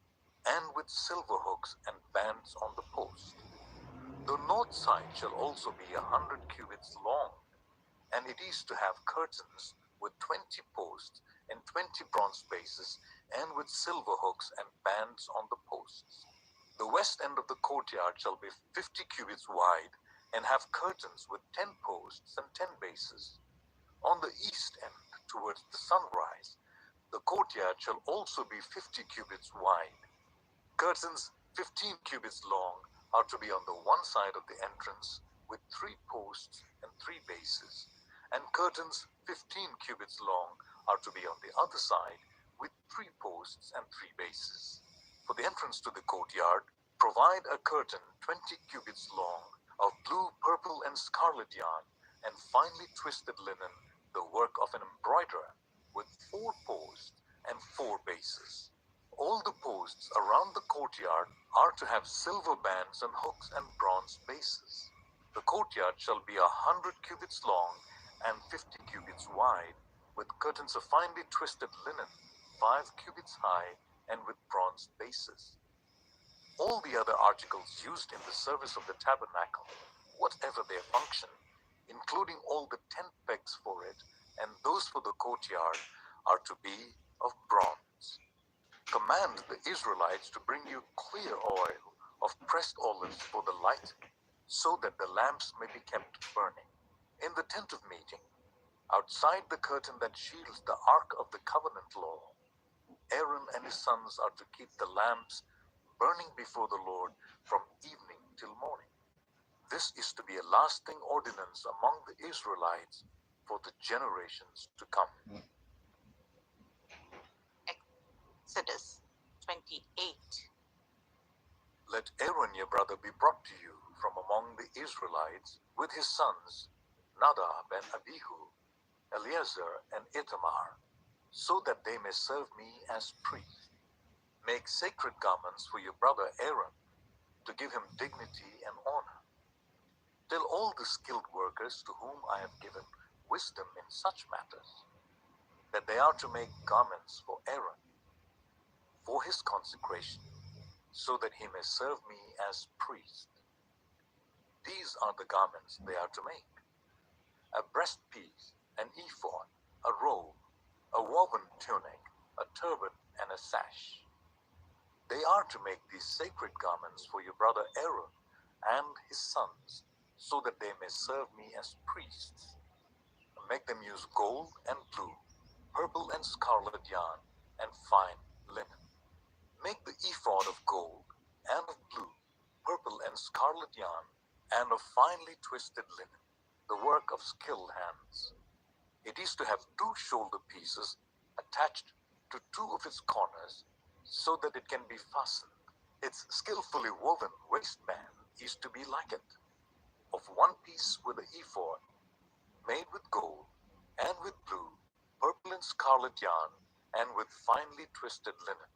Speaker 2: and with silver hooks and bands on the post. The north side shall also be 100 cubits long, and it is to have curtains with 20 posts and 20 bronze bases, and with silver hooks and bands on the posts. The west end of the courtyard shall be 50 cubits wide, and have curtains with 10 posts and 10 bases. On the east end, towards the sunrise, the courtyard shall also be 50 cubits wide. Curtains 15 cubits long are to be on the one side of the entrance, with 3 posts and 3 bases, and curtains 15 cubits long are to be on the other side, with 3 posts and 3 bases. For the entrance to the courtyard, provide a curtain 20 cubits long of blue, purple, and scarlet yarn, and finely twisted linen, the work of an embroiderer, with 4 posts and 4 bases. All the posts around the courtyard are to have silver bands and hooks and bronze bases. The courtyard shall be 100 cubits long and 50 cubits wide, with curtains of finely twisted linen, 5 cubits high, and with bronze bases. All the other articles used in the service of the tabernacle, whatever their function, including all the tent pegs for it and those for the courtyard, are to be of bronze. Command the Israelites to bring you clear oil of pressed olives for the light, so that the lamps may be kept burning. In the tent of meeting, outside the curtain that shields the ark of the covenant law, Aaron and his sons are to keep the lamps burning before the Lord from evening till morning. This is to be a lasting ordinance among the Israelites for the generations to come.
Speaker 1: Exodus 28.
Speaker 2: Let Aaron your brother be brought to you from among the Israelites with his sons, Nadab and Abihu, Eleazar and Ithamar, so that they may serve me as priests. Make sacred garments for your brother Aaron, to give him dignity and honor. Tell all the skilled workers to whom I have given wisdom in such matters, that they are to make garments for Aaron, for his consecration, so that he may serve me as priest. These are the garments they are to make: a breastpiece, an ephod, a robe, a woven tunic, a turban, and a sash. They are to make these sacred garments for your brother Aaron and his sons, so that they may serve me as priests. Make them use gold and blue, purple and scarlet yarn, and fine linen. Make the ephod of gold and of blue, purple and scarlet yarn, and of finely twisted linen, the work of skilled hands. It is to have 2 shoulder pieces attached to 2 of its corners, so that it can be fastened. Its skillfully woven waistband is to be like it, of 1 piece with the ephod, made with gold, and with blue, purple and scarlet yarn, and with finely twisted linen.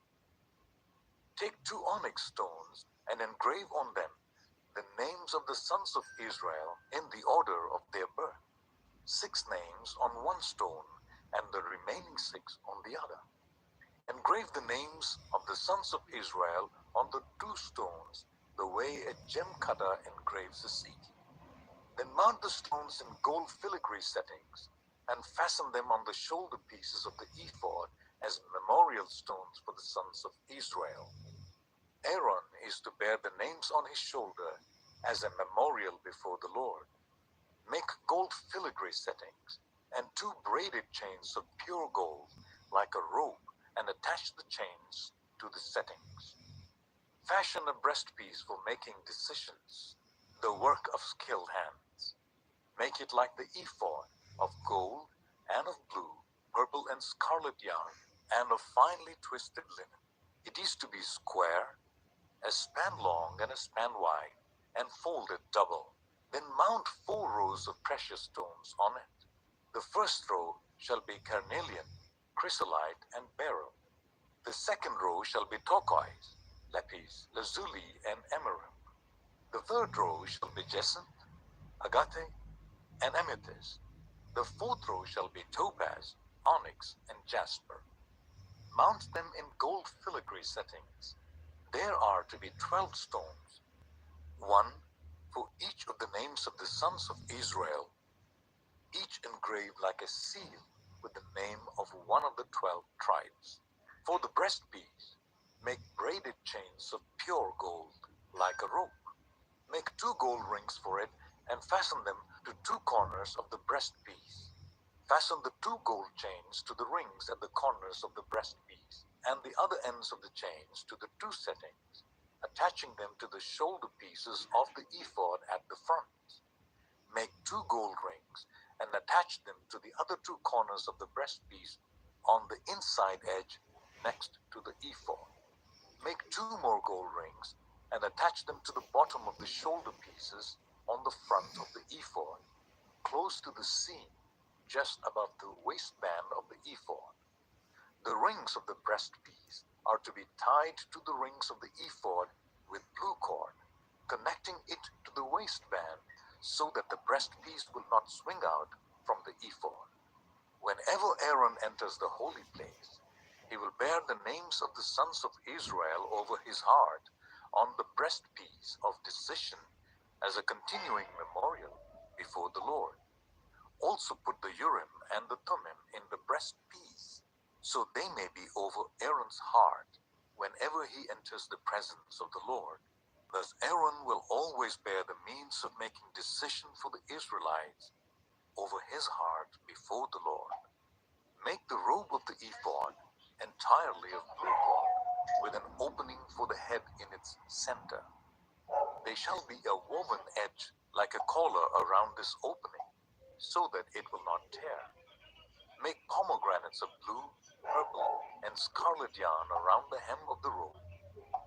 Speaker 2: Take 2 onyx stones and engrave on them the names of the sons of Israel in the order of their birth, 6 names on 1 stone, and the remaining 6 on the other. Engrave the names of the sons of Israel on the 2 stones, the way a gem cutter engraves a seat. Then mount the stones in gold filigree settings, and fasten them on the shoulder pieces of the ephod as memorial stones for the sons of Israel. Aaron is to bear the names on his shoulder as a memorial before the Lord. Make gold filigree settings and 2 braided chains of pure gold, like a rope, and attach the chains to the settings. Fashion a breastpiece for making decisions, the work of skilled hands. Make it like the ephod, of gold and of blue, purple and scarlet yarn, and of finely twisted linen. It is to be square, a span long and a span wide, and folded double. Then mount 4 rows of precious stones on it. The first row shall be carnelian, chrysolite, and beryl. The second row shall be turquoise, lapis, lazuli, and emerald. The third row shall be jacinth, agate, and amethyst. The fourth row shall be topaz, onyx, and jasper. Mount them in gold filigree settings. There are to be 12 stones, 1 for each of the names of the sons of Israel, each engraved like a seal with the name of one of the 12 tribes. For the breastpiece, make braided chains of pure gold, like a rope. Make 2 gold rings for it, and fasten them to 2 corners of the breastpiece. Fasten the 2 gold chains to the rings at the corners of the breastpiece, and the other ends of the chains to the 2 settings, attaching them to the shoulder pieces of the ephod at the front. Make 2 gold rings, and attach them to the other 2 corners of the breastpiece on the inside edge next to the ephod. Make 2 more gold rings, and attach them to the bottom of the shoulder pieces on the front of the ephod, close to the seam, just above the waistband of the ephod. The rings of the breastpiece are to be tied to the rings of the ephod with blue cord, connecting it to the waistband, so that the breastpiece will not swing out from the ephod. Whenever Aaron enters the holy place, he will bear the names of the sons of Israel over his heart on the breastpiece of decision as a continuing memorial before the Lord. Also put the Urim and the Thummim in the breastpiece, so they may be over Aaron's heart whenever he enters the presence of the Lord. Thus Aaron will always bear the means of making decision for the Israelites over his heart before the Lord. Make the robe of the ephod entirely of blue cloth, with an opening for the head in its center. They shall be a woven edge like a collar around this opening, so that it will not tear. Make pomegranates of blue, purple, and scarlet yarn around the hem of the robe,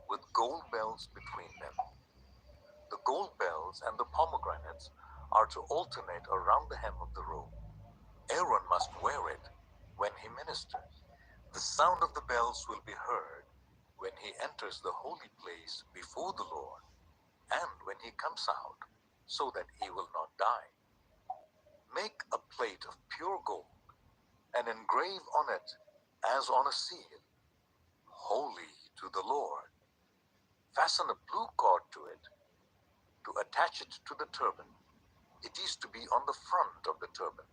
Speaker 2: with gold bells between them. The gold bells and the pomegranates are to alternate around the hem of the robe. Aaron must wear it when he ministers. The sound of the bells will be heard when he enters the holy place before the Lord, and when he comes out, so that he will not die. Make a plate of pure gold, and engrave on it, as on a seal, Holy to the Lord. Fasten a blue cord to it, to attach it to the turban. It is to be on the front of the turban.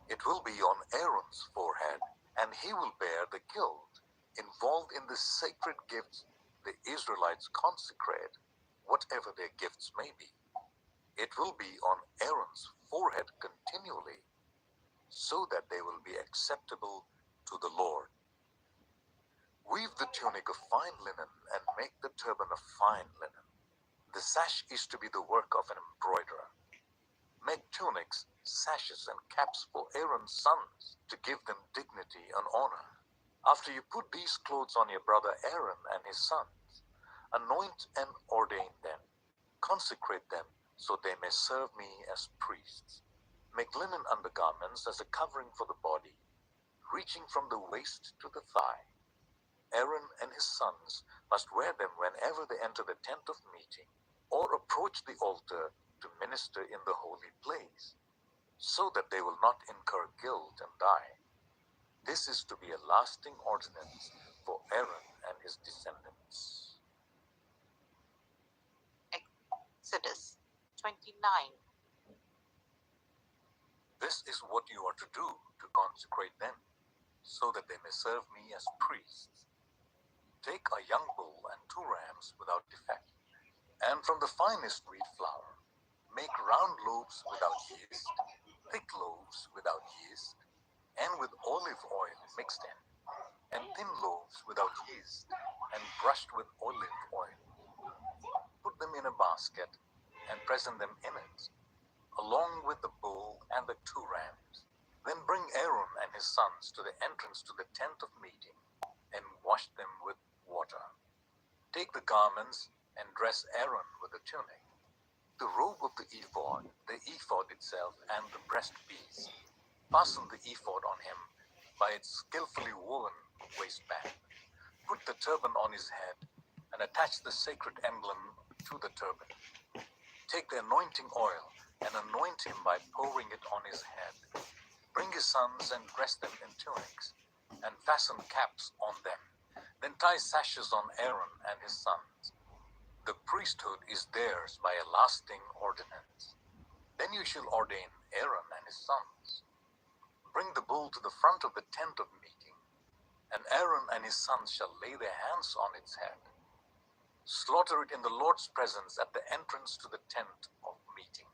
Speaker 2: It will be on Aaron's forehead, and he will bear the guilt involved in the sacred gifts the Israelites consecrate, whatever their gifts may be. It will be on Aaron's forehead continually, so that they will be acceptable to the Lord. Weave the tunic of fine linen and make the turban of fine linen. The sash is to be the work of an embroiderer. Make tunics, sashes, and caps for Aaron's sons, to give them dignity and honor. After you put these clothes on your brother Aaron and his sons, anoint and ordain them. Consecrate them, so they may serve me as priests. Make linen undergarments as a covering for the body, reaching from the waist to the thigh. Aaron and his sons must wear them whenever they enter the tent of meeting or approach the altar to minister in the holy place, so that they will not incur guilt and die. This is to be a lasting ordinance for Aaron and his descendants.
Speaker 1: Exodus 29.
Speaker 2: This is what you are to do to consecrate them, so that they may serve me as priests. Take a young bull and 2 rams without defect, and from the finest wheat flour, make round loaves without yeast, thick loaves without yeast, and with olive oil mixed in, and thin loaves without yeast, and brushed with olive oil. Put them in a basket, and present them in it, along with the bull and the 2 rams. Then bring Aaron and his sons to the entrance to the tent of meeting, and wash them with water. Take the garments and dress Aaron with the tunic, the robe of the ephod itself, and the breastpiece. Fasten the ephod on him by its skillfully woven waistband. Put the turban on his head, and attach the sacred emblem to the turban. Take the anointing oil and anoint him by pouring it on his head. Bring his sons and dress them in tunics, and fasten caps on them. Then tie sashes on Aaron and his sons. The priesthood is theirs by a lasting ordinance. Then you shall ordain Aaron and his sons. Bring the bull to the front of the tent of meeting, and Aaron and his sons shall lay their hands on its head. Slaughter it in the Lord's presence at the entrance to the tent of meeting.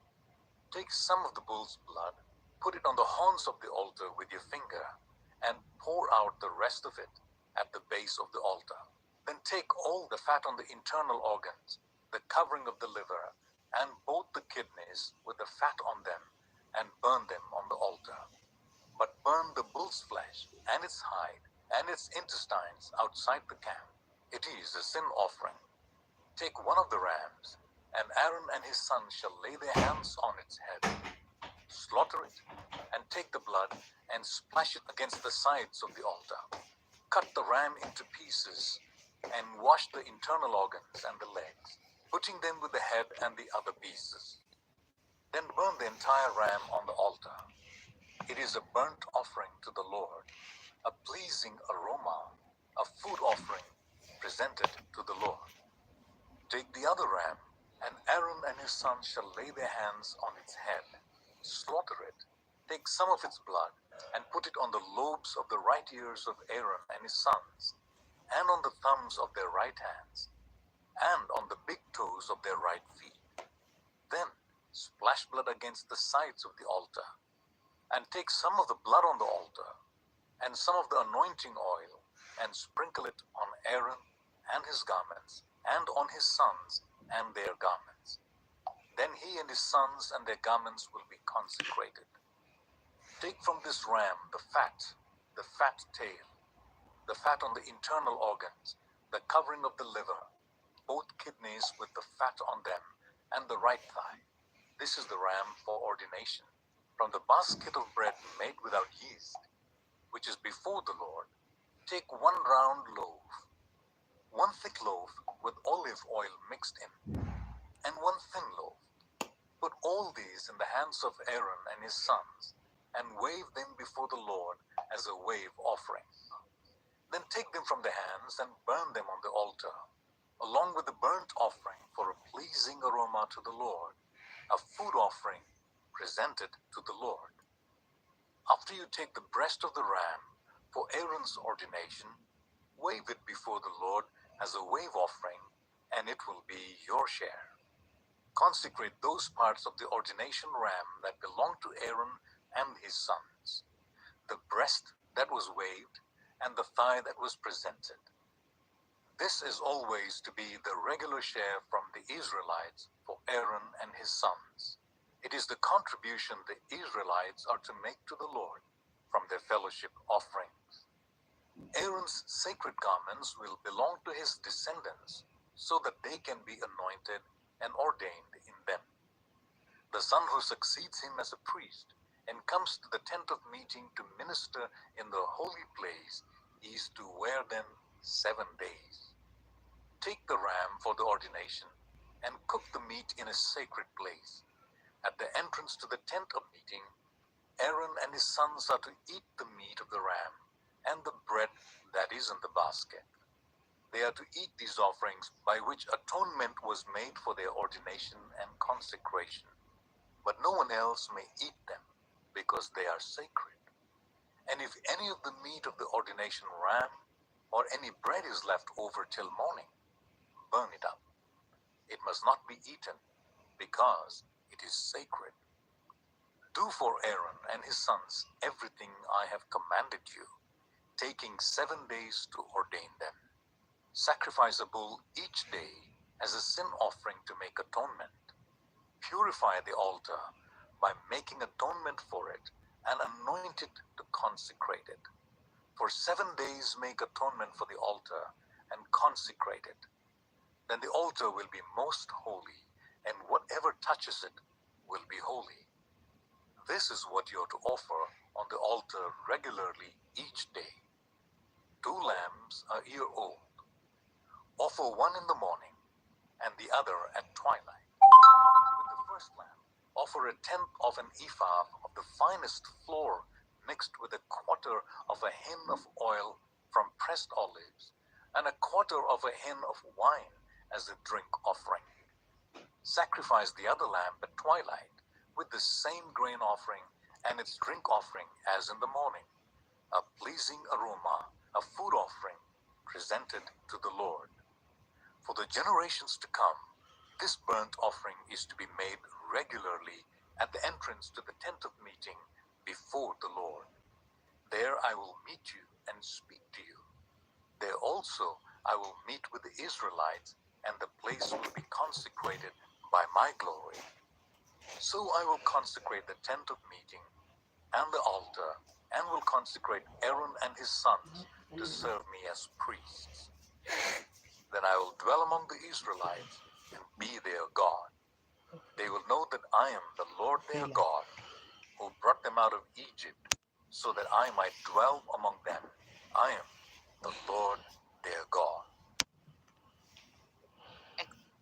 Speaker 2: Take some of the bull's blood, put it on the horns of the altar with your finger, and pour out the rest of it at the base of the altar. Then take all the fat on the internal organs, the covering of the liver, and both the kidneys with the fat on them, and burn them on the altar. But burn the bull's flesh, and its hide, and its intestines outside the camp. It is a sin offering. Take one of the rams, and Aaron and his sons shall lay their hands on its head. Slaughter it, and take the blood, and splash it against the sides of the altar. Cut the ram into pieces, and wash the internal organs and the legs, putting them with the head and the other pieces. Then burn the entire ram on the altar. It is a burnt offering to the Lord, a pleasing aroma, a food offering presented to the Lord. Take the other ram, and Aaron and his sons shall lay their hands on its head. Slaughter it. Take some of its blood, and put it on the lobes of the right ears of Aaron and his sons, and on the thumbs of their right hands, and on the big toes of their right feet. Then splash blood against the sides of the altar, and take some of the blood on the altar, and some of the anointing oil, and sprinkle it on Aaron and his garments, and on his sons and their garments. Then he and his sons and their garments will be consecrated. Take from this ram the fat tail, the fat on the internal organs, the covering of the liver, both kidneys with the fat on them, and the right thigh. This is the ram for ordination. From the basket of bread made without yeast, which is before the Lord, take one round loaf, one thick loaf with olive oil mixed in, and one thin loaf. Put all these in the hands of Aaron and his sons, and wave them before the Lord as a wave offering. Then take them from their hands and burn them on the altar, along with the burnt offering for a pleasing aroma to the Lord, a food offering presented to the Lord. After you take the breast of the ram for Aaron's ordination, wave it before the Lord as a wave offering, and it will be your share. Consecrate those parts of the ordination ram that belong to Aaron and his sons, the breast that was waved and the thigh that was presented. This is always to be the regular share from the Israelites for Aaron and his sons. It is the contribution the Israelites are to make to the Lord from their fellowship offerings. Aaron's sacred garments will belong to his descendants, so that they can be anointed and ordained in them. The son who succeeds him as a priest and comes to the tent of meeting to minister in the holy place is to wear them 7 days. Take the ram for the ordination and cook the meat in a sacred place. At the entrance to the tent of meeting, Aaron and his sons are to eat the meat of the ram and the bread that is in the basket. They are to eat these offerings by which atonement was made for their ordination and consecration. But no one else may eat them, because they are sacred. And if any of the meat of the ordination ram or any bread is left over till morning, burn it up. It must not be eaten, because it is sacred. Do for Aaron and his sons everything I have commanded you, taking 7 days to ordain them. Sacrifice a bull each day as a sin offering to make atonement. Purify the altar by making atonement for it and anoint it to consecrate it. For 7 days make atonement for the altar and consecrate it. Then the altar will be most holy, and whatever touches it will be holy. This is what you are to offer on the altar regularly each day. 2 lambs a year old. Offer one in the morning and the other at twilight. With the first lamb, offer a tenth of an ephah of the finest flour mixed with a quarter of a hin of oil from pressed olives, and a quarter of a hin of wine as a drink offering. Sacrifice the other lamb at twilight with the same grain offering and its drink offering as in the morning, a pleasing aroma, a food offering presented to the Lord. For the generations to come, this burnt offering is to be made regularly at the entrance to the tent of meeting before the Lord. There I will meet you and speak to you. There also I will meet with the Israelites, and the place will be consecrated by my glory. So I will consecrate the tent of meeting and the altar, and will consecrate Aaron and his sons to serve me as priests. Then I will dwell among the Israelites and be their God. They will know that I am the Lord their God, who brought them out of Egypt, so that I might dwell among them. I am the Lord their God.